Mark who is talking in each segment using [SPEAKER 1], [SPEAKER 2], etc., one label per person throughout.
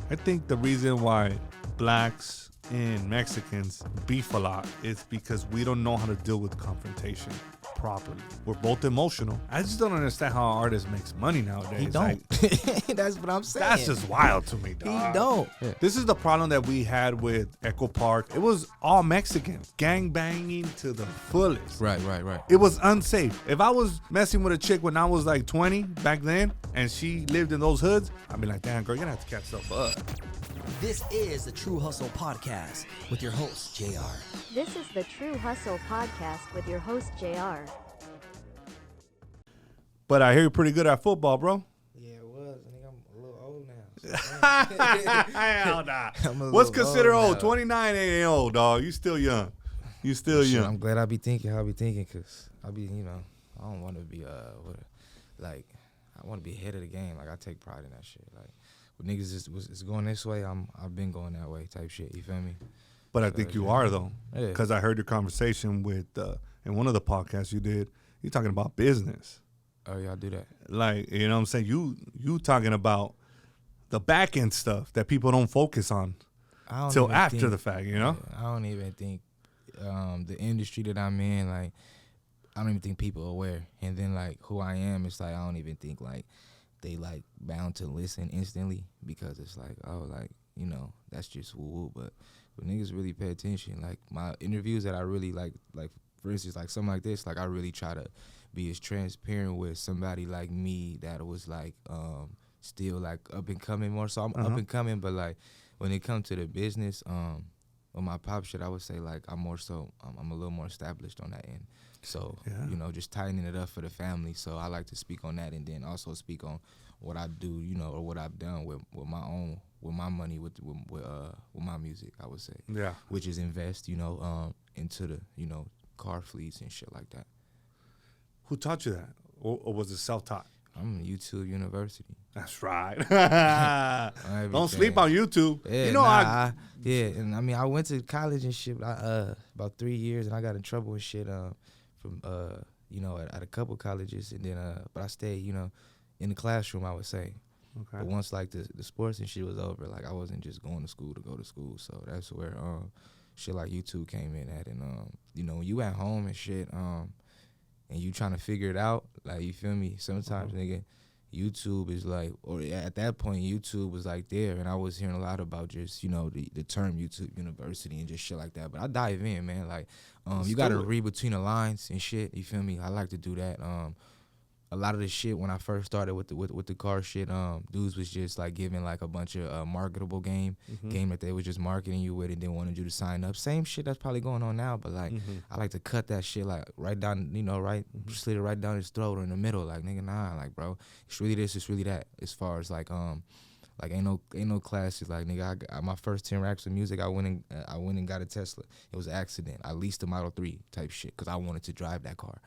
[SPEAKER 1] I think the reason why blacks and Mexicans beef a lot is because we don't know how to deal with confrontation properly. We're both emotional. I just don't understand how an artist makes money nowadays.
[SPEAKER 2] He don't.
[SPEAKER 1] Like,
[SPEAKER 2] That's what I'm saying.
[SPEAKER 1] that's just wild to me, dog.
[SPEAKER 2] He don't.
[SPEAKER 1] Yeah. This is the problem that we had with Echo Park. It was all Mexicans. Gang banging to the fullest.
[SPEAKER 2] Right.
[SPEAKER 1] It was unsafe. If I was messing with a chick when I was like 20 back then and she lived in those hoods, I'd be like, damn, girl, you're going to have to catch stuff up.
[SPEAKER 3] This is the True Hustle Podcast with your host, JR.
[SPEAKER 4] This is the True Hustle Podcast with your host, JR.
[SPEAKER 1] But I hear you're pretty good at football, bro.
[SPEAKER 2] Yeah, it was. I think I'm a little old now.
[SPEAKER 1] Hell nah. What's considered old? 29 ain't old, dog. You still young. You still young.
[SPEAKER 2] I'm glad I be thinking how I be thinking, because I be, I don't want to be, I want to be ahead of the game. Like, I take pride in that shit. Like, when niggas is going this way, I've been going that way type shit. You feel me?
[SPEAKER 1] But I think you are, though.
[SPEAKER 2] Yeah.
[SPEAKER 1] Because I heard your conversation with, in one of the podcasts you did, you're talking about business.
[SPEAKER 2] Oh, y'all do that?
[SPEAKER 1] Like, you know what I'm saying? You talking about the back end stuff that people don't focus on till after the fact, you know?
[SPEAKER 2] I don't even think the industry that I'm in, like, I don't even think people are aware. And then, like, who I am, it's like I don't even think, like, they, like, bound to listen instantly, because it's like, oh, like, that's just woo-woo. But when niggas really pay attention, like, my interviews that I really like, for instance, like, something like this, like, I really try to be as transparent with somebody like me that was, like, still, like, up and coming more. So I'm up and coming, but, like, when it comes to the business, with my pop shit, I would say, like, I'm a little more established on that end. So, just tightening it up for the family. So I like to speak on that, and then also speak on what I do, or what I've done with my money, with my music, I would say.
[SPEAKER 1] Yeah.
[SPEAKER 2] Which is invest, into the, car fleets and shit like that.
[SPEAKER 1] Who taught you that? Or was it self-taught?
[SPEAKER 2] I'm in YouTube University.
[SPEAKER 1] That's right. Don't sleep on YouTube.
[SPEAKER 2] Yeah, and I mean, I went to college and shit, about 3 years, and I got in trouble and shit from at a couple colleges, and then but I stayed, in the classroom, I would say.
[SPEAKER 1] Okay.
[SPEAKER 2] But once, like, the sports and shit was over, like, I wasn't just going to school to go to school. So that's where shit like YouTube came in at, and when you at home and shit, and you trying to figure it out, like, you feel me? Sometimes, nigga, YouTube is like, or at that point, YouTube was like there, and I was hearing a lot about just, the term YouTube University and just shit like that. But I dive in, man. Like, you got to read between the lines and shit. You feel me? I like to do that. A lot of the shit when I first started with the car shit, dudes was just, like, giving, like, a bunch of marketable game that they was just marketing you with and then wanted you to sign up. Same shit that's probably going on now, but, like, I like to cut that shit, like, right down, slid it right down his throat or in the middle, like, nigga, nah, like, bro, it's really this, it's really that. As far as, like, ain't no classes, like, nigga, my first 10 racks of music, I went and got a Tesla. It was an accident. I leased a Model 3 type shit because I wanted to drive that car.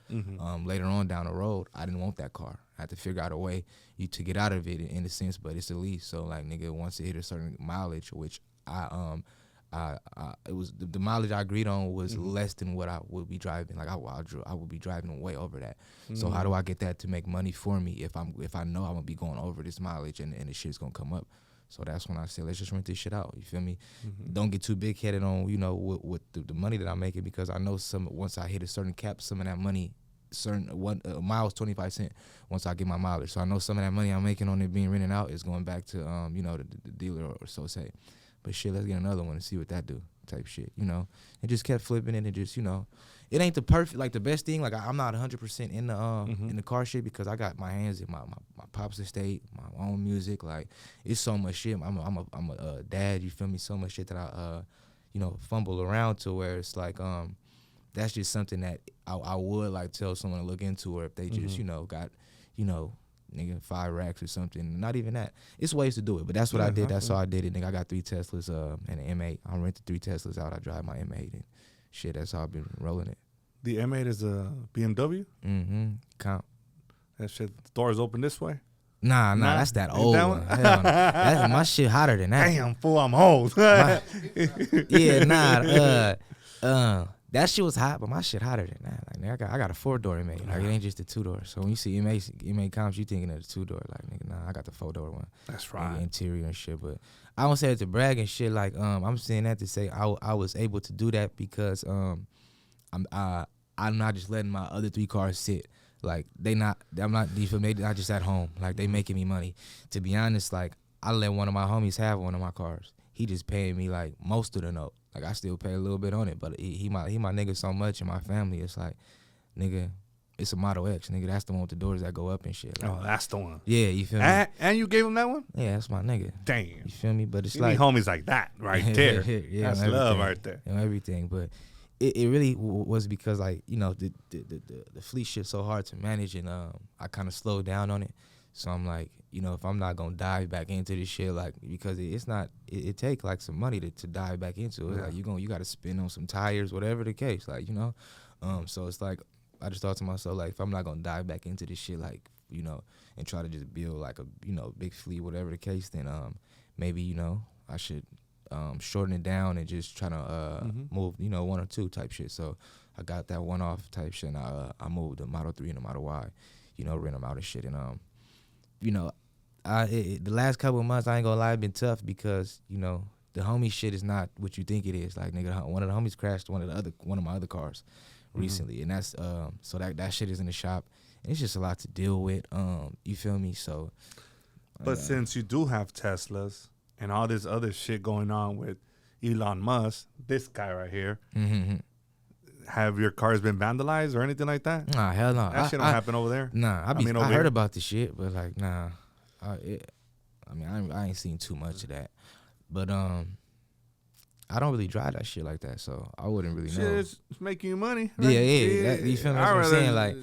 [SPEAKER 2] Later on down the road, I didn't want that car. I had to figure out a way to get out of it in a sense, but it's a lease. So, like, nigga, once it hit a certain mileage, which it was the mileage I agreed on was less than what I would be driving. Like, I would be driving way over that. So how do I get that to make money for me if I know I'm gonna be going over this mileage and the shit's gonna come up? So that's when I said, let's just rent this shit out. You feel me? Don't get too big headed on with the money that I'm making, because I know once I hit a certain cap, some of that money, miles 25 cents once I get my mileage. So I know some of that money I'm making on it being rented out is going back to the dealer or so say. But shit, let's get another one and see what that do type shit, and just kept flipping it, and just, it ain't the perfect, like, the best thing. Like, I'm not 100% in the car shit, because I got my hands in my pop's estate, my own music. Like, it's so much shit. I'm a dad, you feel me? So much shit that I fumble around to, where it's like that's just something that I would, like, tell someone to look into, or if they just got nigga 5 racks or something. Not even that. It's ways to do it, but that's what I did. That's how I did it, nigga. I got 3 Teslas and an M8. I rented 3 Teslas out. I drive my M8 and shit. That's how I've been rolling it.
[SPEAKER 1] The M8 is a BMW?
[SPEAKER 2] Count.
[SPEAKER 1] That shit, the doors open this way?
[SPEAKER 2] Nah, that's that old one. Hell no. That's my shit hotter than that.
[SPEAKER 1] Damn, fool, I'm old.
[SPEAKER 2] that shit was hot, but my shit hotter than that. Like, nigga, I got a 4-door made. Like, it ain't just a 2-door. So when you see MA comps, you thinking of the 2-door. Like, nigga, nah, I got the 4-door one.
[SPEAKER 1] That's right.
[SPEAKER 2] Like, interior and shit. But I don't say it to brag and shit. Like, I'm saying that to say I was able to do that because I'm not just letting my other 3 cars sit. Like, I'm not, you feel me? They not just at home. Like, they making me money. To be honest, like, I let one of my homies have one of my cars. He just paying me, like, most of the note. Like, I still pay a little bit on it, but he my nigga so much in my family. It's like, nigga, it's a Model X, nigga. That's the one with the doors that go up and shit. Like,
[SPEAKER 1] Oh, that's the one.
[SPEAKER 2] yeah, you feel me?
[SPEAKER 1] And you gave him that one?
[SPEAKER 2] Yeah, that's my nigga.
[SPEAKER 1] Damn.
[SPEAKER 2] You feel me? But it's
[SPEAKER 1] You
[SPEAKER 2] like
[SPEAKER 1] need homies like that right there.
[SPEAKER 2] Yeah,
[SPEAKER 1] that's love right there.
[SPEAKER 2] And everything, but it really was because, like, you know, the fleet shit so hard to manage, and I kind of slowed down on it. So I'm like, you know, if I'm not gonna dive back into this shit, like, because it's not, it take like some money to dive back into it.
[SPEAKER 1] Yeah.
[SPEAKER 2] Like, you got to spend on some tires, whatever the case, like, you know. So it's like, I just thought to myself, like, if I'm not gonna dive back into this shit, like, you know, and try to just build like a, you know, big fleet, whatever the case, then maybe, you know, I should shorten it down and just try to move, you know, 1 or 2 type shit. So I got that one-off type shit, and I moved the Model 3 and the Model Y, you know, rent them out and shit. And you know, the last couple of months, I ain't gonna lie, it's been tough because, you know, the homie shit is not what you think it is. Like, nigga, one of the homies crashed one of my other cars recently, and that's so that shit is in the shop. And it's just a lot to deal with. You feel me? So,
[SPEAKER 1] But since you do have Teslas and all this other shit going on with Elon Musk, this guy right here, have your cars been vandalized or anything like that?
[SPEAKER 2] Nah, hell no.
[SPEAKER 1] That shit don't happen over there.
[SPEAKER 2] Nah, I
[SPEAKER 1] over
[SPEAKER 2] heard
[SPEAKER 1] here.
[SPEAKER 2] about the shit, but like, nah. I ain't seen too much of that. But I don't really drive that shit like that, so I wouldn't really
[SPEAKER 1] Shit,
[SPEAKER 2] know.
[SPEAKER 1] it's making you money.
[SPEAKER 2] Yeah. That, you feel me? That's what I'm saying? Like,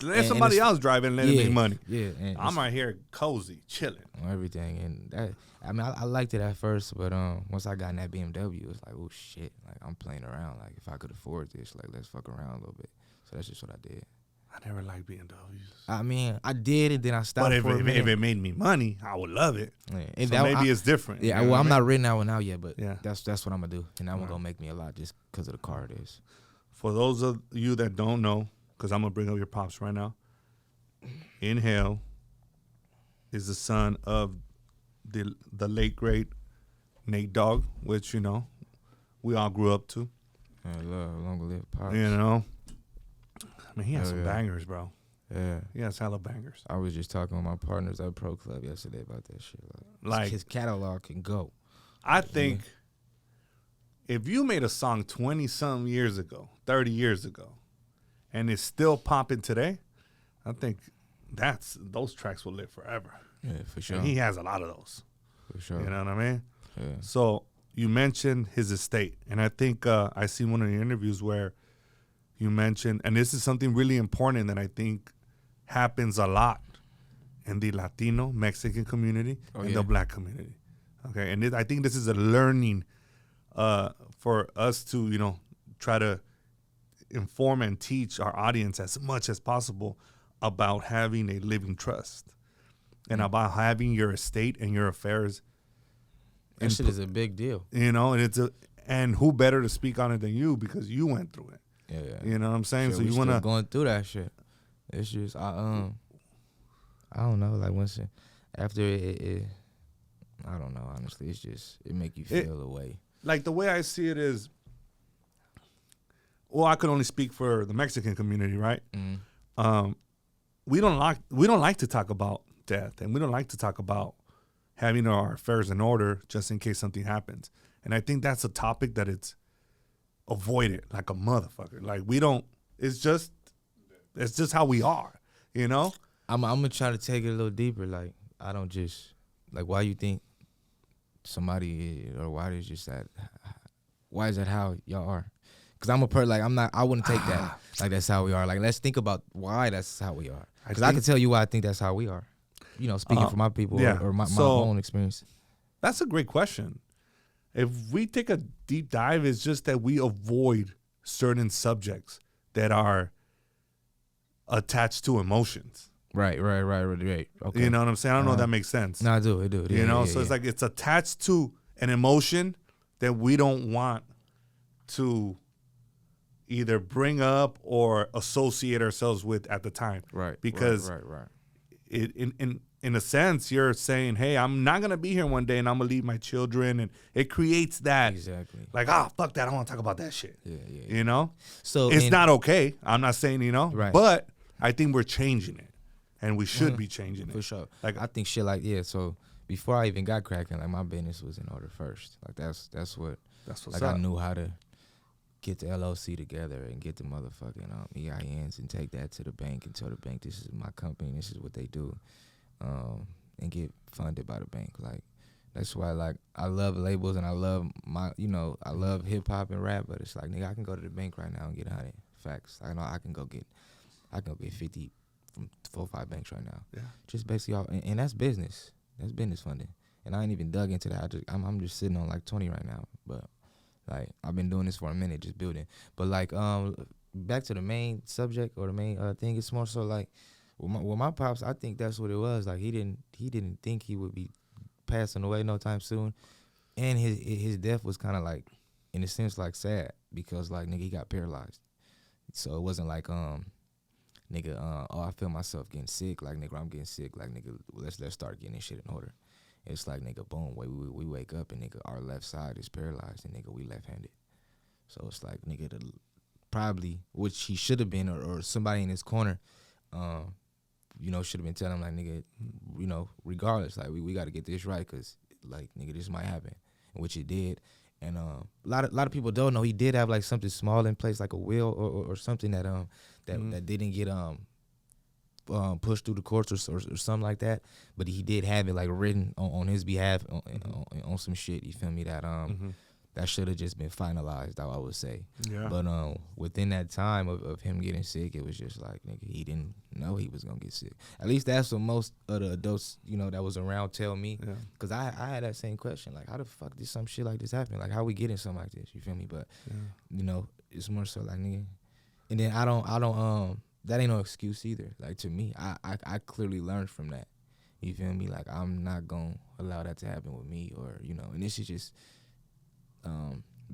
[SPEAKER 1] let somebody else drive and let it make money.
[SPEAKER 2] Yeah, and
[SPEAKER 1] I'm right here cozy, chilling.
[SPEAKER 2] everything, and that. I mean, I liked it at first, but once I got in that BMW, it was like, oh shit, like, I'm playing around. Like, if I could afford this, like, let's fuck around a little bit. So that's just what I did.
[SPEAKER 1] I never liked BMWs.
[SPEAKER 2] I mean, I did, and then I stopped.
[SPEAKER 1] But if
[SPEAKER 2] for a minute.
[SPEAKER 1] it made me money, I would love it.
[SPEAKER 2] Yeah.
[SPEAKER 1] So
[SPEAKER 2] And that,
[SPEAKER 1] maybe it's different.
[SPEAKER 2] Yeah,
[SPEAKER 1] you know
[SPEAKER 2] well,
[SPEAKER 1] what
[SPEAKER 2] I'm
[SPEAKER 1] I
[SPEAKER 2] not
[SPEAKER 1] mean?
[SPEAKER 2] renting that one out yet, but
[SPEAKER 1] Yeah.
[SPEAKER 2] that's what I'm gonna do, and that one gonna make me a lot just because of the car it is.
[SPEAKER 1] For those of you that don't know, because I'm gonna bring up your pops right now. Nhale is the son of the late great Nate Dogg, which, you know, we all grew up to.
[SPEAKER 2] I love longer live pops.
[SPEAKER 1] You know, I mean, he has
[SPEAKER 2] Hell
[SPEAKER 1] some
[SPEAKER 2] yeah.
[SPEAKER 1] bangers, bro.
[SPEAKER 2] Yeah.
[SPEAKER 1] He has hella bangers.
[SPEAKER 2] I was just talking with my partners at Pro Club yesterday about that shit.
[SPEAKER 1] Like,
[SPEAKER 2] his catalog can go.
[SPEAKER 1] I think if you made a song 20-something years ago, 30 years ago, and it's still popping today, I think those tracks will live forever.
[SPEAKER 2] Yeah, for sure.
[SPEAKER 1] And he has a lot of those.
[SPEAKER 2] For sure.
[SPEAKER 1] You know what I mean?
[SPEAKER 2] Yeah.
[SPEAKER 1] So you mentioned his estate, and I think I seen one of your interviews where you mentioned, and this is something really important that I think happens a lot in the Latino, Mexican community and the Black community. Okay, and I think this is a learning for us to, you know, try to inform and teach our audience as much as possible about having a living trust and about having your estate and your affairs.
[SPEAKER 2] That shit is a big deal.
[SPEAKER 1] You know, and who better to speak on it than you, because you went through it.
[SPEAKER 2] Yeah.
[SPEAKER 1] You know what I'm saying?
[SPEAKER 2] Shit,
[SPEAKER 1] So
[SPEAKER 2] we
[SPEAKER 1] you
[SPEAKER 2] still
[SPEAKER 1] wanna
[SPEAKER 2] going through that shit. It's just I don't know. Like, once after it, I don't know. Honestly, it's just it make you feel a way.
[SPEAKER 1] Like, the way I see it is, well, I could only speak for the Mexican community, right? We don't like to talk about death, and we don't like to talk about having our affairs in order just in case something happens. And I think that's a topic that it's avoided like a motherfucker. Like, we don't. It's just how we are, you know.
[SPEAKER 2] I'm gonna try to take it a little deeper. Like, I don't just like, why you think somebody, or why is just that? Why is that how y'all are? Because I'm a person, like, I wouldn't take that like that's how we are. Like, let's think about why that's how we are. Because I can tell you why I think that's how we are. You know, speaking for my people, or my own experience.
[SPEAKER 1] That's a great question. If we take a deep dive, it's just that we avoid certain subjects that are attached to emotions.
[SPEAKER 2] Right. Okay.
[SPEAKER 1] You know what I'm saying? I don't know if that makes sense.
[SPEAKER 2] No, I do.
[SPEAKER 1] You know, so it's like it's attached to an emotion that we don't want to either bring up or associate ourselves with at the time.
[SPEAKER 2] Right.
[SPEAKER 1] Because
[SPEAKER 2] right.
[SPEAKER 1] it in a sense, you're saying, hey, I'm not going to be here one day and I'm going to leave my children. And it creates that.
[SPEAKER 2] Exactly.
[SPEAKER 1] Like, fuck that. I don't want to talk about that shit.
[SPEAKER 2] Yeah.
[SPEAKER 1] You know?
[SPEAKER 2] So
[SPEAKER 1] it's not okay. I'm not saying,
[SPEAKER 2] Right.
[SPEAKER 1] But I think we're changing it. And we should be changing it.
[SPEAKER 2] For sure.
[SPEAKER 1] Like,
[SPEAKER 2] I think shit like, so before I even got cracking, like my business was in order first. Like that's what
[SPEAKER 1] that's what's
[SPEAKER 2] like
[SPEAKER 1] up.
[SPEAKER 2] I knew how to get the LLC together and get the motherfucking EINs and take that to the bank and tell the bank this is my company, this is what they do, and get funded by the bank. Like that's why like I love labels and I love I love hip hop and rap, but it's like nigga I can go to the bank right now and get 100 facts. I know I can go get 50 from 4 or 5 banks right now.
[SPEAKER 1] Yeah.
[SPEAKER 2] Just basically all, and that's business. That's business funding. And I ain't even dug into that. I'm just sitting on like 20 right now. But like I've been doing this for a minute, just building. But like back to the main subject or the main thing, it's more so like with my pops, I think that's what it was. Like he didn't think he would be passing away no time soon. And his death was kind of like, in a sense, like sad because like nigga he got paralyzed. So it wasn't like nigga, I feel myself getting sick. Like, nigga, I'm getting sick. Like, nigga, let's start getting this shit in order. It's like, nigga, boom, we wake up and, nigga, our left side is paralyzed and, nigga, we left-handed. So it's like, nigga, probably, which he should have been or somebody in his corner, should have been telling him, like, nigga, regardless, like, we got to get this right because, like, nigga, this might happen, which it did. And a lot of people don't know he did have like something small in place, like a will or something that that didn't get pushed through the courts or something like that. But he did have it like written on his behalf on some shit. You feel me? That that should have just been finalized, I would say.
[SPEAKER 1] Yeah.
[SPEAKER 2] But within that time of him getting sick, it was just like, nigga, he didn't know he was gonna get sick. At least that's what most of the adults, that was around tell me.
[SPEAKER 1] Yeah.
[SPEAKER 2] Cause I had that same question, like, how the fuck did some shit like this happen? Like, how we getting something like this? You feel me? But it's more so like, nigga. And then I don't that ain't no excuse either. Like, to me, I clearly learned from that. You feel me? Like, I'm not gonna allow that to happen with me, or and this is just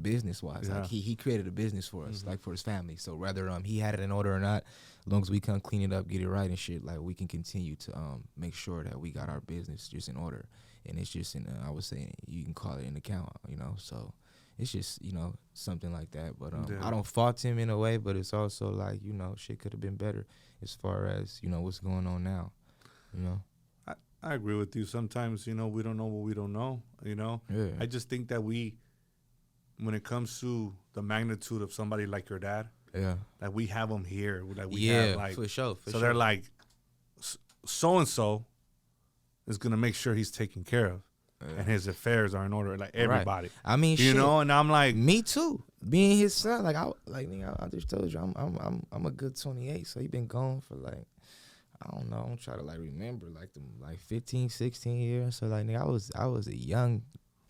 [SPEAKER 2] business wise.
[SPEAKER 1] Yeah.
[SPEAKER 2] Like he created a business for us, like for his family. So whether he had it in order or not, as long as we come clean it up, get it right and shit, like we can continue to make sure that we got our business just in order. And it's just in I would say you can call it an account, so it's just something like that. But I don't fault him in a way, but it's also like shit could have been better as far as what's going on now.
[SPEAKER 1] I agree with you. Sometimes we don't know what we don't know.
[SPEAKER 2] Yeah.
[SPEAKER 1] I just think that when it comes to the magnitude of somebody like your dad, like we have them here. Like we have like
[SPEAKER 2] for sure.
[SPEAKER 1] So they're like, so and so is gonna make sure he's taken care of, and his affairs are in order. Like everybody.
[SPEAKER 2] Right. I mean, shit.
[SPEAKER 1] And I'm like,
[SPEAKER 2] me too. Being his son, like I just told you, I'm a good 28. So he been gone for like, I don't know. I'm trying to like remember like 15, 16 years. So like nigga, I was a young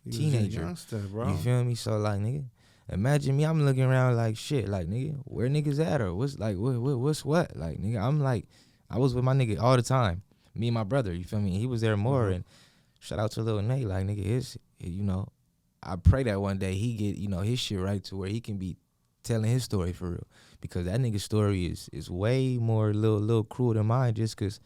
[SPEAKER 2] teenager,
[SPEAKER 1] youngster, bro.
[SPEAKER 2] You feel me? So like nigga, imagine me. I'm looking around like shit. Like nigga, where niggas at or what's like what's what? Like nigga, I'm like I was with my nigga all the time. Me and my brother. You feel me? He was there more. And shout out to little Nate. Like nigga, I pray that one day he get his shit right to where he can be telling his story for real, because that nigga's story is way more little cruel than mine. Just cause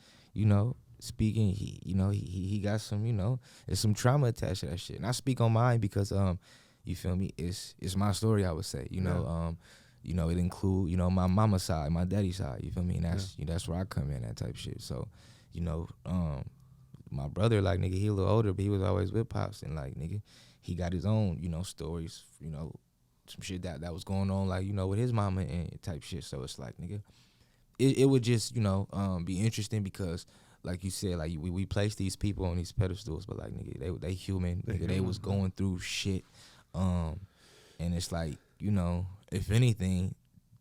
[SPEAKER 2] speaking, he got some, there's some trauma attached to that shit. And I speak on mine because, you feel me, it's my story, I would say, it include, my mama's side, my daddy's side, you feel me? And that's where I come in, that type shit. So, my brother, like, nigga, he a little older, but he was always with Pops. And, like, nigga, he got his own, stories, some shit that was going on, like, with his mama and type shit. So it's like, nigga, it would just, be interesting because, like you said, like we place these people on these pedestals, but like nigga, they human. Nigga, they was going through shit, and it's like if anything,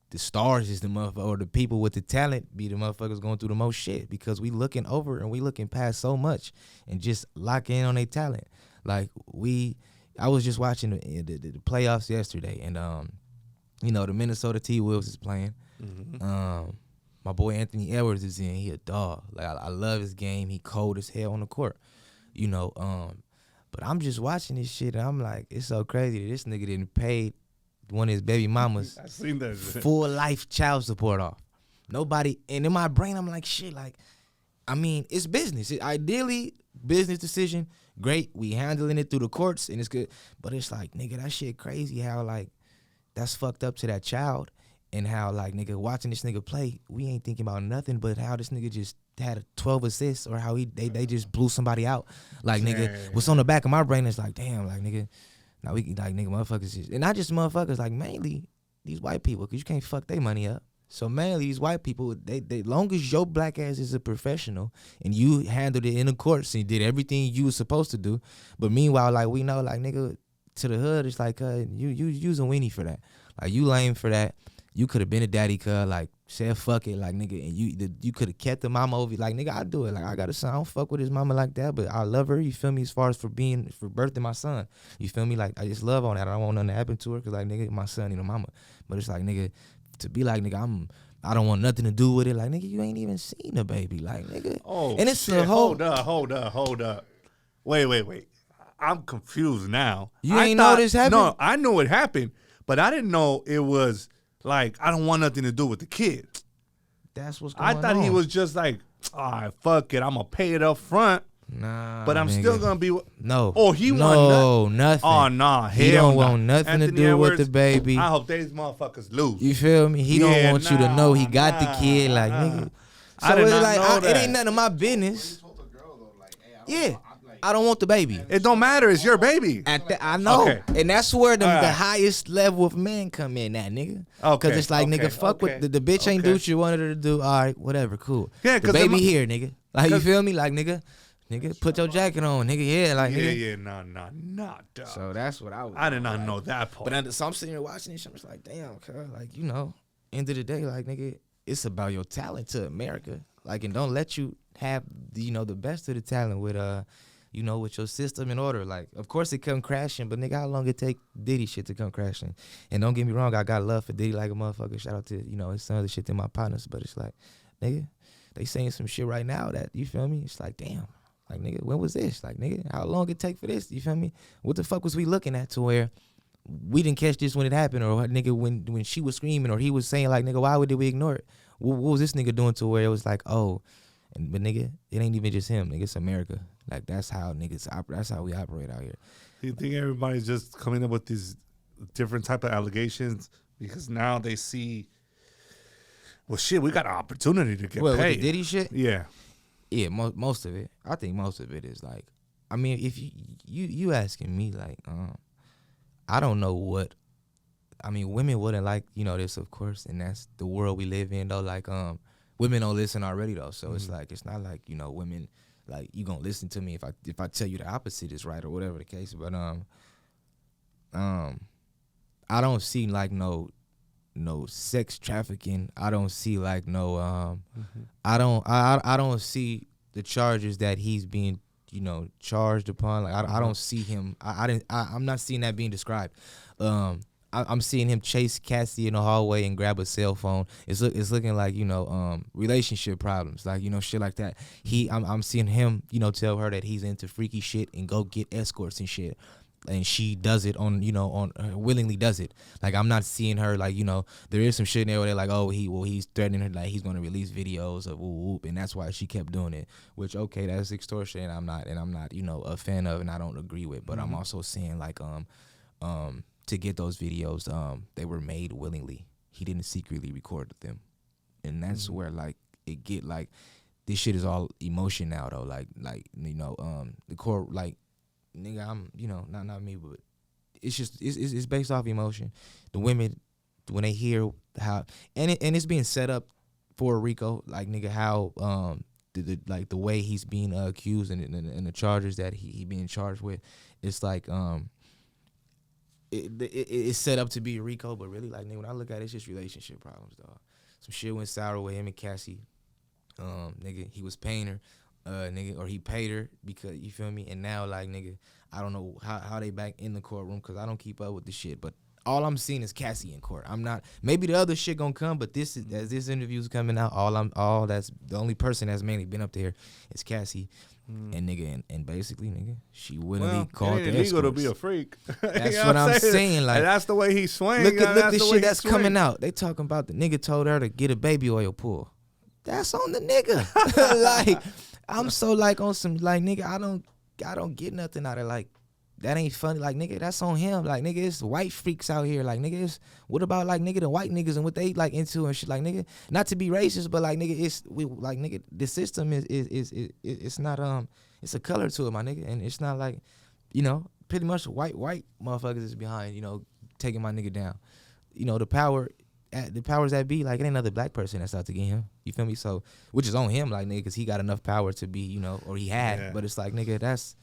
[SPEAKER 2] the stars is the motherfucker, or the people with the talent be the motherfuckers going through the most shit because we looking over and we looking past so much and just lock in on their talent. Like I was just watching the playoffs yesterday, and the Minnesota T-Wolves is playing. My boy Anthony Edwards is in. He a dog. Like I love his game. He cold as hell on the court. But I'm just watching this shit and I'm like, it's so crazy that this nigga didn't pay one of his baby mamas
[SPEAKER 1] I seen that shit.
[SPEAKER 2] full life child support off. Nobody, and in my brain, I'm like, shit, like, I mean, it's business. Ideally, business decision, great. We handling it through the courts, and it's good. But it's like, nigga, that shit crazy how, like, that's fucked up to that child, and how, like, nigga, watching this nigga play, we ain't thinking about nothing but how this nigga just had 12 assists, or how they just blew somebody out. Like, nigga, what's on the back of my brain is like, damn, like, nigga, now we can, like, nigga, motherfuckers just, and not just motherfuckers, like, mainly these white people, because you can't fuck their money up. So mainly these white people, they long as your black ass is a professional and you handled it in the courts and did everything you was supposed to do, but meanwhile, like, we know, like, nigga, to the hood, it's like, you using weenie for that. Like, you lame for that. You could have been a daddy, cuz, like, said fuck it, like, nigga, and you could have kept the mama over, like, nigga, I do it. Like, I got a son, I don't fuck with his mama like that, but I love her, you feel me, as far as for birthing my son. You feel me? Like, I just love on that. I don't want nothing to happen to her, because, like, nigga, my son, mama. But it's like, nigga, to be like, nigga, I don't want nothing to do with it. Like, nigga, you ain't even seen the baby. Like, nigga.
[SPEAKER 1] Oh,
[SPEAKER 2] and it's
[SPEAKER 1] shit.
[SPEAKER 2] a whole.
[SPEAKER 1] Hold up. Wait. I'm confused now.
[SPEAKER 2] You ain't know this happened?
[SPEAKER 1] No, I knew it happened, but I didn't know it was like, I don't want nothing to do with the kid.
[SPEAKER 2] That's what's going on.
[SPEAKER 1] I thought he was just like, all right, fuck it, I'm going to pay it up front.
[SPEAKER 2] Nah,
[SPEAKER 1] but I'm
[SPEAKER 2] nigga.
[SPEAKER 1] still gonna be.
[SPEAKER 2] No.
[SPEAKER 1] Oh, he want
[SPEAKER 2] nothing.
[SPEAKER 1] Oh, nah.
[SPEAKER 2] He don't want nothing
[SPEAKER 1] Anthony
[SPEAKER 2] to do
[SPEAKER 1] Edwards,
[SPEAKER 2] with the baby.
[SPEAKER 1] I hope these motherfuckers lose.
[SPEAKER 2] You feel me? He don't want you to know he got the kid. Like, nigga. So
[SPEAKER 1] I did
[SPEAKER 2] it's
[SPEAKER 1] not
[SPEAKER 2] like,
[SPEAKER 1] know that.
[SPEAKER 2] it ain't none of my business. Yeah. I don't want the baby.
[SPEAKER 1] It don't matter. It's your baby.
[SPEAKER 2] I know.
[SPEAKER 1] Okay.
[SPEAKER 2] And that's where the
[SPEAKER 1] All right.
[SPEAKER 2] highest level of men come in at, nigga.
[SPEAKER 1] Okay,
[SPEAKER 2] Because it's like,
[SPEAKER 1] okay,
[SPEAKER 2] nigga, fuck
[SPEAKER 1] okay,
[SPEAKER 2] with the bitch ain't do
[SPEAKER 1] okay.
[SPEAKER 2] what you wanted her to do. All right, whatever, cool.
[SPEAKER 1] Yeah,
[SPEAKER 2] the
[SPEAKER 1] 'cause
[SPEAKER 2] baby
[SPEAKER 1] them-
[SPEAKER 2] here, nigga. Like, you feel me? Like, nigga, put your jacket on, nigga. Yeah, like, nigga.
[SPEAKER 1] Yeah, nah, dog.
[SPEAKER 2] So that's what I was.
[SPEAKER 1] I did not know that part.
[SPEAKER 2] But so I'm sitting here watching this, I'm just like, damn, cuz, like, end of the day, like, nigga, it's about your talent to America. Like, and don't let you have, the best of the talent with, with your system in order. Like, of course it come crashing, but nigga, how long it take Diddy shit to come crashing? And don't get me wrong, I got love for Diddy like a motherfucker. Shout out to, his some other shit than my partners. But it's like, nigga, they saying some shit right now that, you feel me? It's like, damn. Like, nigga, when was this? Like, nigga, how long it take for this? You feel me? What the fuck was we looking at to where we didn't catch this when it happened? Or, nigga, when she was screaming, or he was saying, like, nigga, why did we ignore it? What was this nigga doing to where it was like, oh, but nigga, it ain't even just him, nigga, it's America. Like, that's how niggas that's how we operate out here.
[SPEAKER 1] Do you think everybody's just coming up with these different type of allegations because now they see, well, shit, we got an opportunity to get
[SPEAKER 2] With
[SPEAKER 1] paid.
[SPEAKER 2] the Diddy shit?
[SPEAKER 1] Yeah.
[SPEAKER 2] Yeah, most of it. I think most of it is like, I mean, if you asking me, like, I don't know what, I mean, women wouldn't like, this, of course, and that's the world we live in, though. Like, women don't listen already, though, so it's like, it's not like, women, like, you gonna listen to me if I tell you the opposite is right or whatever the case. But I don't see like no sex trafficking. I don't see like no I don't see the charges that he's being charged upon. Like, I don't see him. I'm not seeing that being described. I'm seeing him chase Cassie in the hallway and grab a cell phone. It's looking like, relationship problems, like, shit like that. I'm seeing him, tell her that he's into freaky shit and go get escorts and shit. And she does it on willingly does it. Like, I'm not seeing her, like, there is some shit in there where they're like, oh, he's threatening her, like, he's going to release videos of whoop, and that's why she kept doing it, which, okay, that's extortion, and I'm not, a fan of, and I don't agree with. But I'm also seeing, like, to get those videos, they were made willingly. He didn't secretly record them. And that's where, like, it get, like, this shit is all emotion now, though. Like, the core, like, nigga, I'm, not me, but it's just, it's based off emotion. The women, when they hear how, and it's being set up for Rico, like, nigga, how, the way he's being accused and the charges that he being charged with, it's like, it's set up to be Rico, but really, like, nigga, when I look at it, it's just relationship problems, dog. Some shit went sour with him and Cassie. Nigga, he was paying her, nigga, or he paid her because, you feel me? And now, like, nigga, I don't know how they back in the courtroom because I don't keep up with the shit, but all I'm seeing is Cassie in court. I'm not. Maybe the other shit gonna come, but this is as this interview's coming out. All that's the only person that's mainly been up there is Cassie, and nigga, and basically, nigga, she willingly called
[SPEAKER 1] it
[SPEAKER 2] the
[SPEAKER 1] ain't illegal to
[SPEAKER 2] escorts.
[SPEAKER 1] be a freak.
[SPEAKER 2] That's
[SPEAKER 1] You know
[SPEAKER 2] what I'm saying. Like,
[SPEAKER 1] and that's the way he swing.
[SPEAKER 2] look at
[SPEAKER 1] that's
[SPEAKER 2] the
[SPEAKER 1] way
[SPEAKER 2] shit
[SPEAKER 1] he
[SPEAKER 2] that's
[SPEAKER 1] swing.
[SPEAKER 2] coming out. They talking about the nigga told her to get a baby oil pull. That's on the nigga. Like, I'm so like on some like nigga. I don't get nothing out of like. That ain't funny, like nigga. That's on him, like nigga. It's white freaks out here, like nigga. It's what about like nigga the white niggas and what they like into and shit, like nigga. Not to be racist, but like nigga, it's we like nigga. The system is it's not it's a color to it, my nigga, and it's not like, you know, pretty much white motherfuckers is behind, you know, taking my nigga down. You know, the powers that be, like it ain't another black person that's out to get him. You feel me? So which is on him, like nigga, because he got enough power to be, you know, or he had.
[SPEAKER 1] Yeah.
[SPEAKER 2] But it's like nigga, that's,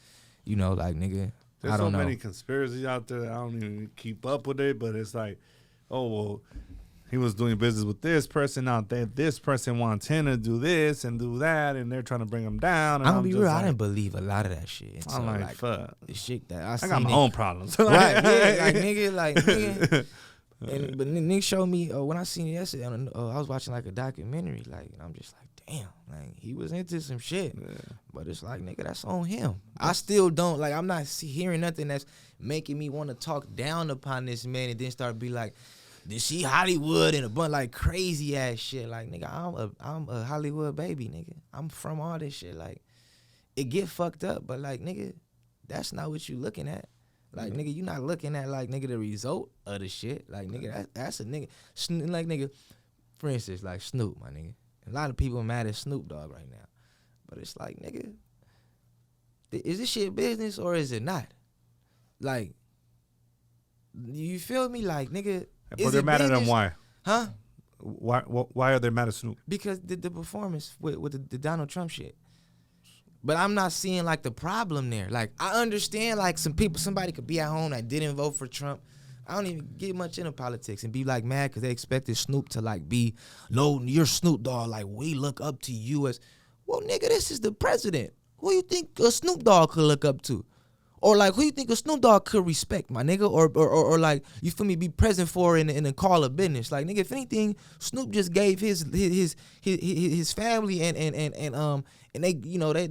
[SPEAKER 2] you know, like nigga.
[SPEAKER 1] There's
[SPEAKER 2] I don't
[SPEAKER 1] so
[SPEAKER 2] know.
[SPEAKER 1] many conspiracies out there that I don't even keep up with it, but it's like, oh, well, he was doing business with this person. Now this person wants him to do this and do that, and they're trying to bring him down. And
[SPEAKER 2] I'm gonna be
[SPEAKER 1] just
[SPEAKER 2] real.
[SPEAKER 1] like,
[SPEAKER 2] I didn't believe a lot of that shit.
[SPEAKER 1] I'm like, fuck.
[SPEAKER 2] The shit that I
[SPEAKER 1] I
[SPEAKER 2] seen.
[SPEAKER 1] got my own problems.
[SPEAKER 2] Right? Yeah, like nigga. But Nick showed me when I seen it yesterday. I was watching like a documentary, like, and I'm just like, damn, like he was into some shit.
[SPEAKER 1] Yeah.
[SPEAKER 2] But it's like, nigga, that's on him. I still don't like. I'm not hearing nothing that's making me want to talk down upon this man and then start be like, did she Hollywood and a bunch like crazy ass shit. Like, nigga, I'm a Hollywood baby, nigga. I'm from all this shit. Like, it get fucked up, but like, nigga, that's not what you looking at. Like, nigga, you not looking at like, nigga, the result of the shit. Like, nigga, that's a nigga. Like, nigga, for instance, like Snoop, my nigga. A lot of people mad at Snoop Dogg right now, but it's like, nigga, is this shit business or is it not? Like, you feel me? Like, nigga.
[SPEAKER 1] But they're mad at him. Why?
[SPEAKER 2] Huh?
[SPEAKER 1] Why are they mad at Snoop?
[SPEAKER 2] Because the performance with the Donald Trump shit. But I'm not seeing like the problem there. Like, I understand like somebody could be at home that didn't vote for Trump. I don't even get much into politics and be like mad because they expected Snoop to like be, no, you're Snoop Dogg. Like, we look up to you as, well, nigga, this is the president. Who you think a Snoop Dogg could look up to? Or like, who you think a Snoop Dogg could respect, my nigga? Or like, you feel me, be present for in a call of business. Like, nigga, if anything, Snoop just gave his family and they, you know, they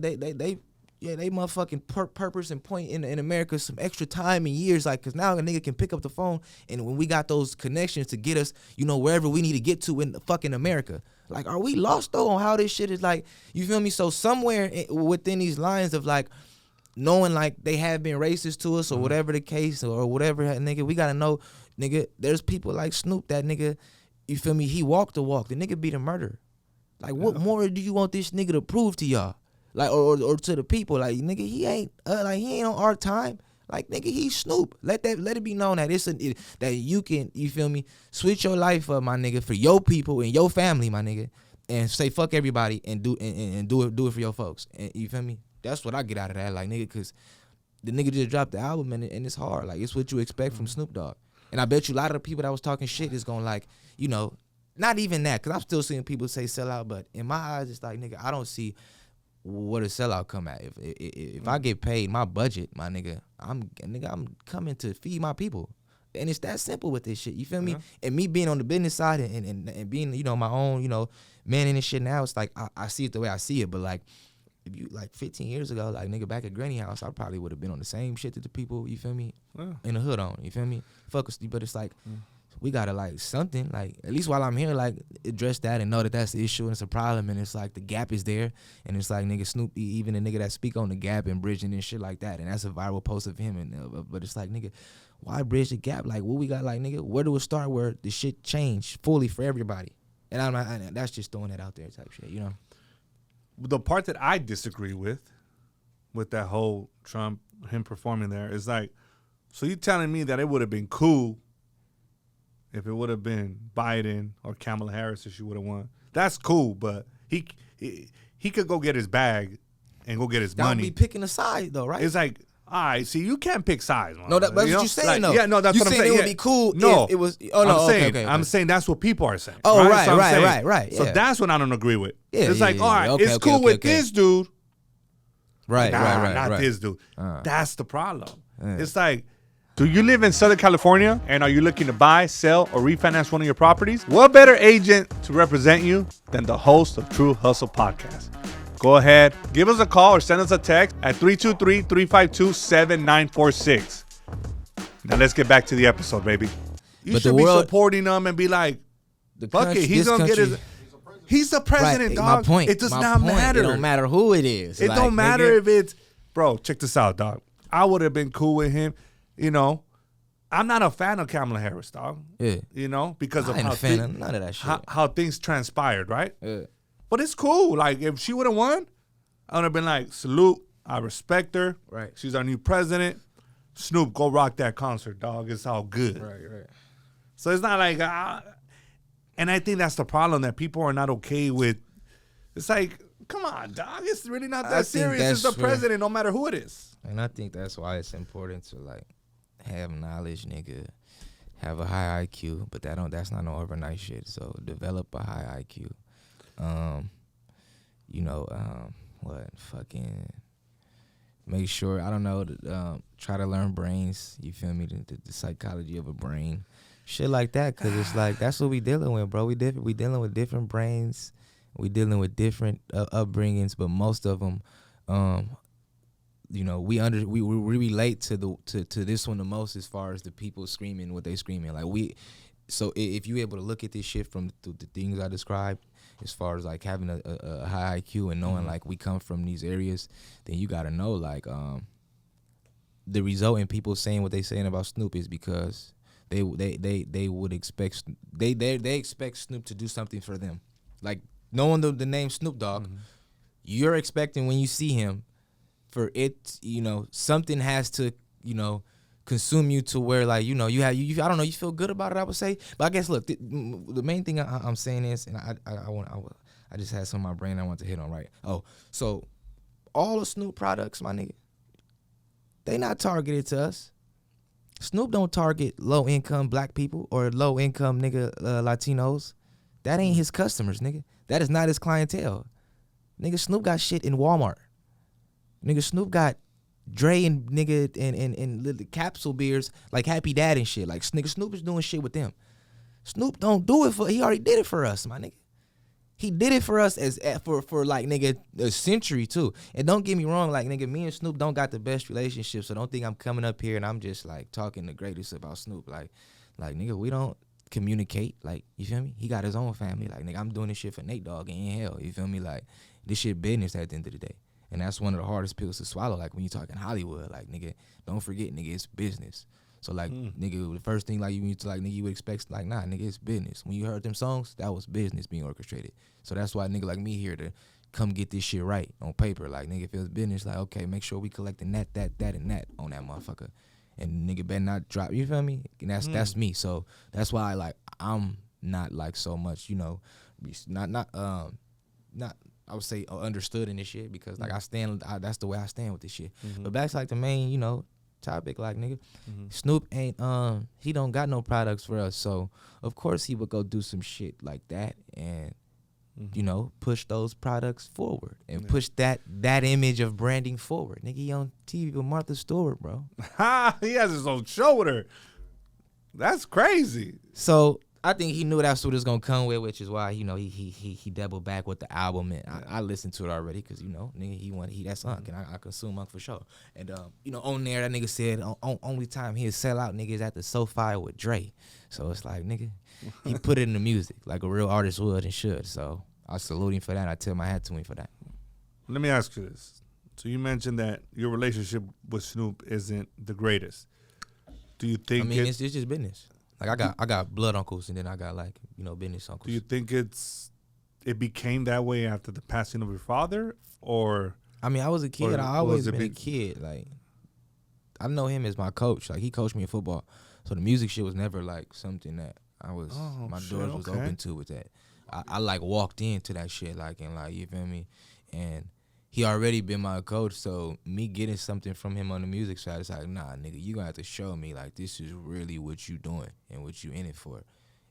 [SPEAKER 2] motherfucking purpose and point in America some extra time and years, like, cause now a nigga can pick up the phone and when we got those connections to get us, you know, wherever we need to get to in fucking America. Like, are we lost though on how this shit is like, you feel me? So somewhere within these lines of like, knowing like they have been racist to us or whatever the case or whatever, nigga, we gotta know, nigga, there's people like Snoop that nigga, you feel me, he walked the walk. The nigga beat a murder. Like, what more do you want this nigga to prove to y'all? Like, or to the people? Like, nigga, he ain't on our time. Like, nigga, he's Snoop. Let it be known that that you can, you feel me, switch your life up, my nigga, for your people and your family, my nigga, and say fuck everybody and do it for your folks. And you feel me? That's what I get out of that, like, nigga, because the nigga just dropped the album and it's hard. Like, it's what you expect from Snoop Dogg. And I bet you a lot of the people that was talking shit is going to, like, you know, not even that, because I'm still seeing people say sellout, but in my eyes, it's like, nigga, I don't see what a sellout come at. If I get paid my budget, my nigga, I'm coming to feed my people. And it's that simple with this shit, you feel me? And me being on the business side and being, you know, my own, you know, man in this shit now, it's like, I see it the way I see it, but like, if you like 15 years ago, like, nigga, back at Granny house, I probably would have been on the same shit that the people, you feel me, in the hood on, you feel me? Fuck us, but it's like, we gotta like something, like, at least while I'm here, like, address that and know that that's the issue and it's a problem and it's like the gap is there and it's like, nigga, Snoop, even a nigga that speak on the gap and bridging and shit like that, and that's a viral post of him, and but it's like, nigga, why bridge the gap? Like, what we got, like, nigga, where do it start where the shit change fully for everybody? And I'm not, that's just throwing that out there type shit, you know?
[SPEAKER 1] The part that I disagree with that whole Trump, him performing there, is like, so you telling me that it would have been cool if it would have been Biden or Kamala Harris if she would have won? That's cool, but he could go get his bag and go get his money.
[SPEAKER 2] That would be picking a side though, right?
[SPEAKER 1] It's like, all right, see, you can't pick sides.
[SPEAKER 2] No, that's what you're saying,
[SPEAKER 1] like,
[SPEAKER 2] though.
[SPEAKER 1] Yeah, no, that's
[SPEAKER 2] you
[SPEAKER 1] what I'm saying.
[SPEAKER 2] You saying it would be cool if it was... Oh, no,
[SPEAKER 1] I'm saying that's what people are saying.
[SPEAKER 2] Oh, right,
[SPEAKER 1] So
[SPEAKER 2] right.
[SPEAKER 1] So that's what I don't agree with.
[SPEAKER 2] Yeah,
[SPEAKER 1] it's like, all right, it's cool with this dude.
[SPEAKER 2] Right,
[SPEAKER 1] not
[SPEAKER 2] right.
[SPEAKER 1] this dude. That's the problem.
[SPEAKER 2] Yeah.
[SPEAKER 1] It's like, Do you live in Southern California and are you looking to buy, sell, or refinance one of your properties? What better agent to represent you than the host of True Hustle Podcast? Go ahead, give us a call or send us a text at 323-352-7946. Now let's get back to the episode, baby. You should be supporting them and be like, fuck it, he's going to get his... He's the president,
[SPEAKER 2] right,
[SPEAKER 1] dog.
[SPEAKER 2] My point.
[SPEAKER 1] It does not matter.
[SPEAKER 2] It don't matter who it is.
[SPEAKER 1] It don't matter if it's... Bro, check this out, dog. I would have been cool with him. You know, I'm not a fan of Kamala Harris, dog.
[SPEAKER 2] Yeah.
[SPEAKER 1] You know, because of
[SPEAKER 2] I ain't a fan of none of that shit.
[SPEAKER 1] How things transpired, right?
[SPEAKER 2] Yeah.
[SPEAKER 1] But it's cool. Like, if she would have won, I would have been like, salute. I respect her.
[SPEAKER 2] Right.
[SPEAKER 1] She's our new president. Snoop, go rock that concert, dog. It's all good.
[SPEAKER 2] Right.
[SPEAKER 1] So it's not like, and I think that's the problem, that people are not okay with. It's like, come on, dog. It's really not that serious. It's the president, no matter who it is.
[SPEAKER 2] And I think that's why it's important to, like, have knowledge, nigga. Have a high IQ, but that's not no overnight shit. So develop a high IQ. Make sure, I don't know, try to learn brains. You feel me? The psychology of a brain, shit like that. Cause it's like that's what we dealing with, bro. We dealing with different brains. We dealing with different upbringings, but most of them, we relate to this one the most, as far as the people screaming what they screaming. Like so if you able to look at this shit from the things I described, as far as like having a high IQ and knowing like we come from these areas, then you gotta know like the result in people saying what they saying about Snoop is because they would expect they expect Snoop to do something for them. Like knowing the name Snoop Dogg, you're expecting when you see him for it, something has to, consume you to where like, you I don't know, you feel good about it, I would say. But I guess look, the main thing I'm saying is, and I just had some in my brain I want to hit on, right? Oh, so all the Snoop products, my nigga, they not targeted to us. Snoop don't target low income black people or low income Latinos. That ain't his customers, nigga. That is not his clientele. Nigga, Snoop got shit in Walmart. Nigga, Snoop got Dre and the capsule beers like Happy Dad and shit. Like nigga, Snoop is doing shit with them. Snoop don't do it he already did it for us, my nigga. He did it for us for like nigga a century too. And don't get me wrong, like nigga, me and Snoop don't got the best relationship, so don't think I'm coming up here and I'm just like talking the greatest about Snoop. Like nigga, we don't communicate. Like, you feel me? He got his own family. Like nigga, I'm doing this shit for Nate Dogg and Nhale. You feel me? Like this shit business at the end of the day. And that's one of the hardest pills to swallow. Like when you talking Hollywood, like nigga, don't forget, nigga, it's business. So like nigga, the first thing like you need to like nigga, you would expect like nah, nigga, it's business. When you heard them songs, that was business being orchestrated. So that's why nigga like me here to come get this shit right on paper. Like nigga, if it's business, like okay, make sure we collecting that, and that on that motherfucker. And nigga better not drop. You feel me? And that's me. So that's why I'm not like so much, not I would say understood in this shit because like that's the way I stand with this shit. But back to like the main, topic, like nigga, Snoop ain't he don't got no products for us, so of course he would go do some shit like that and push those products forward and push that image of branding forward. Nigga, he on TV with Martha Stewart, bro.
[SPEAKER 1] He has his own show with her. That's crazy.
[SPEAKER 2] So I think he knew that's what it's gonna come with, which is why he doubled back with the album, and I listened to it already because nigga that's Unk, and I consume Unk for sure. And on there that nigga said only time he'll sell out niggas at the SoFi with Dre. So it's like nigga, he put it in the music like a real artist would and should. So I salute him for that. I tip my hat to him for that.
[SPEAKER 1] Let me ask you this: so you mentioned that your relationship with Snoop isn't the greatest. Do you think?
[SPEAKER 2] I mean, it's just business. Like I got blood uncles and then I got like business uncles.
[SPEAKER 1] Do you think it became that way after the passing of your father, or? I
[SPEAKER 2] mean, I was a kid. I always been a kid. Like I know him as my coach. Like he coached me in football, so the music shit was never like something that I was my doors was open to with that. I like walked into that shit like and like you feel me, and he already been my coach, so me getting something from him on the music side, it's like, nah, nigga, you gonna have to show me, like, this is really what you doing and what you in it for.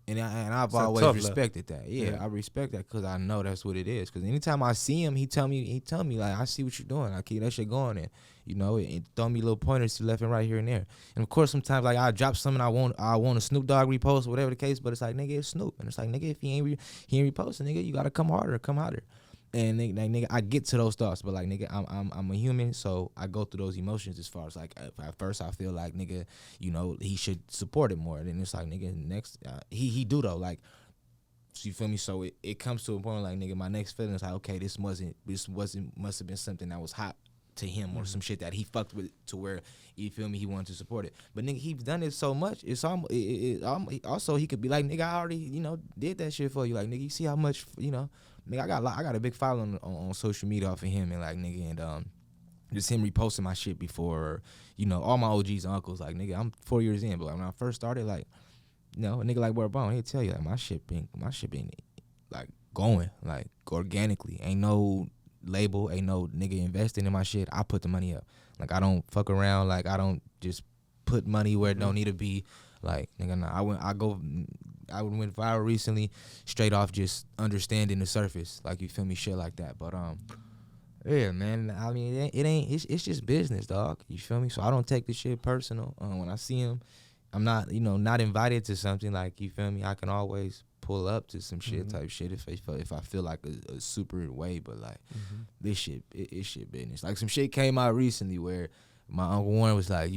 [SPEAKER 2] And I've
[SPEAKER 1] a
[SPEAKER 2] always
[SPEAKER 1] tough love.
[SPEAKER 2] respected that. Yeah, I respect that because I know that's what it is. Because anytime I see him, he tell me like, I see what you're doing. I keep that shit going, and it throw me little pointers to left and right here and there. And of course, sometimes like I drop something I want a Snoop Dogg repost, whatever the case. But it's like, nigga, it's Snoop, and it's like, nigga, if he ain't reposting, nigga, you gotta come harder. And nigga, I get to those thoughts, but like, nigga, I'm a human, so I go through those emotions. As far as like, at first I feel like, nigga, he should support it more. Then it's like, nigga, next he do though, like, you feel me? So it comes to a point like, nigga, my next feeling is like, okay, this must have been something that was hot to him or some shit that he fucked with to where, you feel me, he wanted to support it. But nigga, he's done it so much. It's also he could be like, nigga, I already did that shit for you. Like, nigga, you see how much nigga, I got a big following on social media off of him, and like, nigga, and just him reposting my shit before, all my OGs and uncles, like, nigga, I'm 4 years in, but like, when I first started, like, a nigga like Word Bone, he'll tell you like my shit been like going like organically. Ain't no label, ain't no nigga investing in my shit. I put the money up. Like, I don't fuck around. Like, I don't just put money where it don't need to be. Like, nigga, nah, I went viral recently, straight off just understanding the surface. Like, you feel me, shit like that. But yeah, man. I mean, it's just business, dog. You feel me? So I don't take this shit personal. When I see him, I'm not, not invited to something, like, you feel me, I can always pull up to some shit type shit if I feel like a super way, but like, this shit, it's shit business. Like, some shit came out recently where my Uncle Warren was like,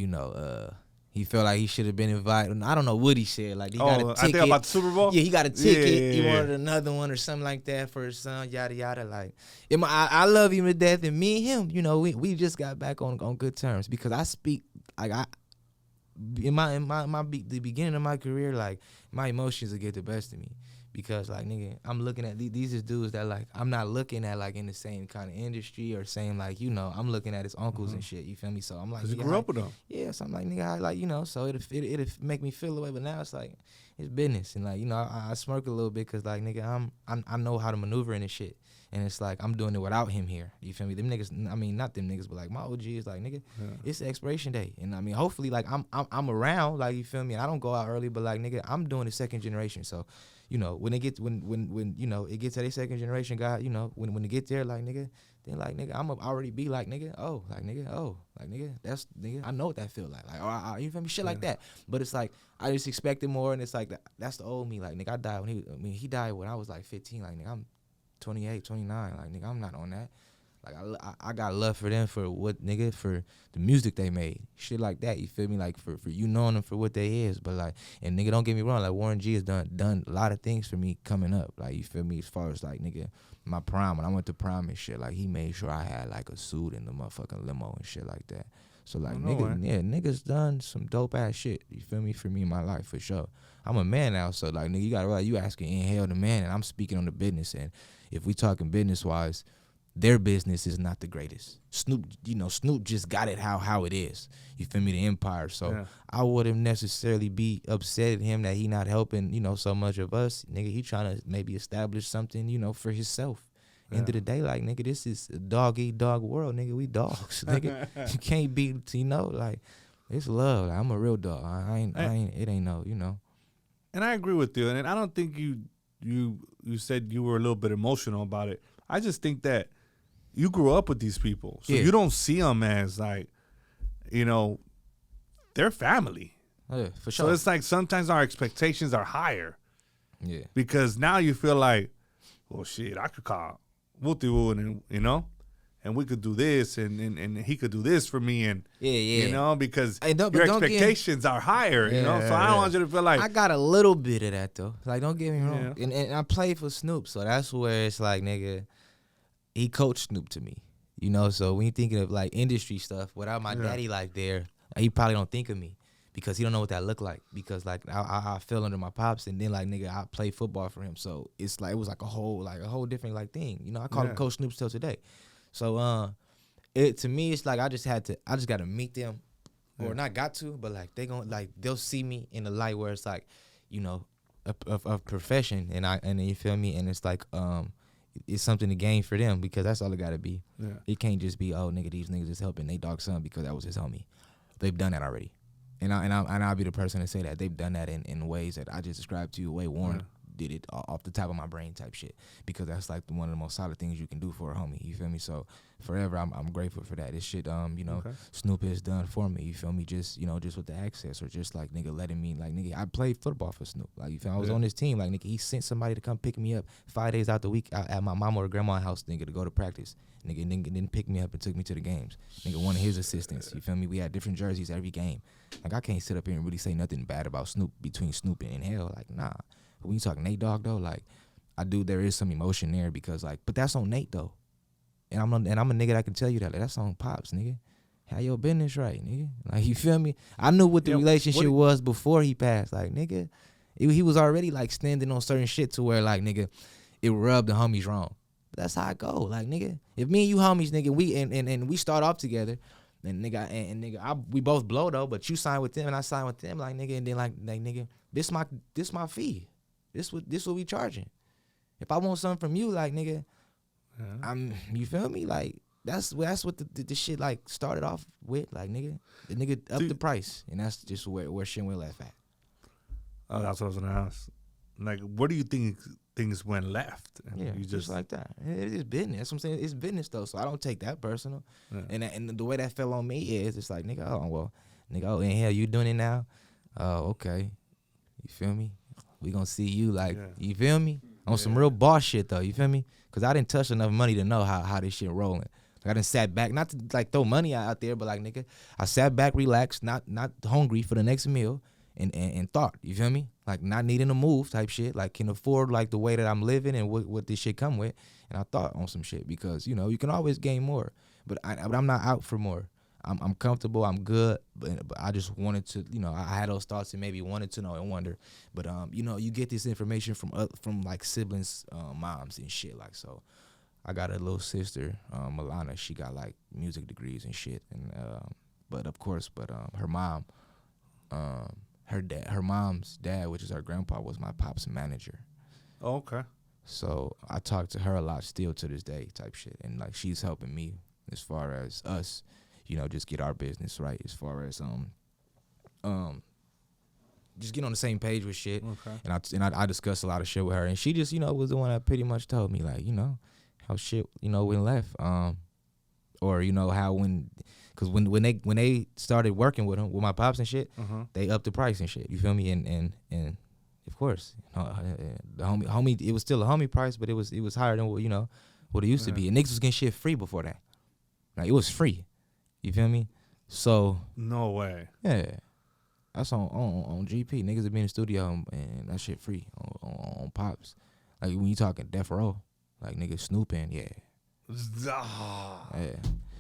[SPEAKER 2] he felt like he should have been invited. I don't know what he said. Like, he got a ticket.
[SPEAKER 1] I think about the Super Bowl?
[SPEAKER 2] Yeah, he got a ticket.
[SPEAKER 1] Yeah.
[SPEAKER 2] He wanted another one or something like that for his son, yada, yada. Like, I love him to death, and me and him, we just got back on good terms because I speak, like, in the beginning of my career, like, my emotions will get the best of me because, like, nigga, I'm looking at these is dudes that, like, I'm not looking at, like, in the same kind of industry or same, like, I'm looking at his uncles and shit, you feel me? So I'm like,
[SPEAKER 1] because you grew up with them.
[SPEAKER 2] Yeah, so I'm like, nigga, so it'll make me feel the way, but now it's like, it's business, and like, I smirk a little bit because, like, nigga, I know how to maneuver in this shit. And it's like, I'm doing it without him here. You feel me? Them niggas, I mean, not them niggas, but like my OG is like, nigga, it's the expiration day. And I mean, hopefully, like, I'm around, like, you feel me? I don't go out early, but like, nigga, I'm doing the second generation. So, when it gets, when it gets to their second generation, God, when it get there, like, nigga, then like, nigga, I'm already be like, nigga, that's, nigga, I know what that feel like. Like, you feel me? Shit like that. But it's like, I just expected more, and it's like, that's the old me. Like, nigga, I died he died when I was like 15. Like, nigga, I'm 28, 29, like, nigga, I'm not on that. Like, I got love for them for what, nigga, for the music they made, shit like that, you feel me, like, for you knowing them for what they is, but like, and nigga, don't get me wrong, like, Warren G has done a lot of things for me coming up, like, you feel me, as far as like, nigga, my prime, when I went to prime and shit, like, he made sure I had like a suit in the motherfucking limo and shit like that. So like, niggas done some dope ass shit, you feel me, for me in my life, for sure. I'm a man now, so like, nigga, you gotta realize you asking Nhale the man, and I'm speaking on the business, and if we talking business wise, their business is not the greatest. Snoop just got it how it is. You feel me, the empire. So I wouldn't necessarily be upset at him that he not helping, so much of us. Nigga, he trying to maybe establish something, for himself. End of the day, like, nigga, this is a dog-eat-dog world, nigga. We dogs, nigga. You can't be, like, it's love. Like, I'm a real dog. It ain't no,
[SPEAKER 1] And I agree with you. And I don't think you said you were a little bit emotional about it. I just think that you grew up with these people. So you don't see them as, like, they're family.
[SPEAKER 2] Yeah, for sure.
[SPEAKER 1] So it's like sometimes our expectations are higher.
[SPEAKER 2] Yeah.
[SPEAKER 1] Because now you feel like, well, shit, I could call Wooty-Woo and, and we could do this and he could do this for me and because your expectations are higher, so I don't want you to feel like
[SPEAKER 2] I got a little bit of that though. Like, don't get me wrong. And I played for Snoop, so that's where it's like, nigga, he coached Snoop to me. So when you thinking of like industry stuff, without my daddy like there, he probably don't think of me. Because he don't know what that look like. Because like I fell under my pops, and then like, nigga, I played football for him. So it's like, it was like a whole different like thing. I call him Coach Snoop till today. So it to me, it's like I just got to meet them, or not got to, but like they'll see me in the light where it's like, a profession, and you feel me, and it's like it's something to gain for them, because that's all it got to be. Yeah. It can't just be, oh, nigga, these niggas is helping Nate Dogg's son because that was his homie. They've done that already. And I'll be the person to say that they've done that in ways that I just described to you. The way Warren did it off the top of my brain type shit, because that's like one of the most solid things you can do for a homie. You feel me? So forever, I'm grateful for that. This shit, Snoop has done for me. You feel me? Just just with the access, or just like nigga letting me, like nigga, I played football for Snoop. Like you feel me? I was on this team. Like nigga, he sent somebody to come pick me up 5 days out the week at my mama or grandma's house, nigga, to go to practice. Nigga didn't pick me up and took me to the games. Nigga, one of his assistants. You feel me? We had different jerseys every game. Like I can't sit up here and really say nothing bad about Snoop between Snoop and Nhale. Like nah. But when you talk Nate Dogg though, like there is some emotion there, because like, but that's on Nate though, and I'm a nigga that can tell you that, like, that's on Pops, nigga. Have your business right, nigga. Like you feel me? I knew what the relationship was before he passed. Like nigga, he was already like standing on certain shit to where like nigga, it rubbed the homies wrong. But that's how it go. Like nigga, if me and you homies, nigga, we and we start off together. And nigga, we both blow though, but you sign with them and I sign with them, like nigga, and then like nigga, this my fee. This what we charging. If I want something from you, like nigga, you feel me? Like that's what the shit like started off with. Like nigga, the nigga upped the price, and that's just where shit went left at.
[SPEAKER 1] Oh, that's what I was gonna ask. Like, where do you think things went left? And
[SPEAKER 2] Yeah,
[SPEAKER 1] you
[SPEAKER 2] just like that. It is business. That's what I'm saying. It's business though, so I don't take that personal. Yeah. And the way that fell on me is it's like nigga, in hell you doing it now? Oh, okay. You feel me? We gonna see you like, you feel me? On some real boss shit though, you feel me? Cause I didn't touch enough money to know how this shit rolling. Like I done sat back, not to like throw money out there, but like nigga, I sat back, relaxed, not hungry for the next meal, and thought, you feel me? Like not needing to move type shit, like can afford like the way that I'm living and what this shit come with. And I thought on some shit, because you can always gain more, but I'm not out for more. I'm comfortable, I'm good, but I just wanted to, I had those thoughts and maybe wanted to know and wonder. But you get this information from like siblings, moms and shit. Like, so I got a little sister, Milana. She got like music degrees and shit. And but her mom, her mom's dad, which is her grandpa, was my pop's manager.
[SPEAKER 1] Oh, okay.
[SPEAKER 2] So I talk to her a lot still to this day type shit. And like she's helping me as far as us, just get our business right, as far as just get on the same page with shit. Okay. And I discussed a lot of shit with her, and she just was the one that pretty much told me like how shit went left, or how because when they started working with him, with my pops and shit, they upped the price and shit. You feel me? And of course, the homie, it was still a homie price, but it was higher than what it used to be. And niggas was getting shit free before that. Like it was free. You feel me? So
[SPEAKER 1] no way.
[SPEAKER 2] Yeah, that's on GP. Niggas have been in the studio and that shit free on Pops. Like when you talking Death Row, like niggas snooping, yeah.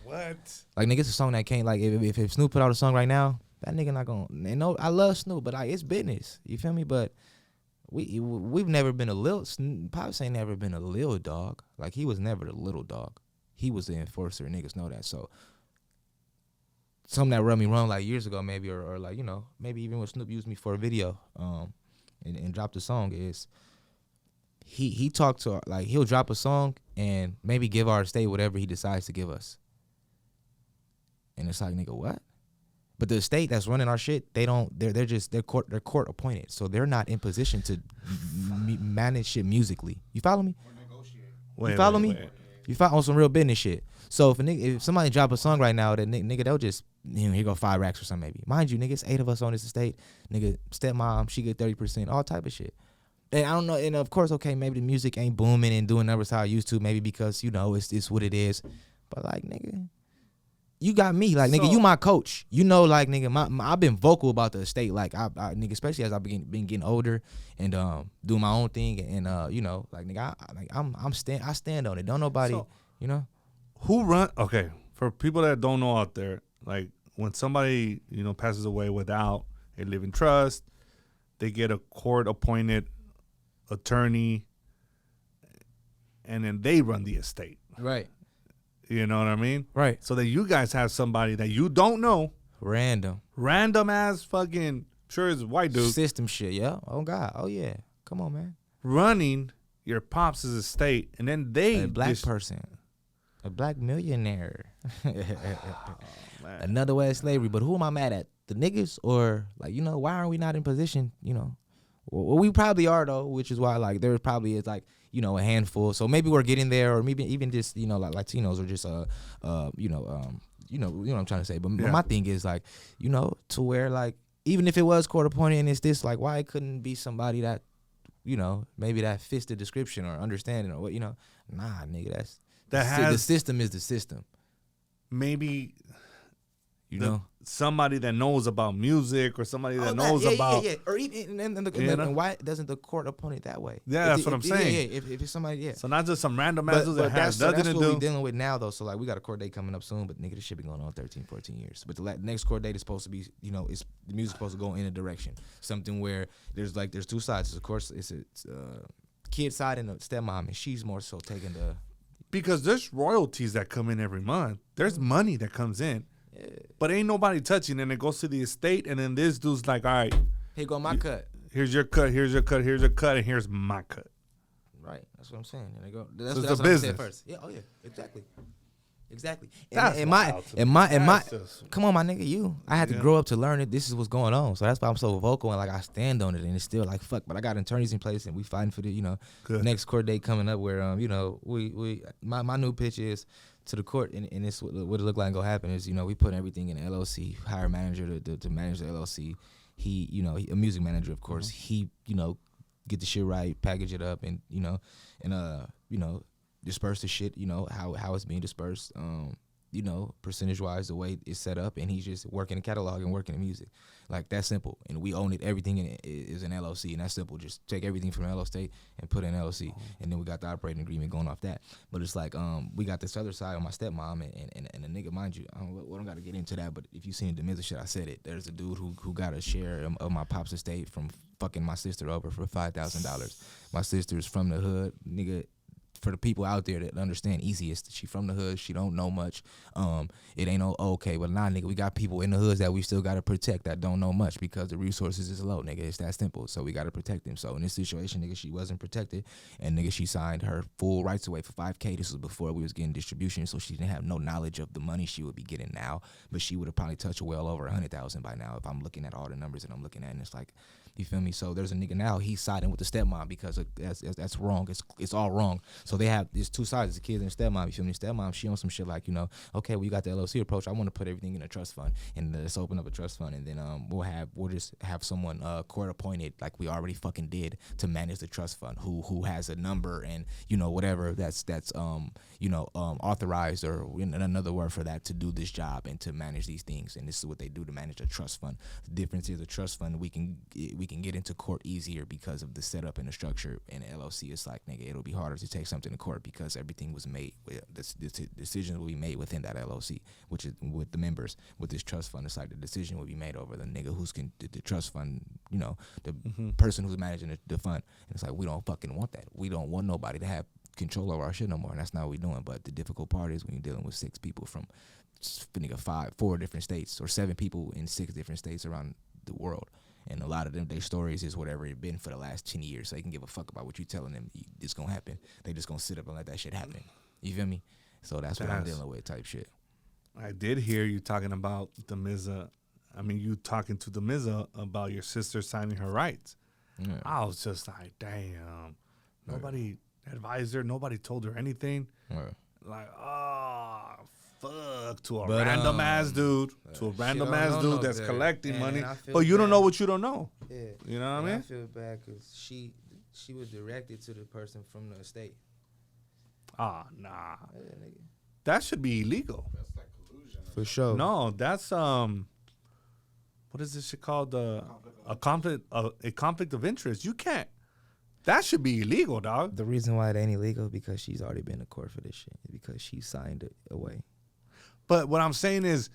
[SPEAKER 1] What?
[SPEAKER 2] Like niggas, a song that can't, like if Snoop put out a song right now, that nigga not gonna. I love Snoop, but like it's business. You feel me? But we've never been Pops ain't never been a lil dog. Like he was never the little dog. He was the enforcer. Niggas know that. So something that rubbed me wrong like years ago, maybe, or like maybe even when Snoop used me for a video, and dropped a song, is he talked to, like, he'll drop a song and maybe give our estate whatever he decides to give us, and it's like, nigga, what? But the estate that's running our shit, they're court appointed, so they're not in position to manage shit musically. You follow me?
[SPEAKER 1] Or negotiate.
[SPEAKER 2] You follow me? You follow on some real business shit. So if somebody drop a song right now, that nigga, they'll just, here go 5 racks or something maybe. Mind you, nigga, it's 8 of us on this estate. Nigga, stepmom, she get 30%, all type of shit. And I don't know, and of course, okay, maybe the music ain't booming and doing numbers how I used to, maybe because, it's what it is. But like, nigga, you got me. Like, nigga, you my coach. Like, nigga, I've been vocal about the estate. Like, I nigga, especially as I've been getting older and doing my own thing. And, like, nigga, I stand on it. Don't nobody,
[SPEAKER 1] Who run? Okay, for people that don't know out there, like when somebody passes away without a living trust, they get a court-appointed attorney, and then they run the estate.
[SPEAKER 2] Right.
[SPEAKER 1] You know what I mean?
[SPEAKER 2] Right.
[SPEAKER 1] So that you guys have somebody that you don't know,
[SPEAKER 2] random
[SPEAKER 1] ass fucking, sure is white dude,
[SPEAKER 2] system shit. Yeah. Oh God. Oh yeah. Come on, man.
[SPEAKER 1] running your pops' estate, and then they
[SPEAKER 2] a black person. A black millionaire. Another way of slavery. But who am I mad at? the niggas, or like, you know, why are we not in position, you know? Well, we probably are though, which is why like there probably is like, you know, a handful. So maybe we're getting there, or maybe even just, you know, like Latinos, or just you know what I'm trying to say. But my thing is like, you know, to where like, even if it was court appointed and it's this, like, why it couldn't be somebody that, you know, maybe that fits the description or understanding or what, you know? Nah, nigga, the system is the system.
[SPEAKER 1] Maybe,
[SPEAKER 2] you know,
[SPEAKER 1] somebody that knows about music, or somebody that knows about.
[SPEAKER 2] Yeah. Or even and why doesn't the court appoint it that way?
[SPEAKER 1] Yeah, that's what I'm saying.
[SPEAKER 2] Yeah, if it's somebody, yeah.
[SPEAKER 1] So not just some random ass dude that has nothing to do.
[SPEAKER 2] That's what we're dealing with now, though. So like, we got a court date coming up soon, but nigga, this shit been going on 13, 14 years. But the next court date is supposed to be, you know, the music's supposed to go in a direction, something where there's two sides. Of course, it's a kid side and a stepmom, and she's more so taking the.
[SPEAKER 1] Because there's royalties that come in every month. There's money that comes in. Yeah. But ain't nobody touching, and it goes to the estate, and then this dude's like, all right.
[SPEAKER 2] Here go my cut.
[SPEAKER 1] Here's your cut, here's your cut, here's your cut, and here's my cut.
[SPEAKER 2] Right. That's what I'm saying. And they go. That's
[SPEAKER 1] so
[SPEAKER 2] what
[SPEAKER 1] business.
[SPEAKER 2] I said first. Yeah, oh yeah. Exactly. Come on, my nigga, I had to grow up to learn it. This is what's going on. So that's why I'm so vocal and like I stand on it, and it's still like fuck. But I got attorneys in place, and we fighting for the, you know, next court date coming up where you know, my new pitch is to the court, and it's what it look like gonna happen is, you know, we put everything in an LLC, hire a manager to manage the LLC. He, you know, a music manager, of course. He, you know, get the shit right, package it up, and you know, disperse the shit, you know, how it's being dispersed, you know, percentage wise, the way it's set up, and he's just working the catalog and working the music. Like, that's simple. And we own it. Everything in it is an LLC, and that's simple. Just take everything from LLC and put it in LLC, and then we got the operating agreement going off that. But it's like, we got this other side on my stepmom, and the nigga, mind you, I don't got to get into that, but if you seen the Miz shit, I said it. There's a dude who got a share of my pop's estate from fucking my sister over for $5,000. My sister's from the hood, nigga. For the people out there that understand easiest, she from the hood, she don't know much. It ain't okay, but nah, nigga, we got people in the hoods that we still gotta protect that don't know much because the resources is low, nigga. It's that simple. So we gotta protect them. So in this situation, nigga, she wasn't protected, and nigga, she signed her full rights away for $5K. This was before we was getting distribution, so she didn't have no knowledge of the money she would be getting now. But she would have probably touched well over 100,000 by now if I'm looking at all the numbers that I'm looking at, and it's like, you feel me? So there's a nigga now, he's siding with the stepmom because that's wrong. It's all wrong. So they have these two sides, the kids and stepmom. You feel me? Stepmom, she on some shit like, you know, okay, well, you got the LLC approach. I want to put everything in a trust fund, and let's open up a trust fund, and then we'll just have someone court appointed, like we already fucking did, to manage the trust fund, who has a number and, you know, whatever that's authorized, or in another word for that, to do this job and to manage these things. And this is what they do to manage a trust fund. The difference is a trust fund we can get into court easier because of the setup and the structure. In LLC, it's like, nigga, it'll be harder to take something to court because everything was made, the decisions will be made within that LLC, which is with the members. With this trust fund, it's like the decision will be made over the nigga the trust fund, you know, the person who's managing the fund. And it's like, we don't fucking want that. We don't want nobody to have control over our shit no more, and that's not what we're doing. But the difficult part is when you're dealing with 6 people from nigga 4 different states, or 7 people in 6 different states around the world. And a lot of them, their stories is whatever it's been for the last 10 years. So they can give a fuck about what you telling them. It's going to happen. They just going to sit up and let that shit happen. You feel me? So that's what I'm dealing with, type shit.
[SPEAKER 1] I did hear you talking about the Mizza. I mean, you talking to the Mizza about your sister signing her rights. Yeah. I was just like, damn. Nobody advised her. Nobody told her anything. Yeah. Like, oh, fuck, to a random ass dude. To a random ass dude that's collecting money. But you don't know what you don't know. Yeah. You know what I mean?
[SPEAKER 2] I feel bad because she was directed to the person from the estate.
[SPEAKER 1] Ah, nah. Yeah, that should be illegal.
[SPEAKER 5] That's like collusion.
[SPEAKER 2] For sure.
[SPEAKER 1] No, that's what is this shit called? A conflict of interest. You can't. That should be illegal, dog.
[SPEAKER 2] The reason why it ain't illegal because she's already been to court for this shit. Because she signed it away.
[SPEAKER 1] But what I'm saying is,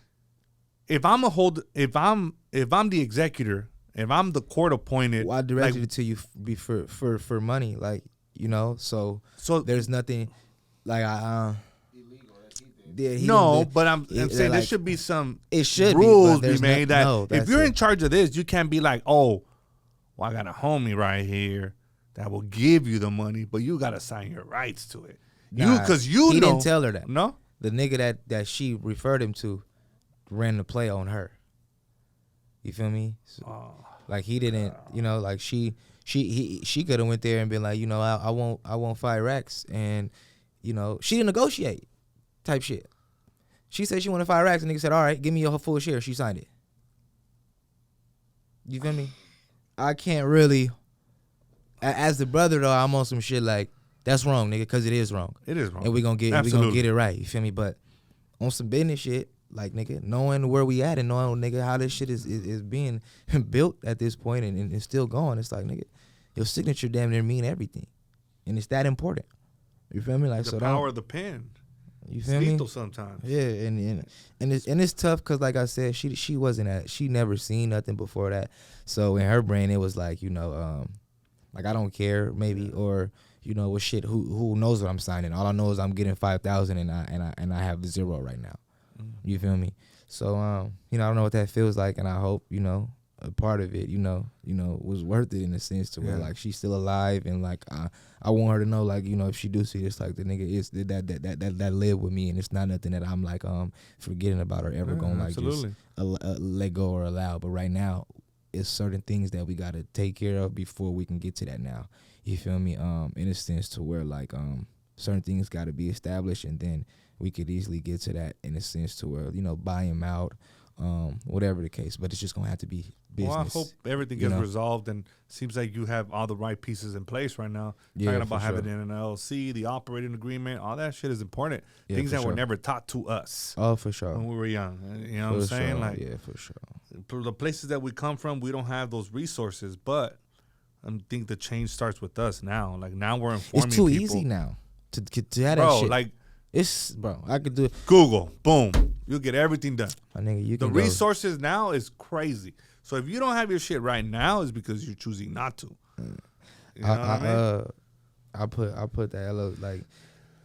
[SPEAKER 1] if I'm the executor, if I'm the court appointed,
[SPEAKER 2] well, I directed it to you for money, like, you know. So there's nothing like
[SPEAKER 5] illegal that he did.
[SPEAKER 1] But I'm saying like, there should be some
[SPEAKER 2] rules
[SPEAKER 1] be made that if you're in charge of this, you can't be like, oh, well, I got a homie right here that will give you the money, but you gotta sign your rights to it. He
[SPEAKER 2] didn't tell her that.
[SPEAKER 1] No,
[SPEAKER 2] the nigga that she referred him to ran the play on her. You feel me? So,
[SPEAKER 1] Oh,
[SPEAKER 2] like he didn't, you know, like she could have went there and been like, you know, I want 5 racks, and you know, she didn't negotiate type shit. She said she wanted 5 racks, and nigga said, all right, give me your full share. She signed it. You feel me? I can't really, as the brother though, I'm on some shit like, that's wrong, nigga, because it is wrong.
[SPEAKER 1] it is wrong.
[SPEAKER 2] And we gonna get it right. You feel me? But on some business shit, like nigga, knowing where we at and knowing nigga how this shit is being built at this point and it's still going, it's like nigga, your signature damn near mean everything, and it's that important. You feel me? Like
[SPEAKER 1] the
[SPEAKER 2] so
[SPEAKER 1] power of the pen.
[SPEAKER 2] You feel me?
[SPEAKER 1] Sometimes.
[SPEAKER 2] Yeah, and it's tough because like I said, she wasn't she never seen nothing before that, so in her brain it was like, you know, like I don't care maybe, or you know, what shit, who knows what I'm signing? All I know is I'm getting 5,000 and I have 0 right now. You feel me? So you know, I don't know what that feels like, and I hope, you know, a part of it, you know, was worth it in a sense to where like she's still alive, and like I want her to know, like, you know, if she do see this, like the nigga is that live with me, and it's not nothing that I'm like forgetting about or ever gonna like just let go or allow. But right now, it's certain things that we gotta take care of before we can get to that now. You feel me? In a sense to where like certain things gotta be established, and then we could easily get to that in a sense to where, you know, buy him out, whatever the case. But it's just gonna have to be business.
[SPEAKER 1] Well, I hope everything gets resolved, and seems like you have all the right pieces in place right now. Talking about having an LLC, the operating agreement, all that shit is important.
[SPEAKER 2] Yeah,
[SPEAKER 1] things that were never taught to us.
[SPEAKER 2] Oh, for sure.
[SPEAKER 1] When we were young, you know what I'm saying?
[SPEAKER 2] Sure.
[SPEAKER 1] Like,
[SPEAKER 2] yeah, for sure.
[SPEAKER 1] The places that we come from, we don't have those resources, but I think the change starts with us now. Like now we're informing
[SPEAKER 2] people. It's too
[SPEAKER 1] people.
[SPEAKER 2] easy now to have
[SPEAKER 1] bro,
[SPEAKER 2] that shit.
[SPEAKER 1] Like,
[SPEAKER 2] I could do it.
[SPEAKER 1] Google, boom, you'll get everything done.
[SPEAKER 2] My nigga, you
[SPEAKER 1] the
[SPEAKER 2] can
[SPEAKER 1] resources now is crazy. So if you don't have your shit right now, it's because you're choosing not to. You know what I mean?
[SPEAKER 2] I put that like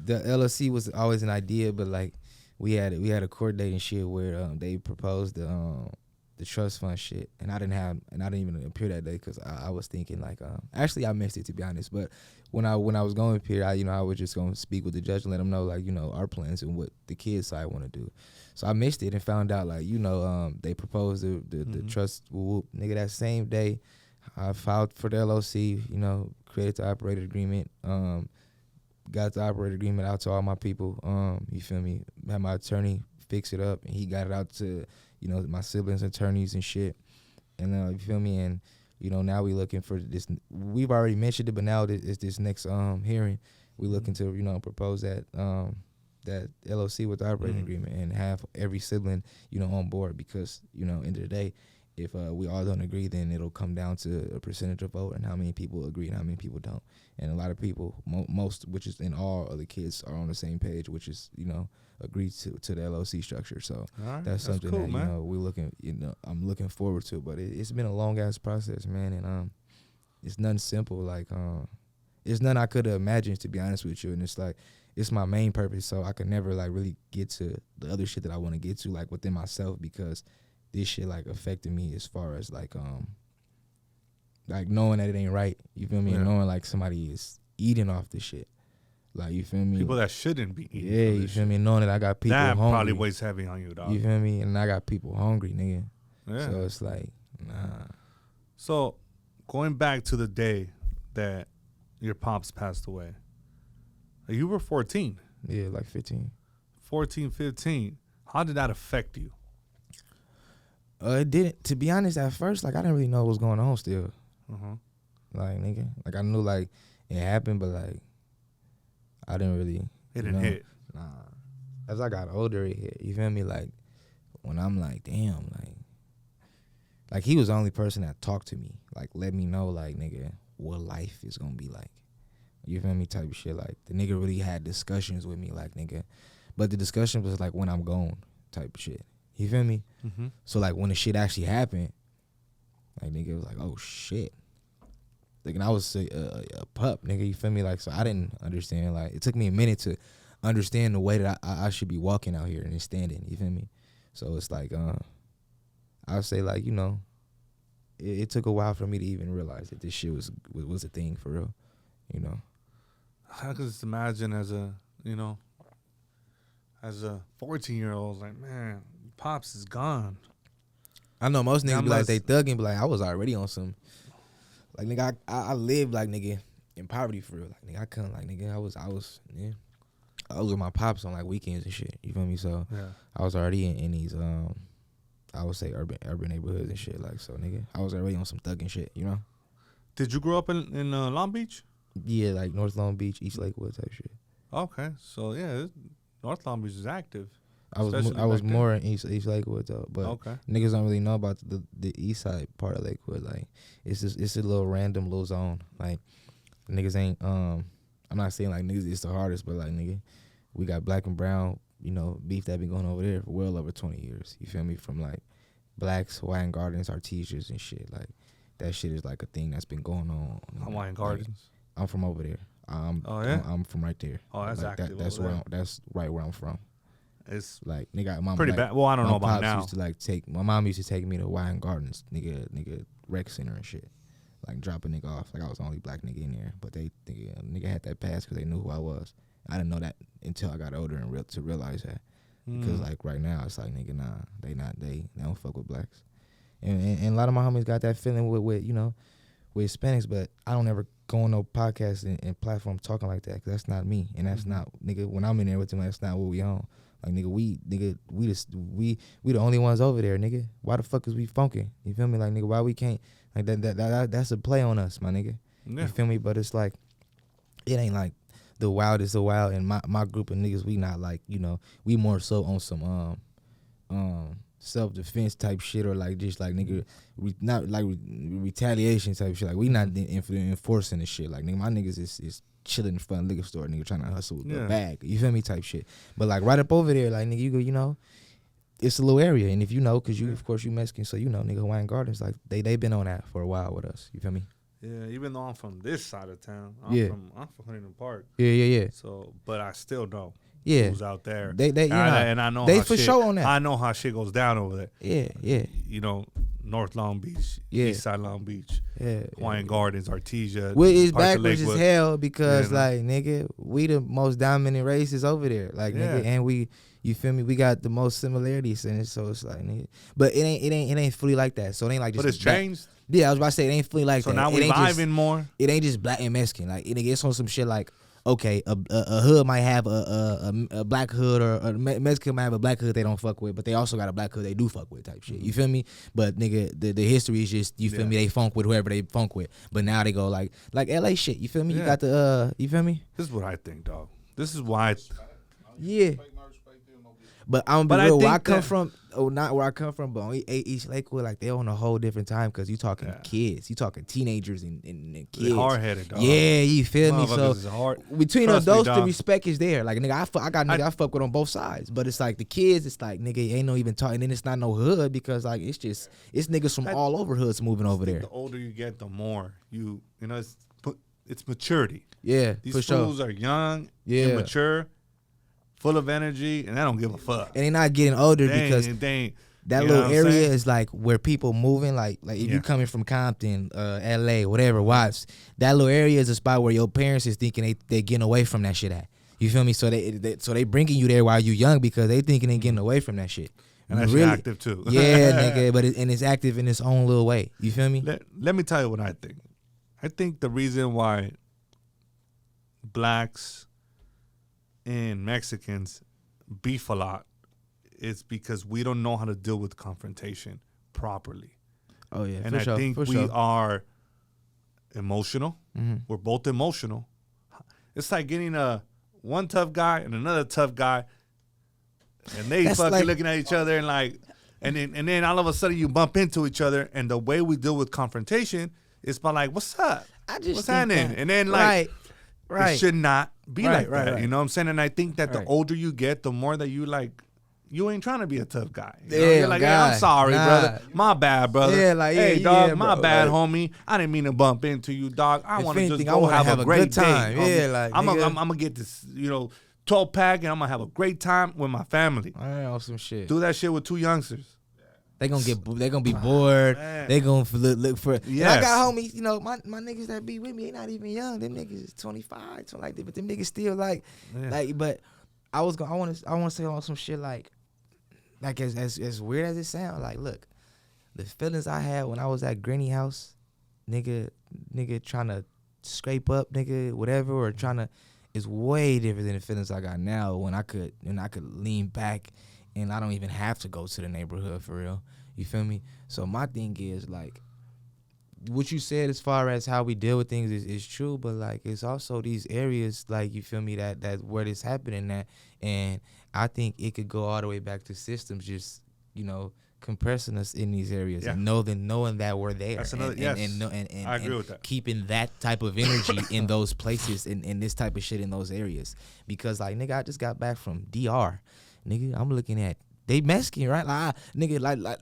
[SPEAKER 2] the LLC was always an idea, but like we had a court date and shit where they proposed the trust fund shit, and I didn't even appear that day because I was thinking like actually I missed it, to be honest. But when I was going to appear, I was just going to speak with the judge and let them know, like, you know, our plans and what the kids side want to do. So I missed it and found out, like, you know, they proposed the trust. Whoop, nigga, that same day I filed for the LLC, you know, created the operator agreement, got the operator agreement out to all my people. You feel me? Had my attorney fix it up, and he got it out to, you know, my siblings' attorneys and shit. And you feel me? And you know, now we looking for this. We've already mentioned it, but now it's this next hearing. We looking to, you know, propose that that LLC with the operating agreement and have every sibling, you know, on board, because, you know, end of the day, if we all don't agree, then it'll come down to a percentage of vote and how many people agree and how many people don't. And a lot of people, most, which is in all of the kids, are on the same page, which is, you know, agreed to the LLC structure. So that's something cool, that, you know, we're looking, you know, I'm looking forward to. But it's been a long ass process, man, and it's nothing simple. Like it's nothing I could have imagined, to be honest with you. And it's like, it's my main purpose, so I could never like really get to the other shit that I want to get to, like within myself, because this shit like affected me as far as like knowing that it ain't right. You feel me? And knowing like somebody is eating off this shit. Like, you feel me?
[SPEAKER 1] People that shouldn't be eating.
[SPEAKER 2] Yeah, you feel me? Knowing that I got people hungry. That
[SPEAKER 1] probably weighs heavy on you, dog.
[SPEAKER 2] You feel me? And I got people hungry, nigga.
[SPEAKER 1] Yeah.
[SPEAKER 2] So it's like, nah.
[SPEAKER 1] So going back to the day that your pops passed away, you were 14.
[SPEAKER 2] Yeah, like 15.
[SPEAKER 1] 14, 15. How did that affect you?
[SPEAKER 2] It didn't. To be honest, at first, like, I didn't really know what was going on still. Like, nigga. Like, I knew, like, it happened, but, like, I didn't really.
[SPEAKER 1] It didn't hit.
[SPEAKER 2] Nah. As I got older, it hit. You feel me? Like, when I'm like, damn, like, he was the only person that talked to me. Like, let me know, like, nigga, what life is gonna be like. You feel me? Type of shit. Like, the nigga really had discussions with me, like, nigga. But the discussion was, like, when I'm gone type of shit. You feel me? So, like, when the shit actually happened, like, nigga was like, oh, shit. Like, and I was a pup, nigga. You feel me? Like, so I didn't understand. Like, it took me a minute to understand the way that I should be walking out here and standing. You feel me? So it's like, I would say, like, you know, it took a while for me to even realize that this shit was a thing for real. You know?
[SPEAKER 1] I can just imagine as a 14-year-old, like, man, Pops is gone.
[SPEAKER 2] I know most niggas
[SPEAKER 1] I'm
[SPEAKER 2] be like
[SPEAKER 1] less-
[SPEAKER 2] they thugging, but like I was already on some. Like nigga, I lived like nigga in poverty for real. Like nigga, I couldn't like nigga. I was with my pops on like weekends and shit. You feel me? So
[SPEAKER 1] Yeah.
[SPEAKER 2] I was already in these I would say urban neighborhoods and shit. Like so, nigga, I was already on some thugging shit. You know?
[SPEAKER 1] Did you grow up in Long Beach?
[SPEAKER 2] Yeah, like North Long Beach, East Lakewood type shit.
[SPEAKER 1] Okay, so yeah, North Long Beach is active.
[SPEAKER 2] I was
[SPEAKER 1] Especially back then.
[SPEAKER 2] more in East Lakewood though, but
[SPEAKER 1] Okay.
[SPEAKER 2] niggas don't really know about the east side part of Lakewood. Like it's a little random little zone. Like niggas ain't I'm not saying like niggas it's the hardest, but like nigga, we got black and brown, you know, beef that been going over there for well over 20 years. You feel me? From like blacks, Hawaiian Gardens, Artesians and shit. Like that shit is like a thing that's been going on.
[SPEAKER 1] Hawaiian
[SPEAKER 2] Like,
[SPEAKER 1] Gardens.
[SPEAKER 2] I'm from over there.
[SPEAKER 1] Oh, yeah?
[SPEAKER 2] I'm from right there.
[SPEAKER 1] Oh, that's
[SPEAKER 2] like,
[SPEAKER 1] active
[SPEAKER 2] that's
[SPEAKER 1] over
[SPEAKER 2] where
[SPEAKER 1] there.
[SPEAKER 2] that's right where I'm from.
[SPEAKER 1] It's
[SPEAKER 2] Like nigga, my
[SPEAKER 1] pretty bad. Well, I don't know about
[SPEAKER 2] pops
[SPEAKER 1] now.
[SPEAKER 2] Used to like my mom used to take me to Hawaiian Gardens, nigga rec center and shit. Like drop a nigga off. Like I was the only black nigga in there, but they nigga had that pass because they knew who I was. I didn't know that until I got older and to realize that. Because like right now it's like nigga, nah, they don't fuck with blacks. And a lot of my homies got that feeling with you know with Hispanics, but I don't ever go on no podcast and platform talking like that because that's not me and that's not nigga. When I'm in there with them, that's not what we on. Like nigga, we the only ones over there, nigga. Why the fuck is we funking? You feel me? Like nigga, why we can't like that's a play on us, my nigga.
[SPEAKER 1] Yeah.
[SPEAKER 2] You feel me? But it's like it ain't like the wildest of wild, and my group of niggas, we not like, you know, we more so on some self-defense type shit, or like just like nigga, not like retaliation type shit. Like we not enforcing the shit. Like nigga, my niggas is chilling in front of the liquor store, nigga, trying to hustle with the bag. You feel me? Type shit. But like right up over there, like nigga, you go, you know, it's a little area, and if you know, cause you of course you Mexican, so you know, nigga, Hawaiian Gardens, like they been on that for a while with us. You feel me?
[SPEAKER 1] Yeah, even though I'm from this side of town, I'm from Huntington Park.
[SPEAKER 2] Yeah.
[SPEAKER 1] So, but I still know
[SPEAKER 2] Yeah.
[SPEAKER 1] who's out there.
[SPEAKER 2] They
[SPEAKER 1] and I know
[SPEAKER 2] they
[SPEAKER 1] how
[SPEAKER 2] for
[SPEAKER 1] shit,
[SPEAKER 2] sure on that.
[SPEAKER 1] I know how shit goes down over there.
[SPEAKER 2] Yeah.
[SPEAKER 1] You know, North Long Beach,
[SPEAKER 2] Yeah.
[SPEAKER 1] East Side Long Beach,
[SPEAKER 2] Yeah.
[SPEAKER 1] Hawaiian Gardens, Artesia.
[SPEAKER 2] Well, it's
[SPEAKER 1] parts of
[SPEAKER 2] backwards as
[SPEAKER 1] Lakewood.
[SPEAKER 2] hell because,
[SPEAKER 1] Yeah,
[SPEAKER 2] like, nigga, we the most dominant races over there. Like, nigga,
[SPEAKER 1] Yeah.
[SPEAKER 2] and you feel me? We got the most similarities in it, so it's like, nigga. But it ain't fully like that. So it ain't like just.
[SPEAKER 1] But it's
[SPEAKER 2] black-
[SPEAKER 1] changed.
[SPEAKER 2] Yeah, I was about to say it ain't fully like
[SPEAKER 1] So
[SPEAKER 2] that.
[SPEAKER 1] now
[SPEAKER 2] It
[SPEAKER 1] we
[SPEAKER 2] ain't just-
[SPEAKER 1] vibing more.
[SPEAKER 2] It ain't just black and Mexican. Like, it gets on some shit like, okay, a hood might have a black hood, or a Mexican might have a black hood they don't fuck with, but they also got a black hood they do fuck with type shit. You feel me? But nigga, the history is just, you feel me? They funk with whoever they funk with. But now they go like LA shit. You feel me? You
[SPEAKER 1] Yeah.
[SPEAKER 2] got the you feel me?
[SPEAKER 1] This is what I think, dog. This is why.
[SPEAKER 2] Yeah. But I'm
[SPEAKER 1] But
[SPEAKER 2] be
[SPEAKER 1] I
[SPEAKER 2] real. Where
[SPEAKER 1] think
[SPEAKER 2] I come
[SPEAKER 1] that-
[SPEAKER 2] from, not where I come from, but on East Lakewood, like they on a whole different time because you talking kids, you talking teenagers and kids.
[SPEAKER 1] Hard headed, dog.
[SPEAKER 2] Yeah, you feel me? So
[SPEAKER 1] Motherfuckers is hard.
[SPEAKER 2] between
[SPEAKER 1] Trust me,
[SPEAKER 2] adults, the
[SPEAKER 1] dog.
[SPEAKER 2] respect is there. Like nigga, I fuck with on both sides, but it's like the kids, it's like nigga ain't no even talking. And then it's not no hood because like it's niggas from all over hoods moving over there.
[SPEAKER 1] The older you get, the more you know. It's maturity.
[SPEAKER 2] Yeah,
[SPEAKER 1] These
[SPEAKER 2] for sure.
[SPEAKER 1] fools are young,
[SPEAKER 2] Yeah.
[SPEAKER 1] immature, full of energy, and they don't give a fuck.
[SPEAKER 2] And they not getting older
[SPEAKER 1] They
[SPEAKER 2] because
[SPEAKER 1] ain't, they ain't,
[SPEAKER 2] that
[SPEAKER 1] you know
[SPEAKER 2] little
[SPEAKER 1] what I'm
[SPEAKER 2] area
[SPEAKER 1] saying?
[SPEAKER 2] is like where people moving, like if you coming from Compton, LA, whatever, Watts, that little area is a spot where your parents is thinking they getting away from that shit at. You feel me? So they bringing you there while you young because they thinking they getting away from that shit.
[SPEAKER 1] And that's
[SPEAKER 2] Really?
[SPEAKER 1] active too.
[SPEAKER 2] Yeah, nigga, but it's active in its own little way. You feel me?
[SPEAKER 1] Let me tell you what I think. I think the reason why blacks and Mexicans beef a lot is because we don't know how to deal with confrontation properly.
[SPEAKER 2] Oh yeah,
[SPEAKER 1] And
[SPEAKER 2] for
[SPEAKER 1] I
[SPEAKER 2] sure,
[SPEAKER 1] think
[SPEAKER 2] for
[SPEAKER 1] we
[SPEAKER 2] sure.
[SPEAKER 1] are emotional.
[SPEAKER 2] Mm-hmm.
[SPEAKER 1] We're both emotional. It's like getting one tough guy and another tough guy, and they
[SPEAKER 2] That's
[SPEAKER 1] fucking
[SPEAKER 2] like-
[SPEAKER 1] looking at each other and then all of a sudden you bump into each other, and the way we deal with confrontation is by like, "What's up?
[SPEAKER 2] I just
[SPEAKER 1] What's
[SPEAKER 2] think
[SPEAKER 1] happening?"
[SPEAKER 2] that-
[SPEAKER 1] And then like,
[SPEAKER 2] right.
[SPEAKER 1] it should not be
[SPEAKER 2] Right,
[SPEAKER 1] like
[SPEAKER 2] right,
[SPEAKER 1] that.
[SPEAKER 2] right.
[SPEAKER 1] You know what I'm saying? And I think that the
[SPEAKER 2] Right.
[SPEAKER 1] older you get, the more that you like. You ain't trying to be a tough guy. You know?
[SPEAKER 2] Yeah,
[SPEAKER 1] You're like, hey,
[SPEAKER 2] God,
[SPEAKER 1] I'm sorry,
[SPEAKER 2] nah.
[SPEAKER 1] brother. My bad, brother.
[SPEAKER 2] Yeah, like,
[SPEAKER 1] hey,
[SPEAKER 2] yeah,
[SPEAKER 1] dog,
[SPEAKER 2] yeah,
[SPEAKER 1] my
[SPEAKER 2] bro,
[SPEAKER 1] bad,
[SPEAKER 2] like-
[SPEAKER 1] homie. I didn't mean to bump into you, dog. I
[SPEAKER 2] If
[SPEAKER 1] want to just
[SPEAKER 2] anything, I
[SPEAKER 1] go
[SPEAKER 2] wanna
[SPEAKER 1] have
[SPEAKER 2] have
[SPEAKER 1] a
[SPEAKER 2] a
[SPEAKER 1] great
[SPEAKER 2] good time.
[SPEAKER 1] day.
[SPEAKER 2] Yeah,
[SPEAKER 1] homie.
[SPEAKER 2] like,
[SPEAKER 1] I'm
[SPEAKER 2] nigga.
[SPEAKER 1] gonna get this, 12-pack, and I'm gonna have a great time with my family.
[SPEAKER 2] I know some shit.
[SPEAKER 1] Do that shit with two youngsters.
[SPEAKER 2] They gonna be bored.
[SPEAKER 1] man.
[SPEAKER 2] They gonna look for. And I
[SPEAKER 1] Yes.
[SPEAKER 2] got homies, my niggas that be with me, they not even young. Them niggas is 25, so like, but them niggas still like. But I want to say on some shit like as weird as it sound. Like, look, the feelings I had when I was at Granny house, nigga trying to scrape up, nigga, whatever, or trying to, is way different than the feelings I got now when I could lean back and I don't even have to go to the neighborhood for real. You feel me? So my thing is like, what you said as far as how we deal with things is true, but like it's also these areas, like, you feel me, that where this happening at, and I think it could go all the way back to systems just, you know, compressing us in these areas and knowing that we're there.
[SPEAKER 1] That's another, and I agree with that.
[SPEAKER 2] Keeping that type of energy in those places and this type of shit in those areas. Because like, nigga, I just got back from DR. Nigga, I'm looking at, they Mexican, right? Like,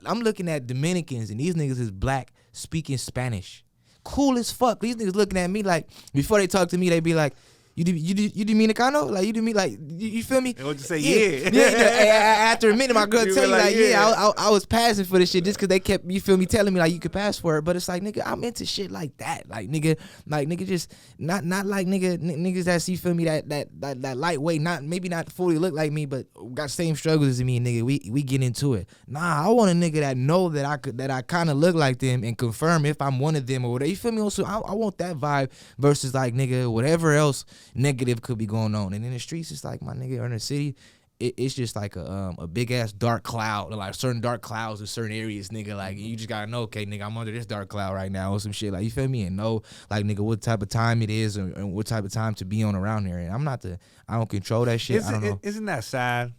[SPEAKER 2] I'm looking at Dominicans, and these niggas is black, speaking Spanish. Cool as fuck. These niggas looking at me like, before they talk to me, they be like, you Dominicano? Like, you do me like, you feel me?
[SPEAKER 1] And what you say, yeah.
[SPEAKER 2] After a minute, my girl tell you like, I was passing for this shit just because they kept, you feel me, telling me like you could pass for it. But it's like, nigga, I'm into shit like that. Like nigga just not like niggas that, you feel me, that lightweight, maybe not fully look like me, but got same struggles as me, nigga. We get into it. Nah, I want a nigga that know that I kind of look like them and confirm if I'm one of them or whatever. You feel me? Also, I want that vibe versus like, nigga, whatever else negative could be going on. And in the streets, it's like, my nigga, or in the city, it's just like a big ass dark cloud, like certain dark clouds in certain areas, nigga. Like, you just gotta know, okay, nigga, I'm under this dark cloud right now or some shit. Like, you feel me? And know, like, nigga, what type of time it is and what type of time to be on around there. And I don't control that shit. I don't know.
[SPEAKER 1] Isn't that sad?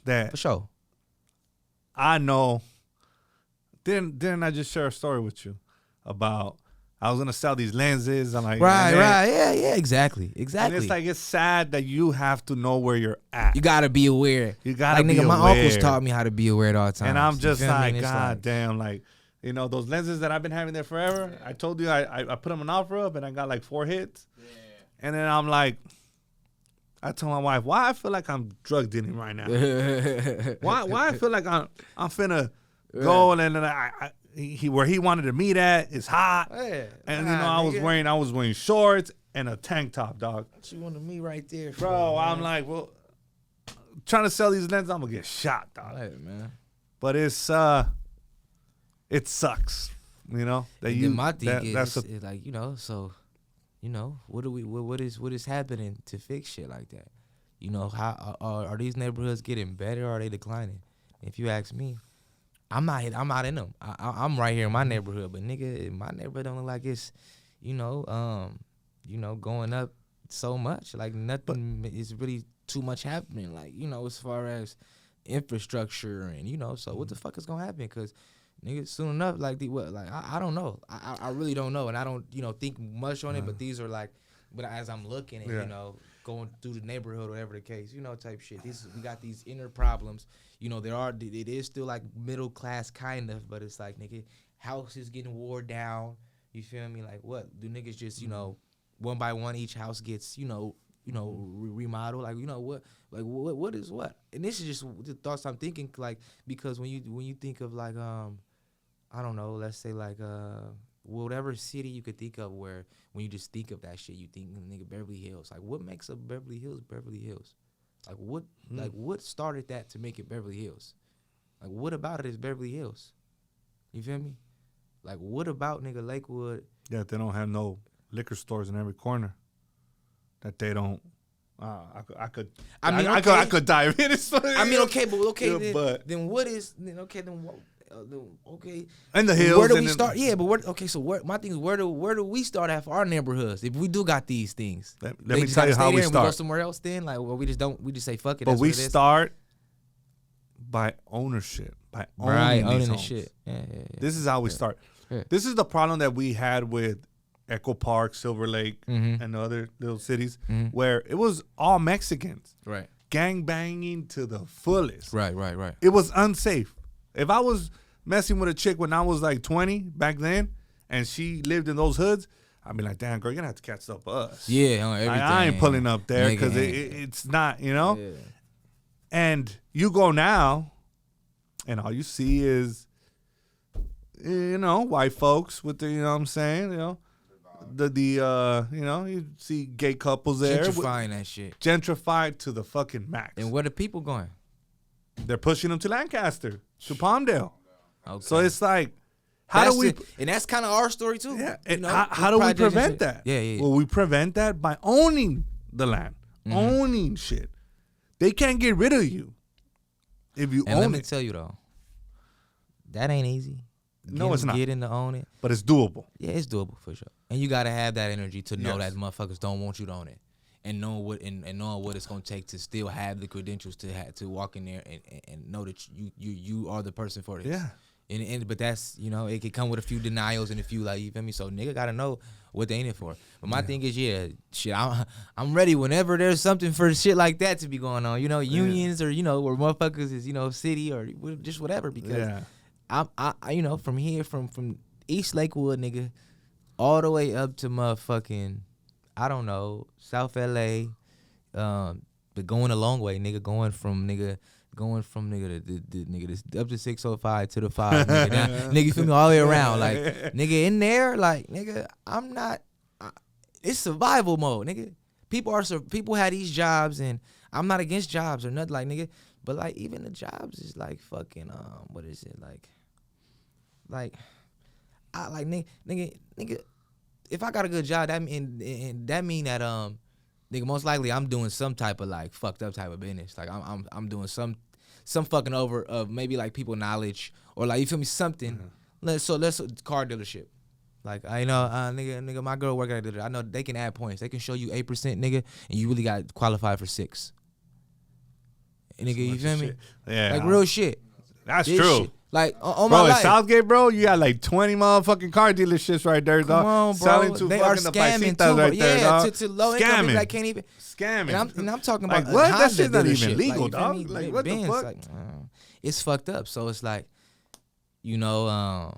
[SPEAKER 1] That
[SPEAKER 2] for sure.
[SPEAKER 1] I know. Didn't I just share a story with you about, I was gonna sell these lenses. I'm like,
[SPEAKER 2] right, yeah, exactly. And
[SPEAKER 1] it's like, it's sad that you have to know where you're at.
[SPEAKER 2] You gotta be aware.
[SPEAKER 1] You gotta be
[SPEAKER 2] aware.
[SPEAKER 1] My
[SPEAKER 2] uncles taught me how to be aware at all times.
[SPEAKER 1] And I'm just like, God
[SPEAKER 2] like,
[SPEAKER 1] damn, like, you know, those lenses that I've been having there forever. I told you I put them on offer up and I got like 4 hits. Yeah. And then I'm like, I told my wife, why I feel like I'm drug dealing right now? why I feel like I'm finna go, and then where he wanted to meet at is hot, and I was wearing shorts and a tank top, dog.
[SPEAKER 2] What you want to meet right there,
[SPEAKER 1] bro? I'm like, well, trying to sell these lenses, I'm gonna get shot, dog.
[SPEAKER 2] Right, man.
[SPEAKER 1] But it sucks, you know.
[SPEAKER 2] My thing is like, you know, so, you know, what is happening to fix shit like that? You know, how are these neighborhoods getting better or are they declining? If you ask me, I'm not in them. I'm right here in my neighborhood, but nigga, my neighborhood don't look like it's, you know, going up so much. Like, nothing is really too much happening. Like, you know, as far as infrastructure and, you know, so what the fuck is gonna happen? Cause nigga, soon enough, like I don't know. I really don't know, and I don't, you know, think much on it. But these are like, but as I'm looking and you know, going through the neighborhood, whatever the case, you know, type shit. We got these inner problems. You know, it is still like middle class kind of, but it's like, nigga, houses getting wore down. You feel me? Like, what do niggas just, you know, one by one each house gets, you know, remodeled? Like, you know, what is what? And this is just the thoughts I'm thinking, like, because when you think of like I don't know, let's say like whatever city you could think of where when you just think of that shit, you think, nigga, Beverly Hills. Like, what makes up Beverly Hills Beverly Hills? Like, what started that to make it Beverly Hills? Like, what about it is Beverly Hills? You feel me? Like, what about, nigga, Lakewood?
[SPEAKER 1] Yeah, they don't have no liquor stores in every corner. That they don't. I could dive in.
[SPEAKER 2] I mean, okay,
[SPEAKER 1] yeah,
[SPEAKER 2] then what is? Okay.
[SPEAKER 1] And the hills.
[SPEAKER 2] Where do we start? Yeah, but so my thing is, where do we start at for our neighborhoods if we do got these things?
[SPEAKER 1] Let me tell you how we start.
[SPEAKER 2] We go somewhere else then, like, well, we just say fuck it.
[SPEAKER 1] But we start by ownership, by owning the shit.
[SPEAKER 2] Yeah.
[SPEAKER 1] This is how we start. Yeah. This is the problem that we had with Echo Park, Silver Lake, and other little cities where it was all Mexicans.
[SPEAKER 2] Right.
[SPEAKER 1] Gang banging to the fullest.
[SPEAKER 2] Right.
[SPEAKER 1] It was unsafe. If I was messing with a chick when I was like 20 back then and she lived in those hoods, I'd be like, damn, girl, you're going to have to catch up with us.
[SPEAKER 2] Yeah, on everything.
[SPEAKER 1] I ain't pulling up there because it's not, you know? Yeah. And you go now and all you see is, you know, white folks with the, you know what I'm saying, you know? You know, you see gay couples there.
[SPEAKER 2] Gentrifying that shit.
[SPEAKER 1] Gentrified to the fucking max.
[SPEAKER 2] And where the people going?
[SPEAKER 1] They're pushing them to Lancaster, to Palmdale. Okay. So it's like,
[SPEAKER 2] And that's kind of our story too.
[SPEAKER 1] Yeah.
[SPEAKER 2] You
[SPEAKER 1] And
[SPEAKER 2] know,
[SPEAKER 1] how do we
[SPEAKER 2] projects and
[SPEAKER 1] prevent
[SPEAKER 2] shit.
[SPEAKER 1] that?
[SPEAKER 2] Yeah.
[SPEAKER 1] Well, we prevent that by owning the land, owning shit. They can't get rid of you if you
[SPEAKER 2] And let
[SPEAKER 1] own
[SPEAKER 2] me
[SPEAKER 1] it.
[SPEAKER 2] tell you though, that ain't easy.
[SPEAKER 1] No, it's not.
[SPEAKER 2] Getting to own it.
[SPEAKER 1] But it's doable.
[SPEAKER 2] Yeah, it's doable for sure. And you gotta have that energy to know
[SPEAKER 1] Yes.
[SPEAKER 2] that motherfuckers don't want you to own it, and knowing what it's gonna take to still have the credentials to walk in there and know that you are the person for this.
[SPEAKER 1] Yeah.
[SPEAKER 2] But that's, you know, it could come with a few denials and a few, like, you feel me? So nigga gotta know what they in it for. But my thing is, shit, I'm ready whenever there's something for shit like that to be going on. You know, unions or, you know, where motherfuckers is, you know, city or just whatever. Because I you know, from here, from East Lakewood, nigga, all the way up to motherfucking, I don't know, South LA, but going a long way, nigga, going from nigga this up to 605 to the 5, nigga, down, nigga, you feel me, all the way around, like, nigga, in there, like, nigga, I'm not, it's survival mode, nigga. People had these jobs, and I'm not against jobs or nothing, like, nigga, but like even the jobs is like fucking what is it, I like nigga, if I got a good job, that mean that nigga, most likely I'm doing some type of like fucked up type of business. Like I'm doing some fucking over of maybe like people knowledge or like, you feel me, something. Let's car dealership. Like, I know, nigga, my girl working at a dealership. I know they can add points. They can show you 8%, nigga, and you really got qualified for 6. Nigga, you feel me?
[SPEAKER 1] Yeah.
[SPEAKER 2] Like real shit.
[SPEAKER 1] That's
[SPEAKER 2] This
[SPEAKER 1] true.
[SPEAKER 2] shit. Like on
[SPEAKER 1] Bro,
[SPEAKER 2] my
[SPEAKER 1] in
[SPEAKER 2] life.
[SPEAKER 1] Southgate, bro, you got like 20 motherfucking car dealerships right there, dog.
[SPEAKER 2] Come on, bro.
[SPEAKER 1] Selling to
[SPEAKER 2] They are
[SPEAKER 1] fucking the
[SPEAKER 2] scamming
[SPEAKER 1] paisitas
[SPEAKER 2] too,
[SPEAKER 1] right there, dog.
[SPEAKER 2] to low income people that can't even.
[SPEAKER 1] Scamming.
[SPEAKER 2] And I'm talking
[SPEAKER 1] Like,
[SPEAKER 2] about
[SPEAKER 1] what?
[SPEAKER 2] Honda
[SPEAKER 1] That shit's not
[SPEAKER 2] dealership.
[SPEAKER 1] even legal,
[SPEAKER 2] like, you feel
[SPEAKER 1] dog.
[SPEAKER 2] me?
[SPEAKER 1] Like, what the
[SPEAKER 2] Benz,
[SPEAKER 1] fuck?
[SPEAKER 2] like, it's fucked up. So it's like, you know,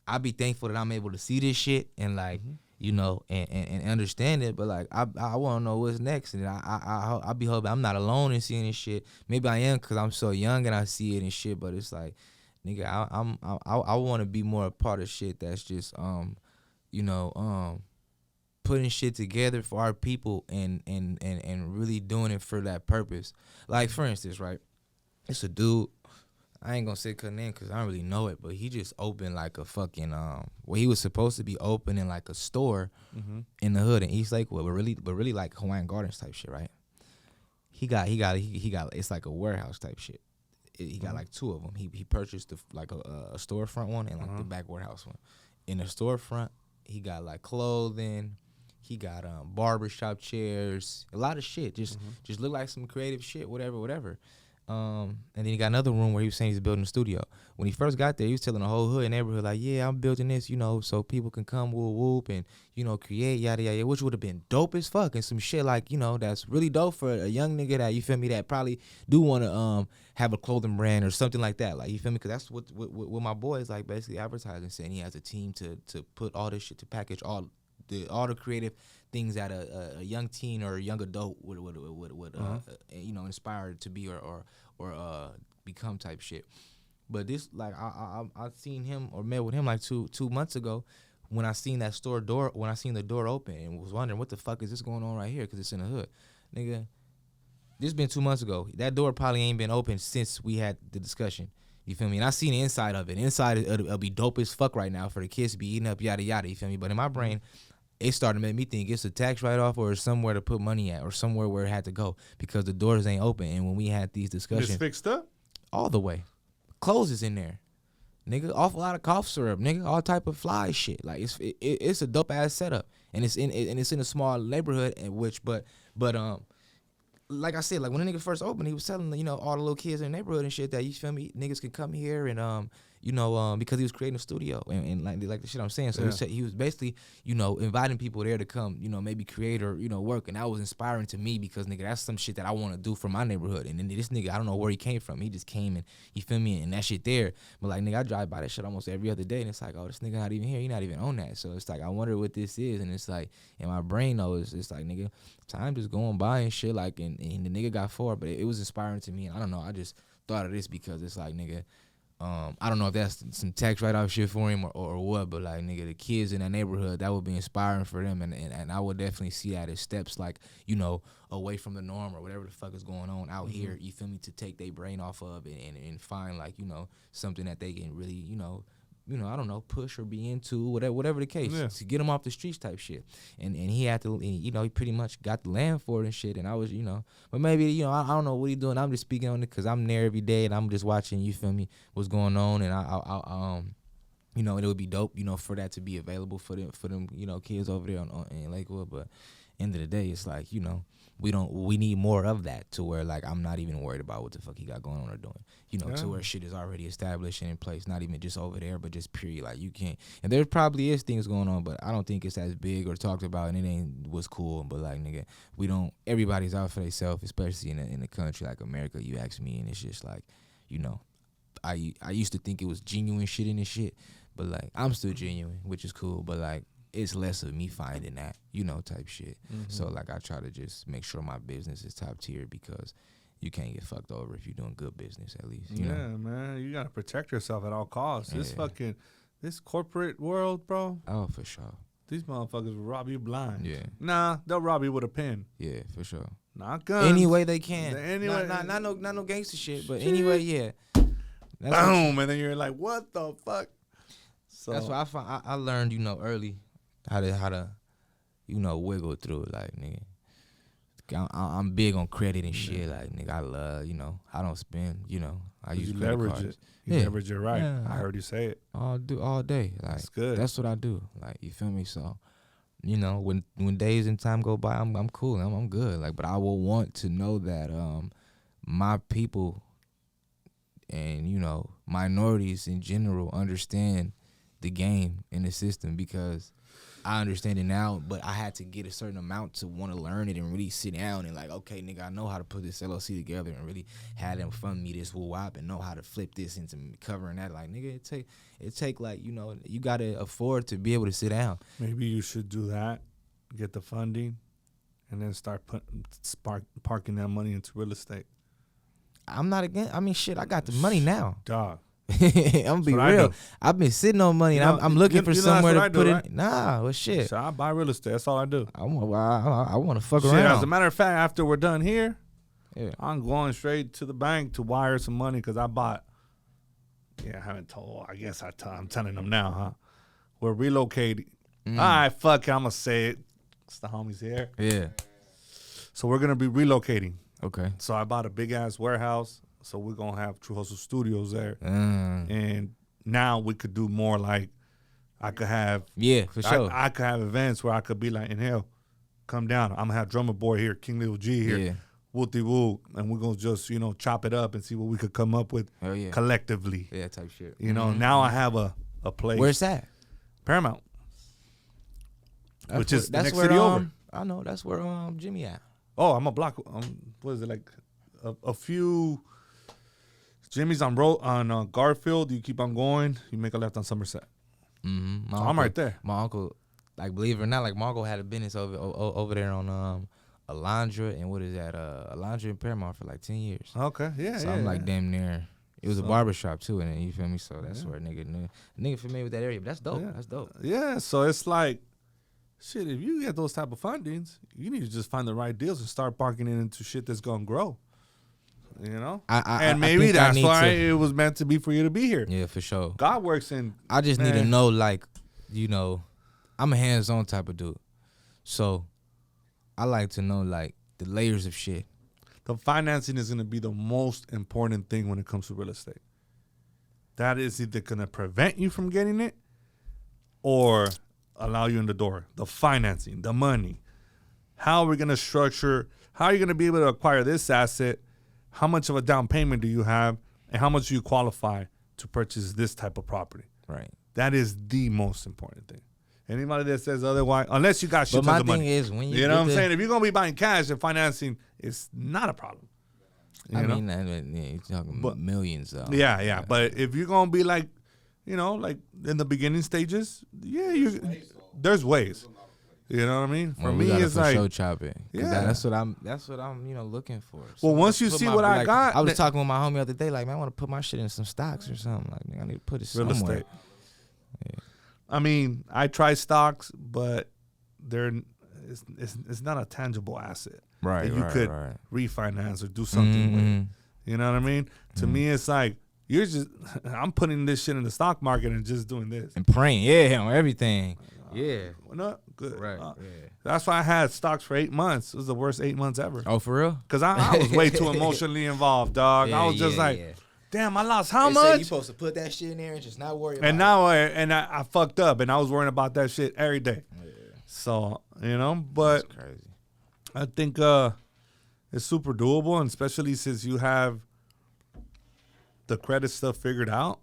[SPEAKER 2] I be thankful that I'm able to see this shit and like, you know, and understand it. But like, I want to know what's next, and I be hoping I'm not alone in seeing this shit. Maybe I am because I'm so young and I see it and shit. But it's like, nigga, I want to be more a part of shit that's just you know, putting shit together for our people and really doing it for that purpose. Like, for instance, right, it's a dude, I ain't gonna say cut name because I don't really know it, but he just opened like a fucking well, he was supposed to be opening like a store in the hood in East Lakewood, but really like Hawaiian Gardens type shit, right? He got it's like a warehouse type shit. He got like 2 of them. He purchased like a storefront one and like the back warehouse one. In the storefront, he got like clothing. He got barbershop chairs, a lot of shit. Just look like some creative shit, whatever. And then he got another room where he was saying he's building a studio. When he first got there, he was telling the whole hood and neighborhood, like, yeah, I'm building this, you know, so people can come whoop and, you know, create yada yada, which would have been dope as fuck, and some shit like, you know, that's really dope for a young nigga that, you feel me, that probably do want to have a clothing brand or something like that, like, you feel me, because that's what my boy is like basically advertising, saying he has a team to put all this shit, to package all the creative things that a young teen or a young adult would you know, inspire to be or become type shit. But this, like, I seen him or met with him like two months ago when I seen the door open and was wondering what the fuck is this going on right here, because it's in the hood, nigga. This been 2 months ago. That door probably ain't been open since we had the discussion. You feel me? And I seen the inside of it. Inside it'll be dope as fuck right now for the kids to be eating up, yada yada. You feel me? But in my brain, it started to make me think it's a tax write-off or somewhere to put money at or somewhere where it had to go because the doors ain't open. And when we had these discussions,
[SPEAKER 1] It's fixed up?
[SPEAKER 2] all the way. Clothes is in there. Nigga, awful lot of cough syrup, nigga, all type of fly shit. Like, it's a dope ass setup. And it's in a small neighborhood, but like I said, like when the nigga first opened, he was telling, you know, all the little kids in the neighborhood and shit that, you feel me, niggas can come here and you know, because he was creating a studio and like the shit I'm saying. So he was basically, you know, inviting people there to come, you know, maybe create or, you know, work. And that was inspiring to me because, nigga, that's some shit that I want to do for my neighborhood. And then this nigga, I don't know where he came from. He just came and, you feel me, and that shit there. But like, nigga, I drive by that shit almost every other day and it's like, oh, this nigga not even here. He not even on that. So it's like, I wonder what this is. And it's like, in my brain though, it's like, nigga, time just going by and shit. Like, and the nigga got forward, but it was inspiring to me. And I don't know, I just thought of this because it's like, nigga, I don't know if that's some tax write-off shit for him or what, but like, nigga, the kids in that neighborhood, that would be inspiring for them, and I would definitely see that as steps, like, you know, away from the norm or whatever the fuck is going on out here, you feel me, to take their brain off of and find, like, you know, something that they can really, you know, I don't know, push or be into, whatever the case,
[SPEAKER 1] Yeah.
[SPEAKER 2] to get them off the streets type shit. And he had to, he pretty much got the land for it and shit. And I was, but maybe, I don't know what he doing. I'm just speaking on it because I'm there every day and I'm just watching, you feel me, what's going on. And it would be dope, for that to be available for them, kids over there in Lakewood. But end of the day, it's like, we need more of that to where, like, I'm not even worried about what the fuck he got going on or doing, to where shit is already established and in place, not even just over there, but just period. Like, you can't, and there probably is things going on, but I don't think it's as big or talked about, and it ain't what's cool. But like, nigga, everybody's out for themselves, especially in a country like America, you ask me, and it's just like, I used to think it was genuine shit in this shit, but like, I'm still genuine, which is cool, but like, it's less of me finding that, type shit.
[SPEAKER 1] Mm-hmm.
[SPEAKER 2] So like, I try to just make sure my business is top tier, because you can't get fucked over if you're doing good business, at least. You know?
[SPEAKER 1] Man, you gotta protect yourself at all costs.
[SPEAKER 2] Yeah.
[SPEAKER 1] This corporate world, bro.
[SPEAKER 2] Oh, for sure.
[SPEAKER 1] These motherfuckers will rob you blind.
[SPEAKER 2] Yeah.
[SPEAKER 1] Nah, they'll rob you with a pen.
[SPEAKER 2] Yeah, for sure.
[SPEAKER 1] Not guns.
[SPEAKER 2] Any way they can.
[SPEAKER 1] Anyway,
[SPEAKER 2] Not no gangster shit, but anyway, yeah.
[SPEAKER 1] Boom, and then you're like, what the fuck? So
[SPEAKER 2] That's why I learned, early how to wiggle through it. Like, nigga, I'm big on credit and shit. Like, nigga, I love, I don't spend, I use
[SPEAKER 1] you
[SPEAKER 2] credit
[SPEAKER 1] leverage
[SPEAKER 2] cards.
[SPEAKER 1] it. You
[SPEAKER 2] Yeah.
[SPEAKER 1] leverage it right.
[SPEAKER 2] Yeah.
[SPEAKER 1] I heard you say it.
[SPEAKER 2] All day. Like,
[SPEAKER 1] That's good.
[SPEAKER 2] That's what I do. Like, you feel me? So, when days and time go by, I'm cool. I'm good. Like, but I will want to know that my people and minorities in general understand the game and the system, because I understand it now, but I had to get a certain amount to want to learn it and really sit down and like, okay, nigga, I know how to put this LLC together and really have them fund me this woo-wop and know how to flip this into covering that. Like, nigga, it take like, you got to afford to be able to sit down.
[SPEAKER 1] Maybe you should do that, get the funding, and then start parking that money into real estate.
[SPEAKER 2] I'm not against, shit, I got the money now.
[SPEAKER 1] Dog.
[SPEAKER 2] I'm gonna be real. I've been sitting on money, and I'm looking for somewhere to put it. Nah, well, shit.
[SPEAKER 1] So I buy real estate. That's all I do.
[SPEAKER 2] I want to fuck
[SPEAKER 1] Shit,
[SPEAKER 2] around.
[SPEAKER 1] as a matter of fact, after we're done here,
[SPEAKER 2] Yeah.
[SPEAKER 1] I'm going straight to the bank to wire some money because I bought. Yeah, I haven't told. I guess I'm telling them now, huh? We're relocating. All right, fuck it. I'm gonna say it. It's the homies here.
[SPEAKER 2] Yeah.
[SPEAKER 1] So we're gonna be relocating.
[SPEAKER 2] Okay.
[SPEAKER 1] So I bought a big ass warehouse. So we're gonna have True Hustle Studios there,
[SPEAKER 2] Mm.
[SPEAKER 1] and now we could do more. Like I could have.
[SPEAKER 2] Yeah, for sure.
[SPEAKER 1] I could have events where I could be like, Nhale, come down. I'm gonna have Drummer Boy here, King Little G here,
[SPEAKER 2] Yeah.
[SPEAKER 1] Wooty Woo, and we're gonna just chop it up and see what we could come up with
[SPEAKER 2] Hell yeah.
[SPEAKER 1] collectively.
[SPEAKER 2] Yeah, type shit.
[SPEAKER 1] Now I have a place.
[SPEAKER 2] Where's that?
[SPEAKER 1] Paramount, which is the
[SPEAKER 2] that's
[SPEAKER 1] next
[SPEAKER 2] where,
[SPEAKER 1] city over.
[SPEAKER 2] I know that's where Jimmy at.
[SPEAKER 1] Oh, I'm a block. What is it like? A few. Jimmy's on Garfield. You keep on going. You make a left on Somerset.
[SPEAKER 2] Mm-hmm.
[SPEAKER 1] I'm right there.
[SPEAKER 2] My uncle, like, believe it or not, like, my uncle had a business over there on Alondra and what is that? Alondra and Paramount for like 10 years.
[SPEAKER 1] Okay, yeah,
[SPEAKER 2] So
[SPEAKER 1] yeah.
[SPEAKER 2] I'm like
[SPEAKER 1] yeah.
[SPEAKER 2] damn near. It was a barbershop too, and you feel me? So that's where nigga familiar with that area. But that's dope.
[SPEAKER 1] Yeah.
[SPEAKER 2] That's dope.
[SPEAKER 1] Yeah, so it's like, shit, if you get those type of fundings, you need to just find the right deals and start parking it into shit that's going to grow. And maybe that's why it was meant to be for you to be here.
[SPEAKER 2] Yeah, for sure.
[SPEAKER 1] God works in.
[SPEAKER 2] I just need to
[SPEAKER 1] man.
[SPEAKER 2] know, like, I'm a hands-on type of dude. So I like to know, like, the layers of shit.
[SPEAKER 1] The financing is going to be the most important thing when it comes to real estate. That is either going to prevent you from getting it or allow you in the door. The financing, the money. How are we going to structure? How are you going to be able to acquire this asset? How much of a down payment do you have? And how much do you qualify to purchase this type of property?
[SPEAKER 2] Right.
[SPEAKER 1] That is the most important thing. Anybody that says otherwise, unless you got shit
[SPEAKER 2] But my
[SPEAKER 1] tons of
[SPEAKER 2] thing
[SPEAKER 1] money.
[SPEAKER 2] is, when
[SPEAKER 1] You know what I'm saying? If you're going to be buying cash and financing, it's not a problem. You know?
[SPEAKER 2] You're talking millions, though.
[SPEAKER 1] Yeah. But if you're going to be like, like in the beginning stages, there's ways. You know what I mean? For me, it's like
[SPEAKER 2] show chopping.
[SPEAKER 1] Yeah.
[SPEAKER 2] That's what I'm looking for. So
[SPEAKER 1] Well, once you see what I got,
[SPEAKER 2] I was talking with my homie the other day, like, man, I want to put my shit in some stocks or something. Like, man, I need to put it
[SPEAKER 1] real
[SPEAKER 2] somewhere.
[SPEAKER 1] estate. Yeah. I mean, I try stocks, but it's not a tangible asset
[SPEAKER 2] Right.
[SPEAKER 1] that you could refinance or do something with. You know what I mean? To me, it's like You're just, I'm putting this shit in the stock market and just doing this.
[SPEAKER 2] And praying, yeah, on everything. Yeah.
[SPEAKER 1] Well, no, good.
[SPEAKER 2] Right. Yeah.
[SPEAKER 1] That's why I had stocks for 8 months. It was the worst 8 months ever.
[SPEAKER 2] Oh, for real?
[SPEAKER 1] Because I was way too emotionally involved, dog. I was just damn, I lost how much?
[SPEAKER 2] You supposed to put that shit in there and just not worry about
[SPEAKER 1] and now, I fucked up, and I was worrying about that shit every day.
[SPEAKER 2] Yeah.
[SPEAKER 1] So, but
[SPEAKER 2] That's crazy.
[SPEAKER 1] I think it's super doable, and especially since you have the credit stuff figured out.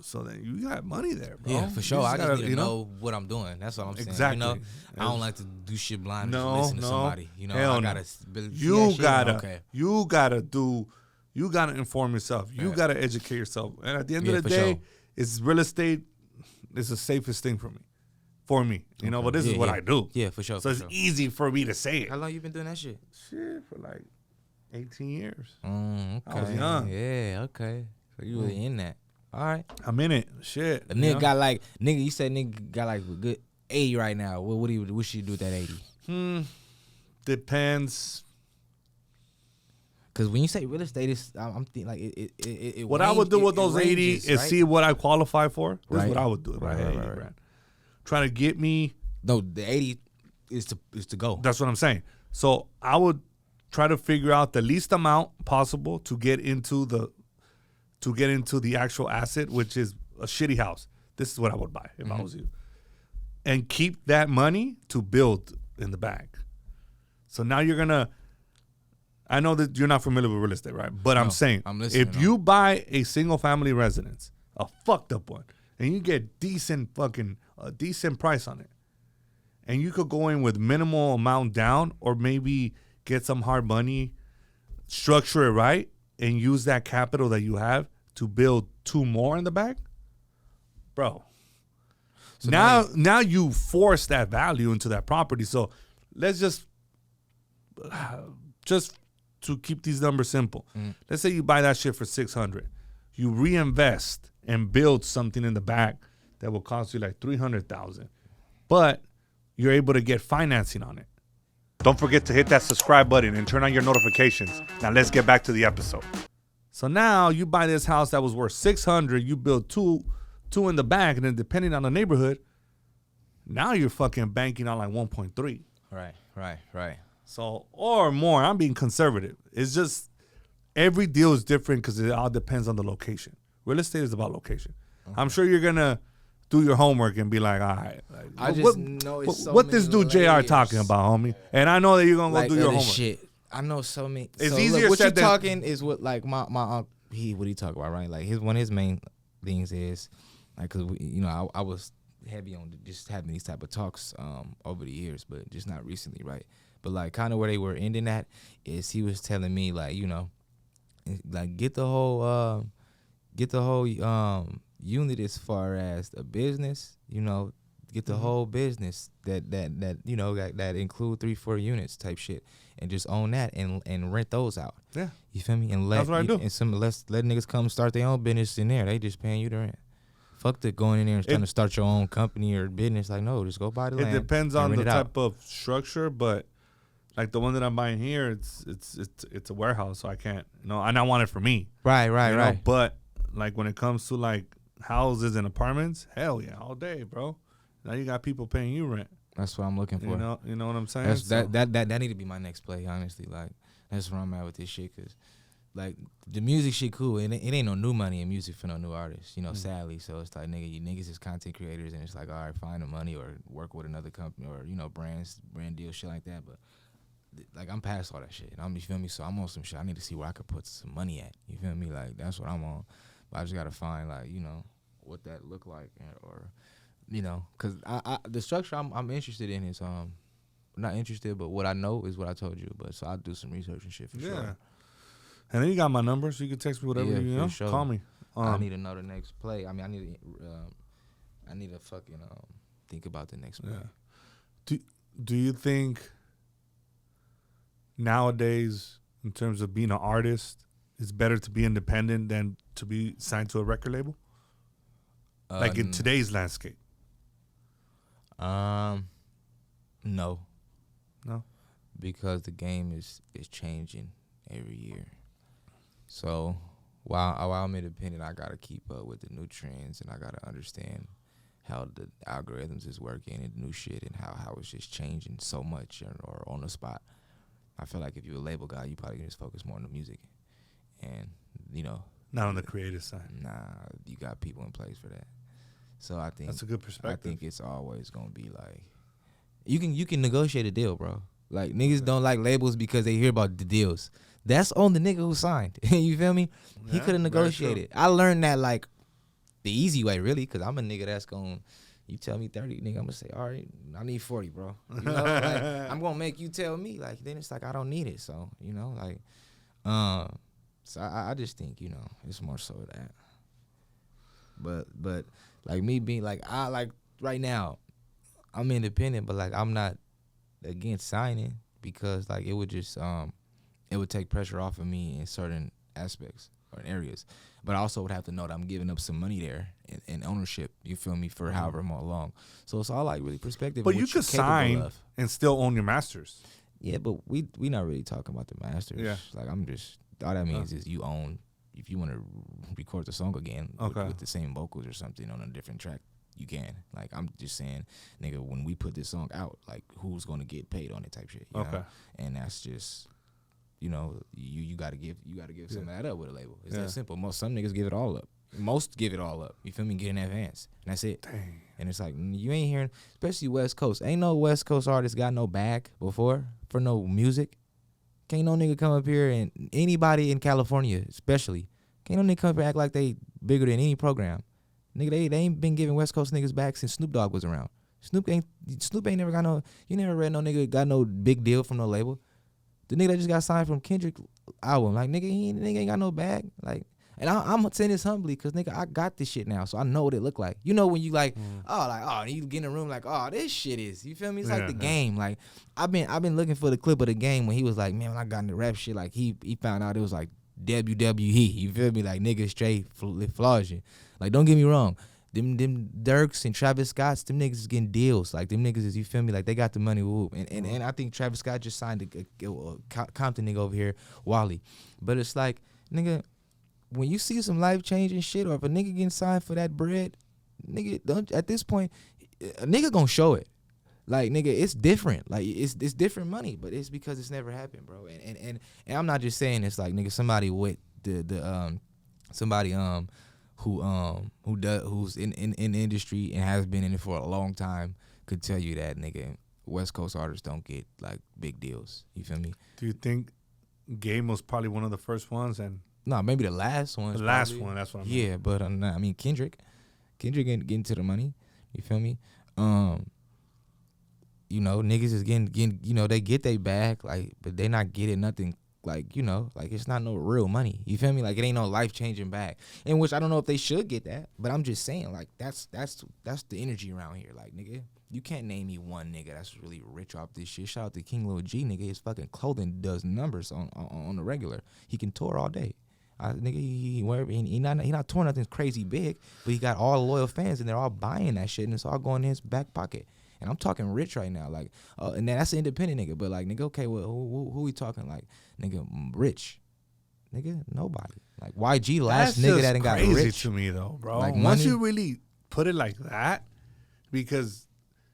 [SPEAKER 1] So then you got money there, bro.
[SPEAKER 2] Yeah, for sure. I just
[SPEAKER 1] gotta,
[SPEAKER 2] need to know what I'm doing. That's all I'm saying.
[SPEAKER 1] Exactly.
[SPEAKER 2] I don't like to do shit blind and
[SPEAKER 1] No,
[SPEAKER 2] just listen to
[SPEAKER 1] no.
[SPEAKER 2] somebody.
[SPEAKER 1] Hell
[SPEAKER 2] I
[SPEAKER 1] no.
[SPEAKER 2] gotta.
[SPEAKER 1] You gotta inform yourself. You gotta educate yourself. And at the end of the
[SPEAKER 2] for
[SPEAKER 1] day,
[SPEAKER 2] sure.
[SPEAKER 1] it's real estate is the safest thing for me. But this is what I do.
[SPEAKER 2] Yeah, for sure.
[SPEAKER 1] So it's easy for me to say it.
[SPEAKER 2] How long you been doing that shit?
[SPEAKER 1] Shit, for like 18 years.
[SPEAKER 2] Okay.
[SPEAKER 1] I was young.
[SPEAKER 2] Yeah, okay. So you really in that. All right.
[SPEAKER 1] I'm in it. Shit.
[SPEAKER 2] A nigga got like, you said nigga got like a good 80 right now. What should you do with that 80?
[SPEAKER 1] Depends.
[SPEAKER 2] Because when you say real estate, I'm thinking like it
[SPEAKER 1] What I would do with those 80
[SPEAKER 2] ranges,
[SPEAKER 1] is
[SPEAKER 2] right?
[SPEAKER 1] see what I qualify for. This is what
[SPEAKER 2] Right.
[SPEAKER 1] I would do if I had 80
[SPEAKER 2] Right.
[SPEAKER 1] grand. Try to get me.
[SPEAKER 2] No, the 80 is to go.
[SPEAKER 1] That's what I'm saying. So I would try to figure out the least amount possible to get into the actual asset, which is a shitty house. This is what I would buy if I was you. And keep that money to build in the bank. So now you're gonna. I know that you're not familiar with real estate, right? But I'm saying,
[SPEAKER 2] I'm listening,
[SPEAKER 1] if you buy a single family residence, a fucked up one, and you get a decent price on it, and you could go in with minimal amount down, or maybe get some hard money, structure it right, and use that capital that you have to build 2 more in the back, bro. So now you force that value into that property. So let's just to keep these numbers simple. Let's say you buy that shit for $600. You reinvest and build something in the back that will cost you like $300,000, but you're able to get financing on it. Don't forget to hit that subscribe button and turn on your notifications. Now let's get back to the episode. So now you buy this house that was worth $600. You build two in the back, and then depending on the neighborhood, now you're fucking banking on like 1.3.
[SPEAKER 2] Right.
[SPEAKER 1] So, or more. I'm being conservative. It's just every deal is different because it all depends on the location. Real estate is about location. I'm sure you're gonna do your homework and be like, all right, like,
[SPEAKER 2] I just know it's so
[SPEAKER 1] what this
[SPEAKER 2] many
[SPEAKER 1] dude JR
[SPEAKER 2] layers.
[SPEAKER 1] talking about, homie. And I know that you're gonna go
[SPEAKER 2] Like
[SPEAKER 1] do your
[SPEAKER 2] other
[SPEAKER 1] homework.
[SPEAKER 2] shit. I know so many.
[SPEAKER 1] It's
[SPEAKER 2] so
[SPEAKER 1] easier
[SPEAKER 2] look, what
[SPEAKER 1] said
[SPEAKER 2] you
[SPEAKER 1] than-
[SPEAKER 2] talking is what like my uncle, what he talk about, right? Like one of his main things is like, cause I was heavy on just having these type of talks over the years, but just not recently, right? But like kind of where they were ending at is he was telling me like like get the whole unit as far as the business, get the whole business that include 3-4 units type shit, and just own that and rent those out.
[SPEAKER 1] Yeah,
[SPEAKER 2] you feel me? And let
[SPEAKER 1] that's what I do.
[SPEAKER 2] And let niggas come start their own business in there. They just paying you the rent. Fuck the going in there and trying to start your own company or business. Like, no, just go buy the land.
[SPEAKER 1] It depends
[SPEAKER 2] and
[SPEAKER 1] on
[SPEAKER 2] rent
[SPEAKER 1] the
[SPEAKER 2] it out.
[SPEAKER 1] type of structure, but like the one that I'm buying here, it's a warehouse, so I can't, and I want it for me.
[SPEAKER 2] Right.
[SPEAKER 1] But like when it comes to like houses and apartments, hell yeah, all day, bro. Now you got people paying you rent.
[SPEAKER 2] That's what I'm looking for.
[SPEAKER 1] You know what I'm saying?
[SPEAKER 2] That need to be my next play, honestly. Like that's where I'm at with this shit, cause like the music shit cool. It ain't no new money in music for no new artists, sadly. So it's like you niggas is content creators, and it's like, all right, find the money or work with another company or brand deal, shit like that. But like I'm past all that shit. You feel me? So I'm on some shit. I need to see where I could put some money at. You feel me? Like that's what I'm on. But I just gotta find like what that look like, or cause I the structure I'm interested in is not interested, but what I know is what I told you. But so I'll do some research and shit for sure.
[SPEAKER 1] And then you got my number, so you can text me whatever you
[SPEAKER 2] sure.
[SPEAKER 1] Call me.
[SPEAKER 2] I need to know the next play. I mean, I need to fucking think about the next play.
[SPEAKER 1] Yeah. Do you think nowadays, in terms of being an artist, it's better to be independent than to be signed to a record label? Like in today's landscape.
[SPEAKER 2] No.
[SPEAKER 1] No?
[SPEAKER 2] Because the game is changing every year. So while I'm independent, I gotta keep up with the new trends, and I gotta understand how the algorithms is working and new shit, and how it's just changing so much or on the spot. I feel like if you're a label guy, you probably can just focus more on the music, and
[SPEAKER 1] Not on the creative side.
[SPEAKER 2] nah, you got people in place for that. So I think
[SPEAKER 1] That's a good perspective.
[SPEAKER 2] I think it's always gonna be like you can negotiate a deal, bro. Like niggas don't like labels because they hear about the deals. That's on the nigga who signed. You feel me? He
[SPEAKER 1] Yeah,
[SPEAKER 2] could have
[SPEAKER 1] very
[SPEAKER 2] negotiated. I learned that like the easy way, really, because I'm a nigga that's going. You tell me 30, nigga, I'm gonna say, all right, I need 40, bro. You know, like, I'm gonna make you tell me. Like then it's like I don't need it. So so I just think it's more so that. But like me being like I like right now, I'm independent, but like I'm not against signing because like it would just it would take pressure off of me in certain aspects or areas. But I also would have to know that I'm giving up some money there and ownership, you feel me, for however long. So it's all like really perspective.
[SPEAKER 1] But
[SPEAKER 2] what
[SPEAKER 1] you
[SPEAKER 2] you're
[SPEAKER 1] could
[SPEAKER 2] capable
[SPEAKER 1] sign
[SPEAKER 2] of.
[SPEAKER 1] and still own your masters.
[SPEAKER 2] Yeah, but we not really talking about the masters.
[SPEAKER 1] Yeah.
[SPEAKER 2] Like I'm just all that means is you own. If you want to record the song again with the same vocals or something on a different track, you can. Like I'm just saying, nigga, when we put this song out, like who's gonna get paid on it type shit. You know? And that's just, you gotta give some of that up with a label. It's that simple. Some niggas give it all up. Most give it all up. You feel me? Get in advance. And that's it. Dang. And it's like you ain't hearing, especially West Coast. Ain't no West Coast artist got no bag before for no music. Can't no nigga come up here, and anybody in California especially, can't no nigga come up here and act like they bigger than any program. Nigga, they ain't been giving West Coast niggas back since Snoop Dogg was around. Snoop ain't never got no, you never read no nigga got no big deal from no label. The nigga that just got signed from Kendrick album, like nigga ain't got no bag. Like, and I'm saying this humbly because nigga, I got this shit now, so I know what it look like. You know when you like, you get in a room like, oh, this shit is, you feel me? It's like the game. Like I've been looking for the clip of the game when he was like, man, when I got into rap shit, like he found out it was like WWE. You feel me? Like nigga straight flogging. Like don't get me wrong, them Dirks and Travis Scotts, them niggas is getting deals. Like them niggas is, you feel me? Like they got the money. Woo. And I think Travis Scott just signed a Compton nigga over here, Wally. But it's like, nigga, when you see some life changing shit, or if a nigga getting signed for that bread, nigga, at this point, a nigga gonna show it. Like nigga, it's different. Like it's different money, but it's because it's never happened, bro. And I'm not just saying it's like nigga, somebody with somebody who's in the industry and has been in it for a long time could tell you that nigga, West Coast artists don't get like big deals. You feel me?
[SPEAKER 1] Do you think Game was probably one of the first ones? And
[SPEAKER 2] no, maybe the last one.
[SPEAKER 1] The last one, that's what I mean.
[SPEAKER 2] Yeah, but I mean Kendrick getting to the money. You feel me? Niggas is getting they get they bag, like, but they not getting nothing, like, like it's not no real money. You feel me? Like it ain't no life changing bag. In which I don't know if they should get that, but I'm just saying, like that's the energy around here. Like nigga, you can't name me one nigga that's really rich off this shit. Shout out to King Lil G, nigga. His fucking clothing does numbers on the regular. He can tour all day. Nigga, he not touring nothing crazy big, but he got all loyal fans and they're all buying that shit and it's all going in his back pocket. And I'm talking rich right now, like, and that's an independent nigga. But like, nigga, okay, well, who we talking? Like, nigga, rich, nigga, nobody. Like YG, last nigga that ain't got rich.
[SPEAKER 1] That's crazy to me though, bro.
[SPEAKER 2] Like
[SPEAKER 1] once
[SPEAKER 2] money,
[SPEAKER 1] you really put it like that, because.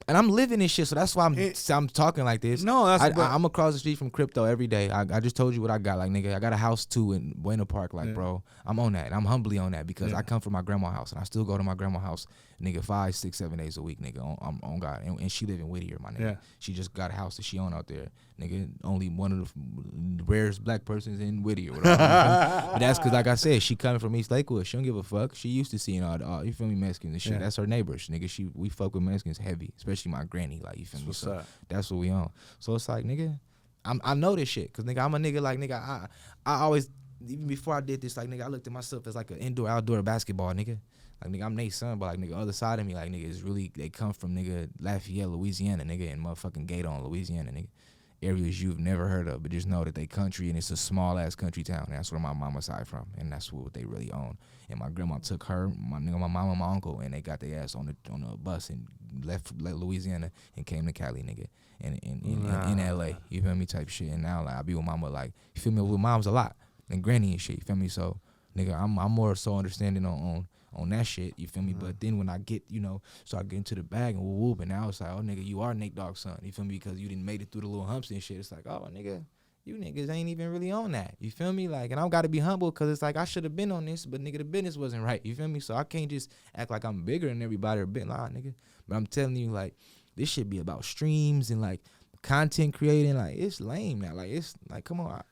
[SPEAKER 2] And I'm living this shit, so that's why I'm talking like this.
[SPEAKER 1] No,
[SPEAKER 2] I'm across the street from crypto every day. I just told you what I got. Like, nigga, I got a house too in Buena Park. Like, bro, I'm on that. And I'm humbly on that because I come from my grandma's house and I still go to my grandma's house, nigga, 5, 6, 7 days a week, nigga, on God. And she live in Whittier, my nigga. Yeah. She just got a house that she own out there. Nigga, only one of the rarest black persons in Whittier. But that's because, like I said, she coming from East Lakewood. She don't give a fuck. She used to seeing all you feel me, Mexicans and shit. Yeah. That's her neighbors, nigga. We fuck with Mexicans heavy, especially my granny. Like, you feel me? So that's what we on. So it's like, nigga, I know this shit because, nigga, I'm a nigga like, nigga, I always, even before I did this, like, nigga, I looked at myself as like an indoor-outdoor basketball, nigga. Like, nigga, I'm Nate's son, but, like, nigga, other side of me, like, nigga, is really, they come from, nigga, Lafayette, Louisiana, nigga, and motherfucking Gaydon, Louisiana, nigga. Areas you've never heard of, but just know that they country and it's a small ass country town. And that's where my mama's side from, and that's what they really own. And my grandma took her, my mama, and my uncle, and they got their ass on the bus and left Louisiana and came to Cali, nigga, and in LA. You feel me, type shit. And now like I be with mama, like, you feel me, with moms a lot and granny and shit. You feel me? So nigga, I'm more so understanding on that shit, you feel me? But then when I get, start getting to the bag and whoop, and now it's like, oh, nigga, you are Nate Dogg's son, you feel me? Because you didn't made it through the little humps and shit. It's like, oh, nigga, you niggas ain't even really on that, you feel me? Like, and I gotta be humble because it's like I should have been on this, but nigga, the business wasn't right, you feel me? So I can't just act like I'm bigger than everybody or bit, nah, nigga. But I'm telling you, like, this should be about streams and like content creating. Like, it's lame now. Like, it's like, come on.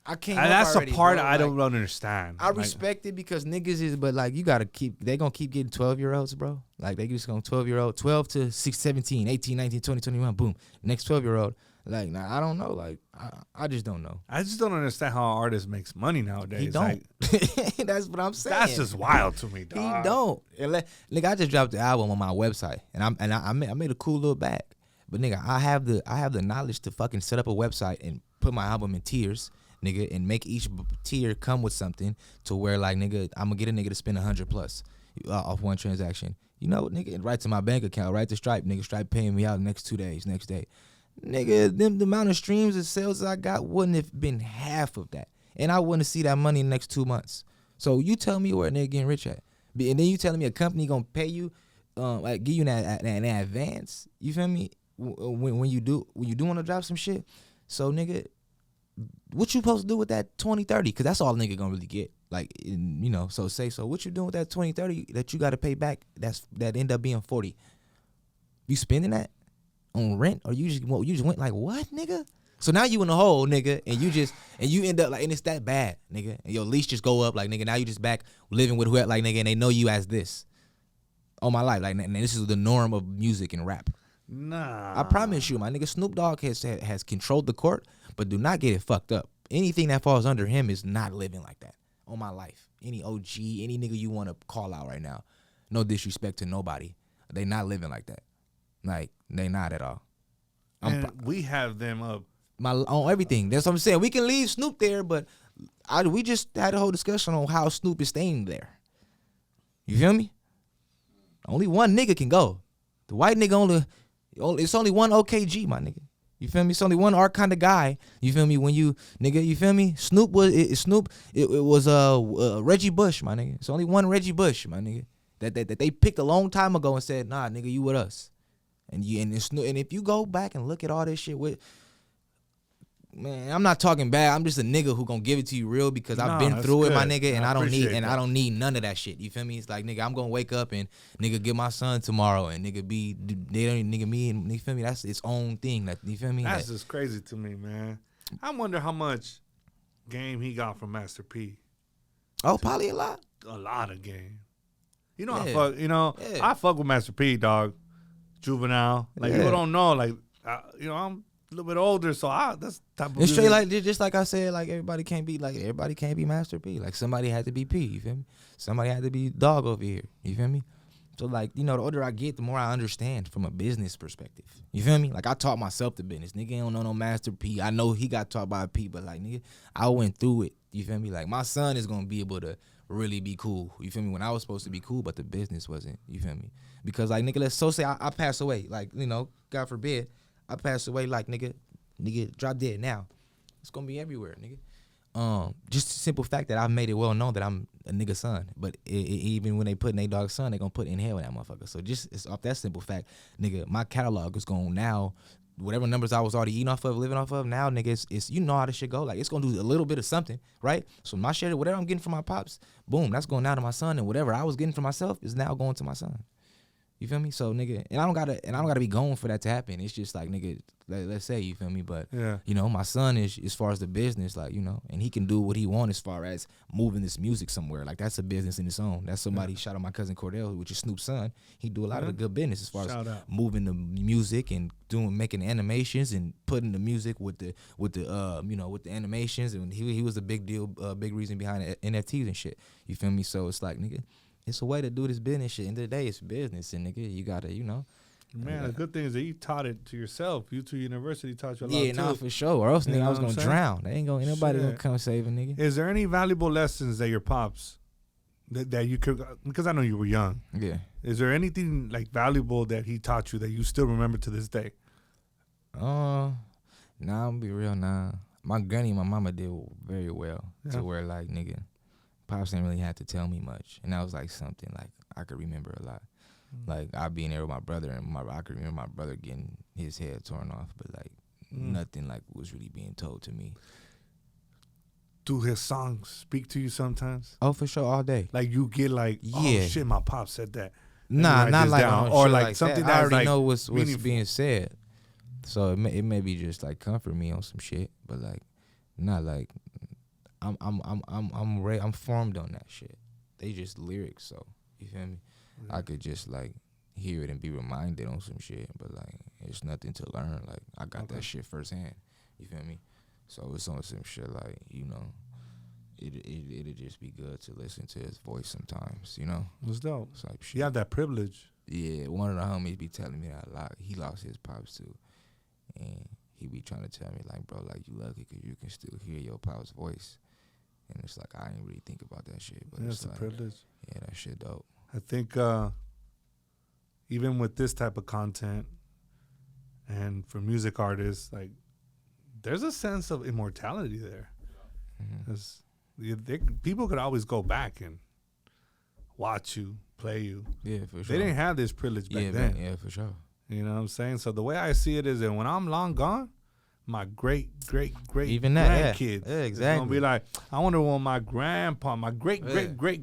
[SPEAKER 2] I can't.
[SPEAKER 1] And that's
[SPEAKER 2] already,
[SPEAKER 1] the part
[SPEAKER 2] bro.
[SPEAKER 1] I
[SPEAKER 2] like,
[SPEAKER 1] don't understand.
[SPEAKER 2] I respect it because niggas is, but like, you gotta they gonna keep getting 12-year-olds, bro. Like, they just gonna 12-year-old, 12 to 6, 17, 18, 19, 20, 21, boom. Next 12-year-old. Like, nah, I don't know. Like, I just don't know.
[SPEAKER 1] I just don't understand how an artist makes money nowadays.
[SPEAKER 2] He don't.
[SPEAKER 1] Like,
[SPEAKER 2] That's what I'm saying.
[SPEAKER 1] that's just wild to me, dog.
[SPEAKER 2] He don't. Nigga, I just dropped the album on my website, and I made a cool little bag. But nigga, I have the knowledge to fucking set up a website and put my album in tiers, nigga, and make each tier come with something to where, like, nigga, I'm gonna get a nigga to spend 100+ off one transaction. You know, nigga, right to my bank account, right to Stripe, nigga. Stripe paying me out the next 2 days, next day. Nigga, the amount of streams and sales I got wouldn't have been half of that. And I wouldn't see that money in the next 2 months. So you tell me where a nigga getting rich at. And then you telling me a company gonna pay you, like give you an advance. You feel me? When you do want to drop some shit. So nigga, what you supposed to do with that 20-30? Because that's all a nigga gonna really get. Like, so what you doing with that 20-30 that you gotta pay back? That end up being 40. You spending that on rent, or you just went like, what, nigga? So now you in the hole, nigga, and you end up like, and it's that bad, nigga, and your lease just go up, like, nigga, now you just back living with whoever, like, nigga, and they know you as this all my life, like, and this is the norm of music and rap.
[SPEAKER 1] Nah,
[SPEAKER 2] I promise you, my nigga, Snoop Dogg has controlled the court, but do not get it fucked up. Anything that falls under him is not living like that. On my life, any OG, any nigga you want to call out right now, no disrespect to nobody, they not living like that. Like, they not at all.
[SPEAKER 1] and we have them up.
[SPEAKER 2] On everything. That's what I'm saying. We can leave Snoop there, but we just had a whole discussion on how Snoop is staying there. You feel me? Only one nigga can go. The white nigga it's only one OKG, my nigga. You feel me? It's only one art kind of guy. You feel me? When you, nigga, you feel me? It was Reggie Bush, my nigga. It's only one Reggie Bush, my nigga. That they picked a long time ago and said, nah, nigga, you with us. And if you go back and look at all this shit with, man, I'm not talking bad. I'm just a nigga who gonna give it to you real because I've been through it, my nigga, and I don't need none of that shit. You feel me? It's like, nigga, I'm gonna wake up and nigga get my son tomorrow and nigga me and you feel me? That's its own thing. That, you feel me?
[SPEAKER 1] That's just crazy to me, man. I wonder how much game he got from Master P.
[SPEAKER 2] Oh, probably a lot.
[SPEAKER 1] A lot of game. You know,
[SPEAKER 2] Yeah.
[SPEAKER 1] I fuck with Master P, dog. Juvenile, like,
[SPEAKER 2] Yeah.
[SPEAKER 1] people don't know, like, I'm a little bit older, so that's type of
[SPEAKER 2] It's straight
[SPEAKER 1] music.
[SPEAKER 2] like, just like I said, like, everybody can't be Master P. Like, somebody had to be P. You feel me? Somebody had to be Dog over here. You feel me? So, like, the older I get, the more I understand from a business perspective. You feel me? Like, I taught myself the business. Nigga ain't don't know no Master P. I know he got taught by a P, but, like, nigga, I went through it. You feel me? Like, my son is gonna be able to really be cool. You feel me? When I was supposed to be cool, but the business wasn't. You feel me? Because, like, nigga, let's so say I pass away. Like, God forbid, I pass away. Like, nigga, drop dead now. It's gonna be everywhere, nigga. Just the simple fact that I've made it well known that I'm a nigga son. But even when they put Nate Dogg's son, they gonna put Nhale in that motherfucker. So just it's off that simple fact, nigga, my catalog is gonna now, whatever numbers I was already eating off of, living off of, now, nigga, it's you know how this shit go. Like, it's gonna do a little bit of something, right? So my shit, whatever I'm getting from my pops, boom, that's going now to my son, and whatever I was getting for myself is now going to my son. You feel me? So, nigga, and I don't gotta be going for that to happen. It's just like, nigga, let's say, you feel me? But
[SPEAKER 1] Yeah.
[SPEAKER 2] my son is, as far as the business, like, and he can do what he wants as far as moving this music somewhere. Like, that's a business in its own. That's somebody. Shout out my cousin Cordell, which is Snoop's son. He do a lot of the good business as far
[SPEAKER 1] Shout
[SPEAKER 2] as
[SPEAKER 1] out.
[SPEAKER 2] moving the music and making animations and putting the music with the animations. And he was a big deal, big reason behind the NFTs and shit. You feel me? So it's like, nigga, it's a way to do this business shit. End of the day, it's business, and nigga, you gotta,
[SPEAKER 1] Man, the good thing is that you taught it to yourself. U2 University taught you a lot
[SPEAKER 2] yeah,
[SPEAKER 1] too.
[SPEAKER 2] nah, for sure. Or else,
[SPEAKER 1] You
[SPEAKER 2] nigga,
[SPEAKER 1] know
[SPEAKER 2] I was
[SPEAKER 1] what I'm
[SPEAKER 2] gonna
[SPEAKER 1] saying?
[SPEAKER 2] drown. Ain't nobody gonna
[SPEAKER 1] Shit.
[SPEAKER 2] come save a nigga.
[SPEAKER 1] Is there any valuable lessons that your pops that you could, because I know you were young.
[SPEAKER 2] Yeah.
[SPEAKER 1] Is there anything like valuable that he taught you that you still remember to this day?
[SPEAKER 2] Nah, I'm gonna be real. Nah, my granny and my mama did very well
[SPEAKER 1] Yeah.
[SPEAKER 2] to where, like, nigga, Pops didn't really have to tell me much, and that was like something like I could remember a lot. Like I being there with my brother, and I could remember my brother getting his head torn off, but like nothing like was really being told to me.
[SPEAKER 1] Do his songs speak to you sometimes?
[SPEAKER 2] Oh, for sure, all day.
[SPEAKER 1] Like you get like,
[SPEAKER 2] Yeah.
[SPEAKER 1] oh shit, my pop said that.
[SPEAKER 2] Nah,
[SPEAKER 1] write
[SPEAKER 2] not
[SPEAKER 1] this
[SPEAKER 2] like
[SPEAKER 1] down.
[SPEAKER 2] on
[SPEAKER 1] Or
[SPEAKER 2] shit
[SPEAKER 1] like something
[SPEAKER 2] that.
[SPEAKER 1] that's
[SPEAKER 2] I already
[SPEAKER 1] like
[SPEAKER 2] know what's
[SPEAKER 1] meaningful.
[SPEAKER 2] being said. So it may be just like comfort me on some shit, but like not like I'm formed on that shit. They just lyrics, so you feel me? I could just like hear it and be reminded on some shit, but like it's nothing to learn. Like I got that shit firsthand. You feel me? So it's on some shit like, you know, it'd just be good to listen to his voice sometimes, you know?
[SPEAKER 1] It's dope.
[SPEAKER 2] It's like shit.
[SPEAKER 1] You have that privilege.
[SPEAKER 2] Yeah, one of the homies be telling me that a lot. He lost his pops too, and he be trying to tell me like, bro, like you lucky because you can still hear your pop's voice. And it's like I ain't really think about that shit, but
[SPEAKER 1] It's
[SPEAKER 2] it's
[SPEAKER 1] a
[SPEAKER 2] like,
[SPEAKER 1] privilege.
[SPEAKER 2] yeah, that shit dope.
[SPEAKER 1] I think even with this type of content and for music artists, like there's a sense of immortality there. Because people could always go back and watch you, play you.
[SPEAKER 2] Yeah, for sure.
[SPEAKER 1] They didn't have this privilege back then.
[SPEAKER 2] Yeah, for sure.
[SPEAKER 1] You know what I'm saying? So the way I see it is that when I'm long gone, my great
[SPEAKER 2] Even that,
[SPEAKER 1] grandkids
[SPEAKER 2] yeah,
[SPEAKER 1] is
[SPEAKER 2] exactly.
[SPEAKER 1] gonna be like, I wonder what my great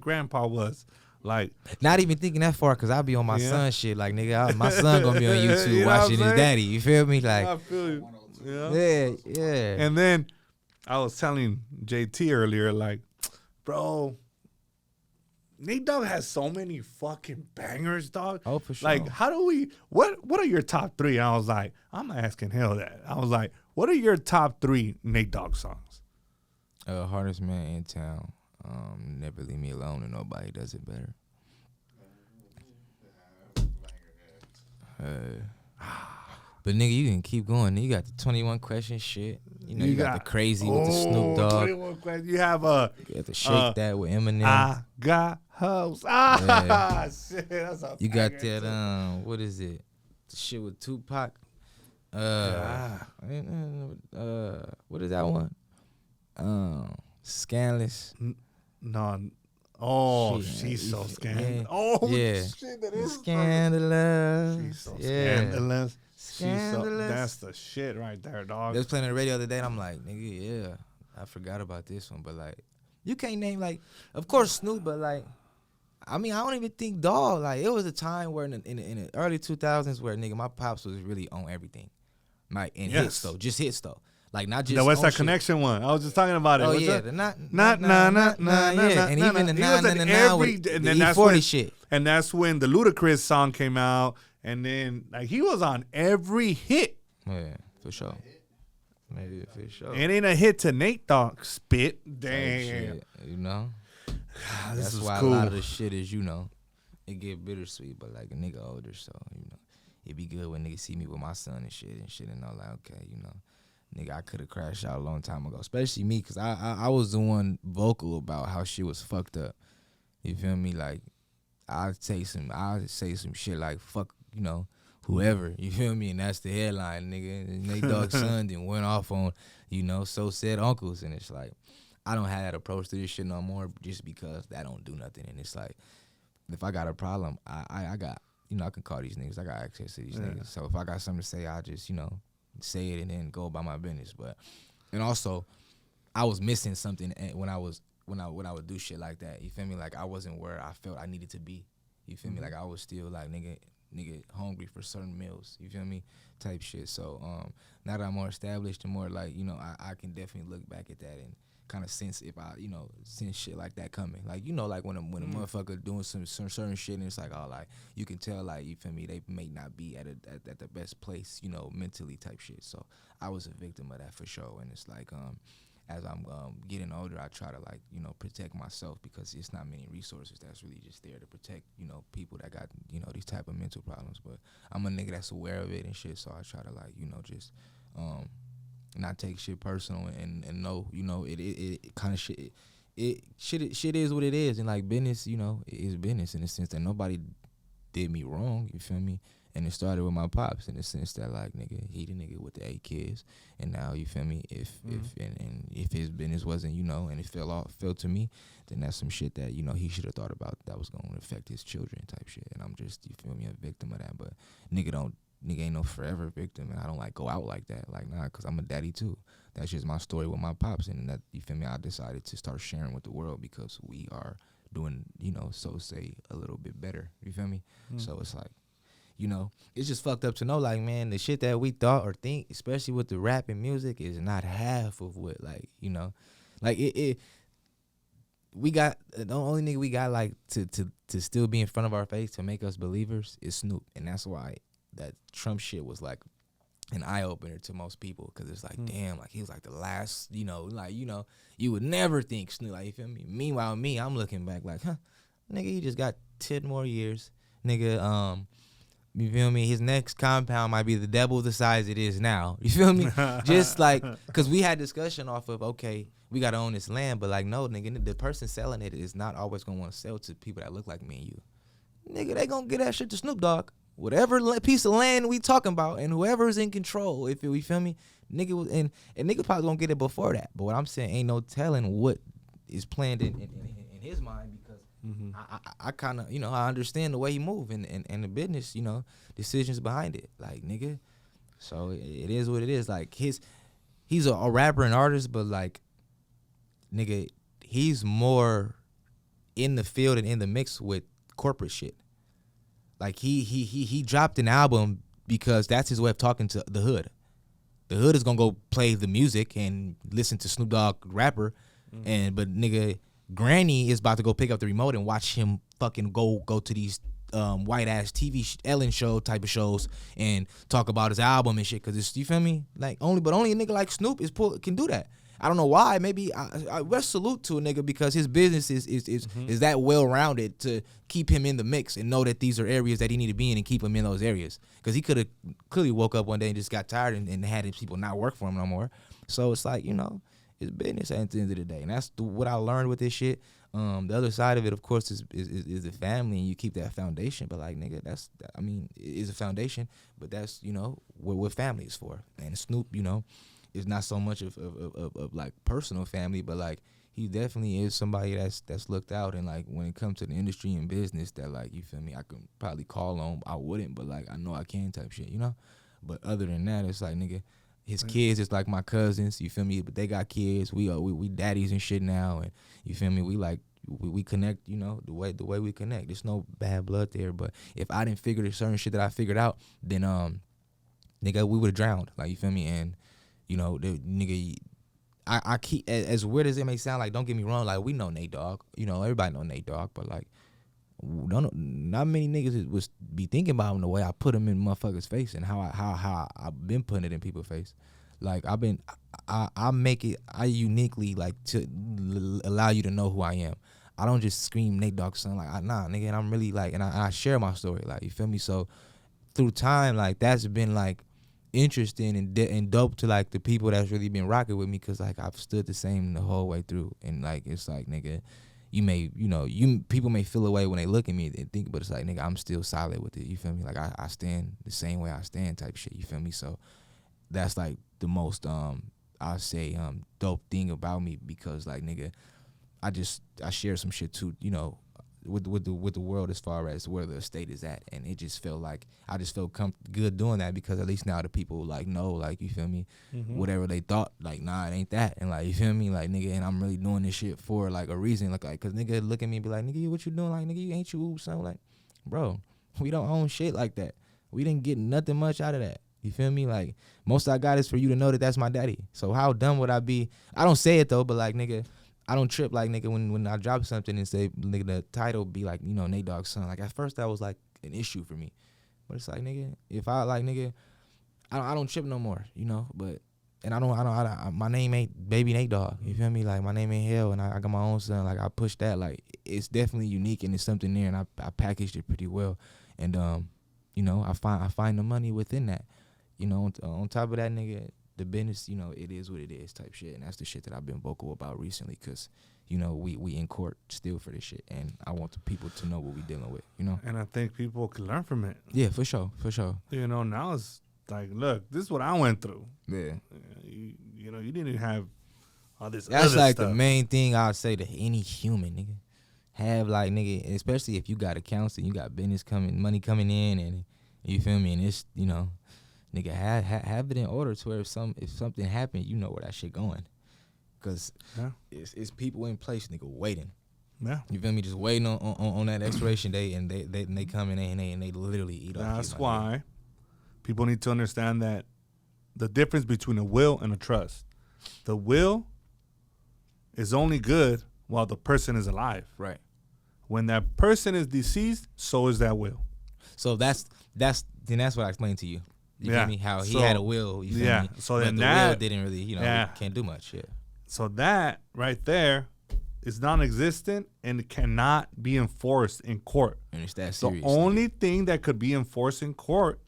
[SPEAKER 1] grandpa was like.
[SPEAKER 2] Not even thinking that far, cause I be on my
[SPEAKER 1] Yeah.
[SPEAKER 2] son shit. Like nigga, my son gonna be on YouTube
[SPEAKER 1] You know what I'm
[SPEAKER 2] watching his
[SPEAKER 1] saying?
[SPEAKER 2] daddy. You feel me? Like,
[SPEAKER 1] I feel you.
[SPEAKER 2] yeah.
[SPEAKER 1] And then I was telling JT earlier, like, bro, Nate Dogg has so many fucking bangers, dog.
[SPEAKER 2] Oh, for sure.
[SPEAKER 1] Like, how do we? What are your top three? I was like, I'm asking Nhale that. I was like, what are your top three Nate Dogg songs?
[SPEAKER 2] Hardest man in town. Never leave me alone, and nobody does it better. But nigga, you can keep going. You got the 21 question shit. You know, you got the crazy with the Snoop Dogg.
[SPEAKER 1] 21 questions. You have
[SPEAKER 2] You have to shake that with Eminem.
[SPEAKER 1] I got hoes. Ah, shit, that's a
[SPEAKER 2] You got
[SPEAKER 1] banger,
[SPEAKER 2] that
[SPEAKER 1] too.
[SPEAKER 2] what is it? The shit with Tupac.
[SPEAKER 1] Yeah.
[SPEAKER 2] What is that one? Scandalous.
[SPEAKER 1] No. Oh,
[SPEAKER 2] Shit,
[SPEAKER 1] she's so
[SPEAKER 2] yeah.
[SPEAKER 1] scandalous. Oh,
[SPEAKER 2] Yeah.
[SPEAKER 1] shit, that is
[SPEAKER 2] Scandalous.
[SPEAKER 1] She's so
[SPEAKER 2] Yeah.
[SPEAKER 1] scandalous.
[SPEAKER 2] Scandalous.
[SPEAKER 1] That's the shit right there, dog.
[SPEAKER 2] They was playing on the radio the other day, and I'm like, nigga, yeah, I forgot about this one. But like, you can't name like, of course Snoop, but like, I mean, I don't even think Dog. Like, it was a time where in the early 2000s where nigga, my pops was really on everything, like in hits though, just hits though, like not just
[SPEAKER 1] The West
[SPEAKER 2] on
[SPEAKER 1] Side
[SPEAKER 2] shit.
[SPEAKER 1] Connection one. I was just talking about it.
[SPEAKER 2] Oh
[SPEAKER 1] What's
[SPEAKER 2] yeah,
[SPEAKER 1] that?
[SPEAKER 2] the
[SPEAKER 1] Not
[SPEAKER 2] yeah, and even the
[SPEAKER 1] He was in
[SPEAKER 2] 9 with
[SPEAKER 1] and
[SPEAKER 2] the
[SPEAKER 1] then that's
[SPEAKER 2] E40
[SPEAKER 1] when,
[SPEAKER 2] shit.
[SPEAKER 1] And that's when the Ludacris song came out, and then like he was on every hit.
[SPEAKER 2] Yeah, for sure. Maybe for sure.
[SPEAKER 1] It ain't a hit to Nate Dogg. Spit.
[SPEAKER 2] Type
[SPEAKER 1] Damn.
[SPEAKER 2] shit, you know.
[SPEAKER 1] This
[SPEAKER 2] That's
[SPEAKER 1] is
[SPEAKER 2] why
[SPEAKER 1] cool.
[SPEAKER 2] a lot of the shit is, you know, it get bittersweet, but like a nigga older, so, you know, it be good when niggas see me with my son and shit, and all like, okay, you know, nigga, I could have crashed out a long time ago, especially me, because I was the one vocal about how shit was fucked up. You feel me? Like, I'd say some shit like, fuck, you know, whoever, you feel me? And that's the headline, nigga. And Nate Dogg's son then went off on, you know, so said uncles, and it's like, I don't have that approach to this shit no more just because that don't do nothing. And it's like, if I got a problem, I got, you know, I can call these niggas. I got access to these niggas. So if I got something to say, I just, you know, say it and then go about my business. But, and also, I was missing something when I would do shit like that. You feel me? Like, I wasn't where I felt I needed to be. You feel me? Like, I was still like, nigga hungry for certain meals. You feel me? Type shit. So, now that I'm more established and more like, you know, I can definitely look back at that and kind of sense if I, you know, sense shit like that coming. Like, you know, like when a motherfucker doing some certain shit and it's like, oh, like, you can tell, like, you feel me, they may not be at the best place, you know, mentally type shit. So I was a victim of that for sure. And it's like, as I'm getting older, I try to, like, you know, protect myself because it's not many resources that's really just there to protect, you know, people that got, you know, these type of mental problems. But I'm a nigga that's aware of it and shit, so I try to, like, you know, just not take shit personal and know, you know, it kind of shit. Shit is what it is, and like business, you know, is business in the sense that nobody did me wrong. You feel me? And it started with my pops in the sense that like nigga, he the nigga with the 8 kids, and now you feel me. If if his business wasn't and it fell to me, then that's some shit that he should have thought about that was gonna affect his children type shit. And I'm just you feel me a victim of that. But nigga ain't no forever victim, and I don't like go out like that. Like nah, cause I'm a daddy too. That's just my story with my pops, and that you feel me. I decided to start sharing with the world because we are doing so say a little bit better. You feel me? So it's like. It's just fucked up to know, like, man, the shit that we thought or think, especially with the rap and music, is not half of what, like, like we got the only nigga we got like to still be in front of our face to make us believers is Snoop, and that's why that Trump shit was like an eye opener to most people, because it's like, damn, like he was like the last, you would never think Snoop, like, you feel me? Meanwhile, I'm looking back like, nigga, he just got 10 more years, nigga. You feel me? His next compound might be the double the size it is now. You feel me? Just like, because we had discussion off of, okay, we got to own this land, but like, no, nigga, the person selling it is not always going to want to sell to people that look like me and you. Nigga, they going to get that shit to Snoop Dogg. Whatever piece of land we talking about and whoever's in control, if you feel me, nigga, and nigga probably going to get it before that. But what I'm saying, ain't no telling what is planned in his mind, because I kind of, I understand the way he move and the business, decisions behind it. Like, nigga, so it is what it is. Like, he's a rapper and artist, but, like, nigga, he's more in the field and in the mix with corporate shit. Like, he dropped an album because that's his way of talking to the hood. The hood is going to go play the music and listen to Snoop Dogg rapper, but, nigga, Granny is about to go pick up the remote and watch him fucking go to these white ass TV Ellen show type of shows and talk about his album and shit. Cause it's, you feel me? Like only a nigga like Snoop can do that. I don't know why. Maybe I best salute to a nigga because his business is that well rounded to keep him in the mix and know that these are areas that he need to be in and keep him in those areas. Cause he could have clearly woke up one day and just got tired and had his people not work for him no more. So it's like, it's business at the end of the day, and that's what I learned with this shit. The other side of it, of course, is the family, and you keep that foundation. But like, nigga, it is a foundation, but that's what family is for. And Snoop, is not so much of like personal family, but like he definitely is somebody that's looked out. And like when it comes to the industry and business, that like, you feel me, I can probably call on. I wouldn't, but like I know I can type shit, But other than that, it's like, nigga. His kids is like my cousins, you feel me? But they got kids. We daddies and shit now, and you feel me? We connect, the way we connect. There's no bad blood there. But if I didn't figure the certain shit that I figured out, then nigga, we would have drowned. Like, you feel me? And the nigga, I keep, as weird as it may sound, like, don't get me wrong, like, we know Nate Dogg, everybody know Nate Dogg, but like, not many niggas would be thinking about him the way I put him in motherfuckers' face and how I've been putting it in people's face. Like I make it, I uniquely like to allow you to know who I am. I don't just scream Nate Dogg son, like nah nigga, and I'm really like, and I share my story, like, you feel me? So through time, like that's been like interesting and dope to like the people that's really been rocking with me, cause like I've stood the same the whole way through, and like it's like, nigga, people may feel away when they look at me and think, but it's like, nigga, I'm still solid with it. You feel me? Like I stand the same way I stand type shit. You feel me? So that's like the most I say dope thing about me, because like, nigga, I share some shit too, with the world as far as where the estate is at, and it just felt like I just felt good doing that, because at least now the people like know, like, you feel me, whatever they thought, like, nah, it ain't that, and like, you feel me, like, nigga, and I'm really doing this shit for like a reason, like cause nigga look at me and be like, nigga, what you doing? Like, nigga, ain't you something? Like, bro, we don't own shit like that. We didn't get nothing much out of that. You feel me? Like, most I got is for you to know that that's my daddy. So how dumb would I be? I don't say it though, but like, nigga, I don't trip, like, nigga, when I drop something and say, nigga, the title be like, Nate Dogg's son. Like, at first that was like an issue for me, but it's like, nigga, if I like, nigga, I don't trip no more, But and I don't my name ain't Baby Nate Dogg. You feel me? Like, my name ain't Nhale, and I got my own son. Like, I push that. Like, it's definitely unique, and it's something there, and I packaged it pretty well, and I find the money within that. On top of that, nigga, the business, you know, it is what it is type shit. And that's the shit that I've been vocal about recently because, you know, we in court still for this shit. And I want the people to know what we dealing with, you know?
[SPEAKER 1] And I think people can learn from it.
[SPEAKER 2] Yeah, for sure.
[SPEAKER 1] You know, now it's like, look, this is what I went through.
[SPEAKER 2] Yeah.
[SPEAKER 1] You know, you didn't have all this
[SPEAKER 2] That's
[SPEAKER 1] other
[SPEAKER 2] like
[SPEAKER 1] stuff.
[SPEAKER 2] the main thing I'd say to any human, nigga. Have like, nigga, especially if you got accounts and you got business money coming in and you feel me, and it's, you know, nigga, have it in order to where if something happened, you know where that shit going. Cause it's people in place, nigga, waiting.
[SPEAKER 1] Yeah.
[SPEAKER 2] You feel me? Just waiting on that expiration date, and they come in and they literally eat off.
[SPEAKER 1] That's why people need to understand that the difference between a will and a trust. The will is only good while the person is alive.
[SPEAKER 2] Right.
[SPEAKER 1] When that person is deceased, so is that will.
[SPEAKER 2] So that's what I explained to you. You feel me? How he had a will. You feel me?
[SPEAKER 1] So
[SPEAKER 2] but
[SPEAKER 1] then
[SPEAKER 2] the
[SPEAKER 1] that
[SPEAKER 2] will didn't really, you know, can't do much. Yeah.
[SPEAKER 1] So that right there is non-existent and cannot be enforced in court.
[SPEAKER 2] And it's that serious.
[SPEAKER 1] The only thing that could be enforced in court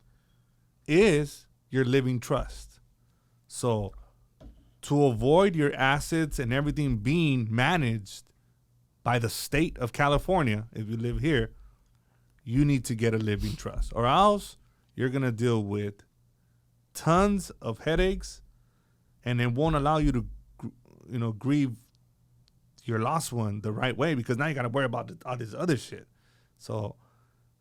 [SPEAKER 1] is your living trust. So to avoid your assets and everything being managed by the state of California, if you live here, you need to get a living trust, or else you're going to deal with tons of headaches, and it won't allow you to, you know, grieve your lost one the right way, because now you got to worry about all this other shit. So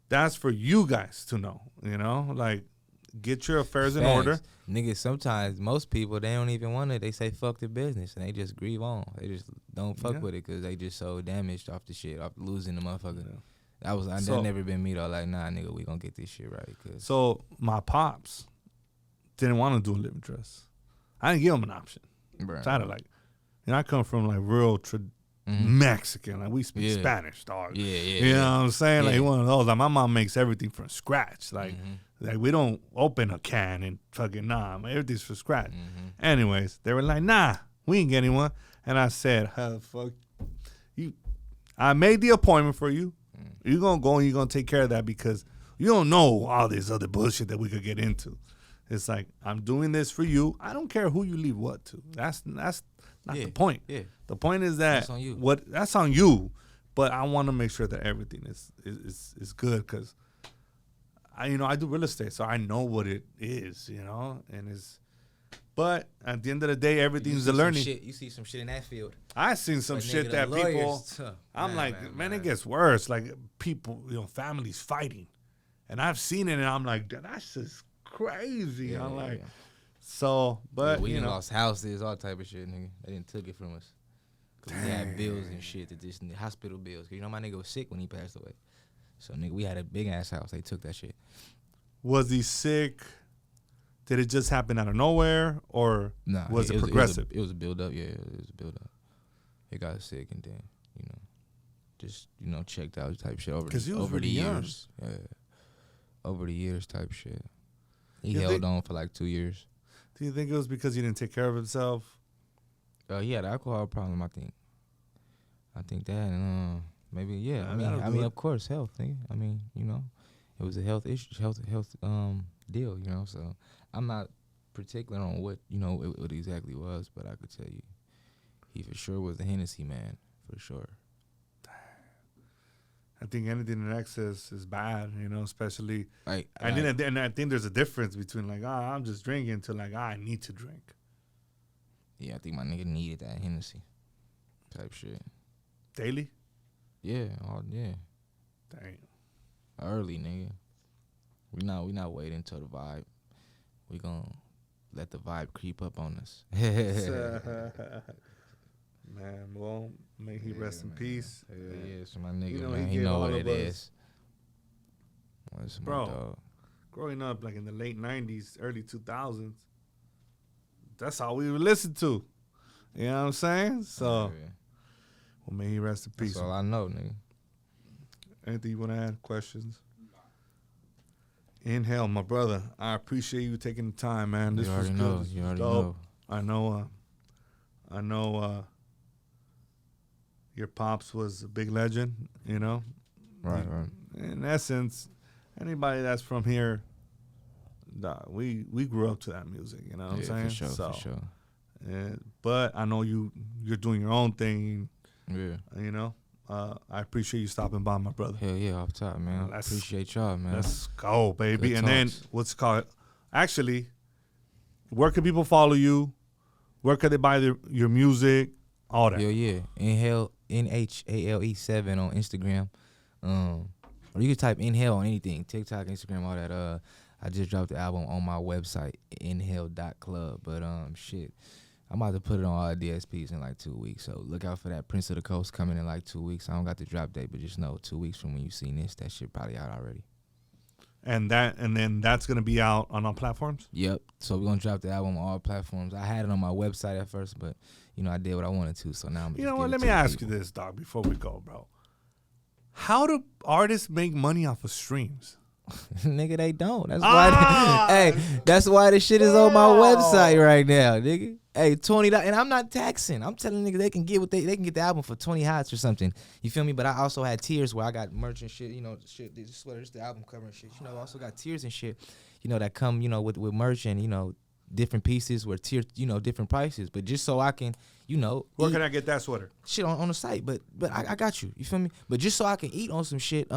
[SPEAKER 1] that's for you guys to know, you know, like, get your affairs in order.
[SPEAKER 2] Niggas, sometimes most people, they don't even want it. They say fuck the business and they just grieve on. They just don't fuck with it because they just so damaged off the shit, off losing the motherfucker. Yeah. That never been me though. Like, nah, nigga, we gonna get this shit right.
[SPEAKER 1] So my pops didn't want to do a living trust. I didn't give him an option.
[SPEAKER 2] Right.
[SPEAKER 1] So I had to, like, you know, I come from like real Mexican. Like, we speak Spanish, dog.
[SPEAKER 2] Yeah.
[SPEAKER 1] You know what I'm saying?
[SPEAKER 2] Yeah.
[SPEAKER 1] Like, one of those. Like, my mom makes everything from scratch. Like, like, we don't open a can and fucking everything's from scratch. Anyways, they were like, nah, we ain't getting one. And I said, fuck you. I made the appointment for you. You're gonna go and you're gonna take care of that because you don't know all this other bullshit that we could get into. It's like, I'm doing this for you. I don't care who you leave what to. That's not the point. Yeah. The point is that
[SPEAKER 2] that's on you.
[SPEAKER 1] That's on you. But I want to make sure that everything is good because I do real estate, so I know what it is, you know, and it's. But at the end of the day, everything's a learning.
[SPEAKER 2] You see some shit in that field.
[SPEAKER 1] I seen some shit that people. I'm like, man, it gets worse. Like, people, you know, families fighting, and I've seen it, and I'm like, that's just crazy.
[SPEAKER 2] Yeah,
[SPEAKER 1] I'm like, so, but
[SPEAKER 2] we
[SPEAKER 1] you know,
[SPEAKER 2] lost houses, all type of shit, nigga. They didn't took it from us. Cause we had bills and shit that just hospital bills. Cause you know my nigga was sick when he passed away. So nigga, we had a big ass house. They took that shit.
[SPEAKER 1] Was he sick? Did it just happen out of nowhere, or was it progressive?
[SPEAKER 2] It was a build up. Yeah, it was a build up. He got sick and then, you know, just, you know, checked out type shit over the years. Yeah, over the years type shit. He held on for like 2 years.
[SPEAKER 1] Do you think it was because he didn't take care of himself?
[SPEAKER 2] He had an alcohol problem, I think. I think that, maybe, yeah. I mean, of course, health, nigga. I mean, you know, it was a health issue, health deal, you know. So I'm not particular on what, you know, what exactly was, but I could tell you, he for sure was the Hennessy man, for sure.
[SPEAKER 1] I think anything in excess is bad, you know, especially.
[SPEAKER 2] Like,
[SPEAKER 1] I think there's a difference between like, I'm just drinking to like, I need to drink.
[SPEAKER 2] Yeah, I think my nigga needed that Hennessy type shit.
[SPEAKER 1] Daily?
[SPEAKER 2] Yeah, yeah.
[SPEAKER 1] Dang.
[SPEAKER 2] Early, nigga. We not waiting until the vibe. We gonna let the vibe creep up on us.
[SPEAKER 1] Man, well, may he rest in peace.
[SPEAKER 2] Yeah, so my nigga, man, he know what it is.
[SPEAKER 1] Bro, growing up like in the late 90s, early 2000s, that's all we would listen to. You know what I'm saying? So, well, may he rest in peace.
[SPEAKER 2] That's all I know, nigga.
[SPEAKER 1] Anything you want to add? Questions? Nhale, my brother, I appreciate you taking the time, man. This was good. This was dope. I know your pops was a big legend, you know?
[SPEAKER 2] Right.
[SPEAKER 1] In essence, anybody that's from here we grew up to that music. You know what I'm saying?
[SPEAKER 2] For sure,
[SPEAKER 1] So,
[SPEAKER 2] for sure.
[SPEAKER 1] but I know you're doing your own thing.
[SPEAKER 2] Yeah.
[SPEAKER 1] You know, I appreciate you stopping by, my brother.
[SPEAKER 2] Hell yeah, off top, man. Appreciate y'all, man.
[SPEAKER 1] Let's go, baby.
[SPEAKER 2] Good
[SPEAKER 1] and then
[SPEAKER 2] talks.
[SPEAKER 1] what's it called? Actually, where can people follow you? Where can they buy your music? All that.
[SPEAKER 2] Yeah. Nhale, NHALE 7 on Instagram. Or you can type Nhale on anything, TikTok, Instagram, all that. I just dropped the album on my website, nhale.club. But shit, I'm about to put it on all DSPs in like 2 weeks. So look out for that. Prince of the Coast coming in like 2 weeks. I don't got the drop date, but just know 2 weeks from when you seen this, that shit probably out already.
[SPEAKER 1] And then that's gonna be out on all platforms.
[SPEAKER 2] Yep. So we're gonna drop the album on all platforms. I had it on my website at first, but I did what I wanted to. So now I'm.
[SPEAKER 1] You know what? Let me ask you this, dog, before we go, bro. How do artists make money off of streams?
[SPEAKER 2] Nigga, they don't. That's why. Hey, that's why the shit is on my website right now, nigga. Hey, $20, and I'm not taxing. I'm telling niggas they can get they can get the album for 20 hots or something. You feel me? But I also had tiers where I got merch and shit. Shit. This sweater, this the album cover and shit. I also got tiers and shit. That come with merch and different pieces where tier different prices. But just so I can
[SPEAKER 1] Where can I get that sweater?
[SPEAKER 2] Shit on the site. But I got you. You feel me? But just so I can eat on some shit.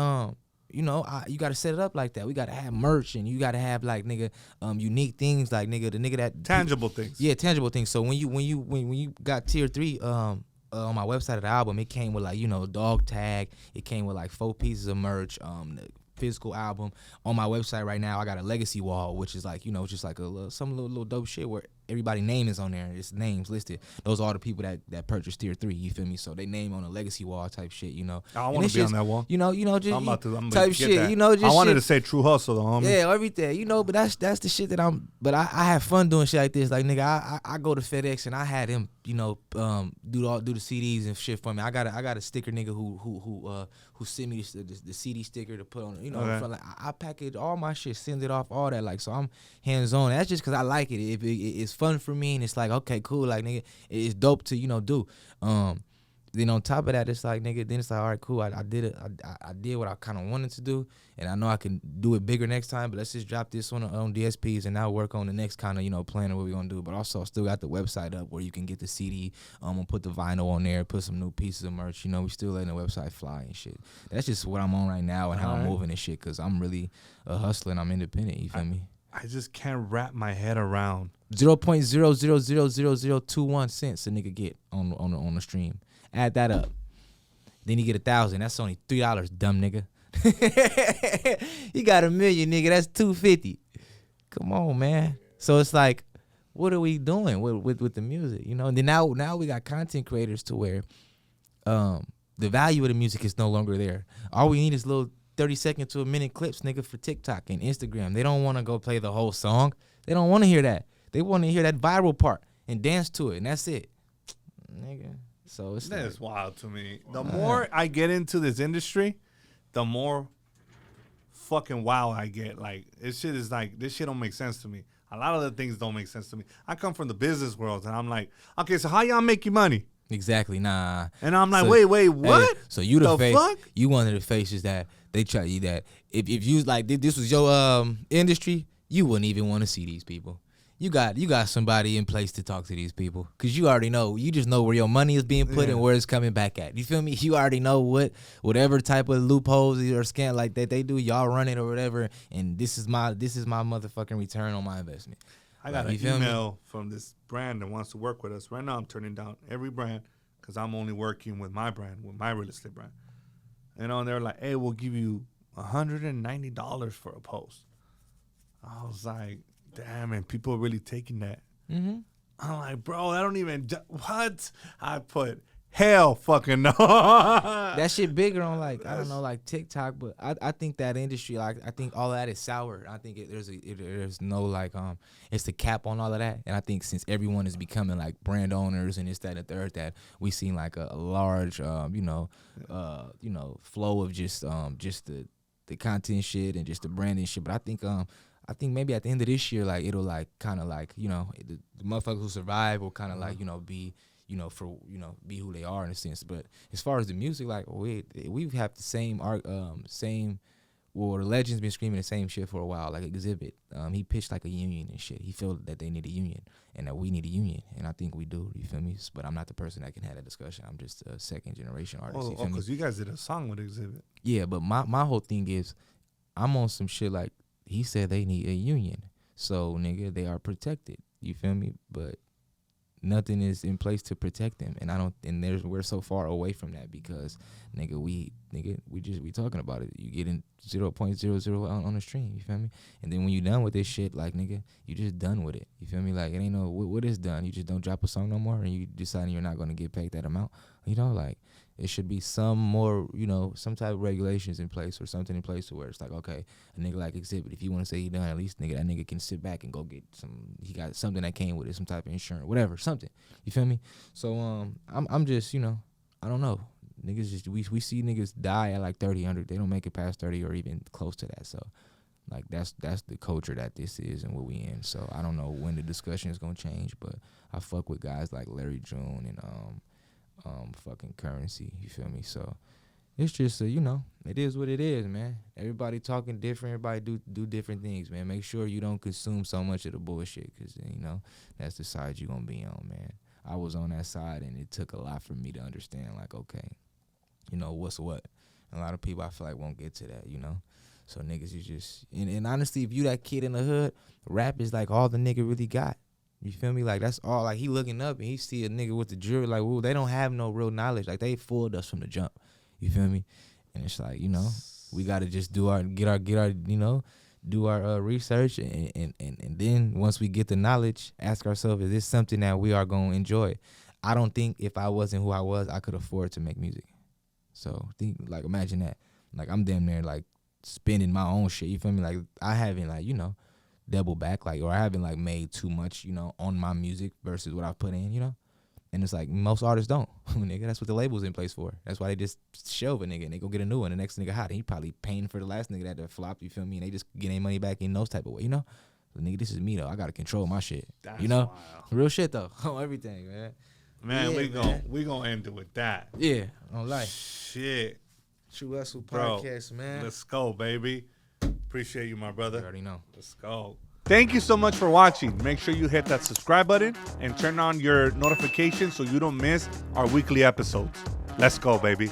[SPEAKER 2] You got to set it up like that. We got to have merch, and you got to have like unique things, like the nigga that
[SPEAKER 1] tangible things.
[SPEAKER 2] Yeah, tangible things. So when you got tier 3 on my website of the album, it came with like dog tag. It came with like 4 pieces of merch. The physical album on my website right now. I got a legacy wall, which is like just like some little dope shit where everybody's name is on there. It's names listed. Those are the people that purchased tier 3. You feel me? So they name on a legacy wall type shit.
[SPEAKER 1] I want to be on that wall.
[SPEAKER 2] Just
[SPEAKER 1] I'm about to
[SPEAKER 2] type
[SPEAKER 1] get
[SPEAKER 2] shit.
[SPEAKER 1] That.
[SPEAKER 2] Just
[SPEAKER 1] I wanted
[SPEAKER 2] shit.
[SPEAKER 1] to say true hustle, though, homie.
[SPEAKER 2] Yeah, everything. But that's the shit that I'm. But I have fun doing shit like this. Like nigga, I go to FedEx and I had him do the CDs and shit for me. I got a sticker nigga who sent me the CD sticker to put on.
[SPEAKER 1] Okay.
[SPEAKER 2] For like I package all my shit, send it off, all that. Like so, I'm hands on. That's just because I like it. It's fun for me, and it's like okay, cool. Like nigga, it's dope to do. Then on top of that, it's like nigga. Then it's like all right, cool. I did it. I did what I kind of wanted to do, and I know I can do it bigger next time. But let's just drop this on DSPs and now work on the next kind of plan of what we're gonna do. But also still got the website up where you can get the CD. I'm gonna put the vinyl on there, put some new pieces of merch. We still letting the website fly and shit. That's just what I'm on right now and how I'm moving and shit. Cause I'm really a hustler and I'm independent. You feel me?
[SPEAKER 1] I just can't wrap my head around
[SPEAKER 2] 0.000021 cents a nigga get on the stream. Add that up. Then you get 1,000. That's only $3, dumb nigga. You got $1 million, nigga. That's $250. Come on, man. So it's like, what are we doing with the music? And then now we got content creators to where the value of the music is no longer there. All we need is little 30-second to a minute clips, nigga, for TikTok and Instagram. They don't want to go play the whole song. They don't want to hear that. They want to hear that viral part and dance to it, and that's it, nigga. So it's
[SPEAKER 1] that
[SPEAKER 2] like,
[SPEAKER 1] is wild to me. The more I get into this industry, the more fucking wow I get. Like this shit don't make sense to me. A lot of the things don't make sense to me. I come from the business world, and I'm like, okay, so how y'all make your money?
[SPEAKER 2] Exactly, nah.
[SPEAKER 1] And I'm like,
[SPEAKER 2] So,
[SPEAKER 1] wait, what?
[SPEAKER 2] Hey, so you the face?
[SPEAKER 1] fuck?
[SPEAKER 2] You one of the faces that they try you that if you like this was your industry, you wouldn't even want to see these people. You got somebody in place to talk to these people because you already know. You just know where your money is being put and where it's coming back at. You feel me? You already know whatever type of loopholes or scam like that they do. Y'all run it or whatever, and this is my motherfucking return on my investment.
[SPEAKER 1] I got an email from this brand that wants to work with us. Right now, I'm turning down every brand because I'm only working with my brand, with my real estate brand. And they're like, hey, we'll give you $190 for a post. I was like, damn, and people are really taking that.
[SPEAKER 2] Mm-hmm.
[SPEAKER 1] I'm like, bro, I don't even, what? I put, hell fucking no.
[SPEAKER 2] That shit bigger on like, I don't know, like TikTok, but I think that industry, like, I think all of that is sour. I think there's no like, it's the cap on all of that. And I think since everyone is becoming like brand owners and this, that, and the third, that we seen like a large, flow of just the content shit and just the branding shit. But I think maybe at the end of this year, like it'll like kind of like the motherfuckers who survive will kind of like be be who they are in a sense. But as far as the music, like we have the same art, same the Legends been screaming the same shit for a while, like Exhibit. He pitched like a union and shit. He felt that they need a union and that we need a union, and I think we do. You feel me? But I'm not the person that can have that discussion. I'm just a second generation artist. You feel me?
[SPEAKER 1] Because you guys did a song with Exhibit.
[SPEAKER 2] Yeah, but my whole thing is, I'm on some shit like he said they need a union, so nigga they are protected. You feel me? But nothing is in place to protect them, and we're so far away from that because we talking about it. You get in 0.00 on the stream, you feel me? And then when you done with this shit, like nigga, you just done with it. You feel me? Like it ain't no what is done. You just don't drop a song no more, and you deciding you're not gonna get paid that amount. You know, like it should be some more, some type of regulations in place or something in place to where it's like, okay, a nigga like Exhibit, if you want to say he done, at least that nigga can sit back and go get he got something that came with it, some type of insurance, whatever, something. You feel me? So I'm just, I don't know. Niggas just we see niggas die at like 30, 100. They don't make it past 30 or even close to that. So like that's the culture that this is and what we in. So I don't know when the discussion is gonna change, but I fuck with guys like Larry June and fucking Currency. You feel me? So it's just it is what it is, man. Everybody talking different. Everybody do different things, man. Make sure you don't consume so much of the bullshit, cause that's the side you gonna be on, man. I was on that side, and it took a lot for me to understand, like, okay, what's what. And a lot of people I feel like won't get to that, So niggas, you just and honestly, if you that kid in the hood, rap is like all the nigga really got. You feel me? Like that's all. Like he looking up and he see a nigga with the jewelry. Like, whoa, they don't have no real knowledge. Like they fooled us from the jump. You feel me? And it's like we gotta just do our research and then once we get the knowledge, ask ourselves, is this something that we are gonna enjoy? I don't think if I wasn't who I was, I could afford to make music. So imagine that. Like I'm damn near like spending my own shit. You feel me? Like I haven't double back, or I haven't made too much, on my music versus what I put in, And it's like most artists don't, nigga. That's what the label's in place for. That's why they just shelve a nigga and they go get a new one. The next nigga hot, and he probably paying for the last nigga that flopped. You feel me? And they just get their money back in those type of way, So nigga, this is me though. I gotta control my shit.
[SPEAKER 1] That's wild.
[SPEAKER 2] Real shit though. On everything, man.
[SPEAKER 1] Man,
[SPEAKER 2] Yeah,
[SPEAKER 1] we gonna end it with that.
[SPEAKER 2] Yeah, on life.
[SPEAKER 1] Shit.
[SPEAKER 2] True Hustle
[SPEAKER 1] Bro,
[SPEAKER 2] Podcast, man.
[SPEAKER 1] Let's go, baby. Appreciate you, my brother.
[SPEAKER 2] You already know.
[SPEAKER 1] Let's go. Thank you so much for watching. Make sure you hit that subscribe button and turn on your notifications so you don't miss our weekly episodes. Let's go, baby.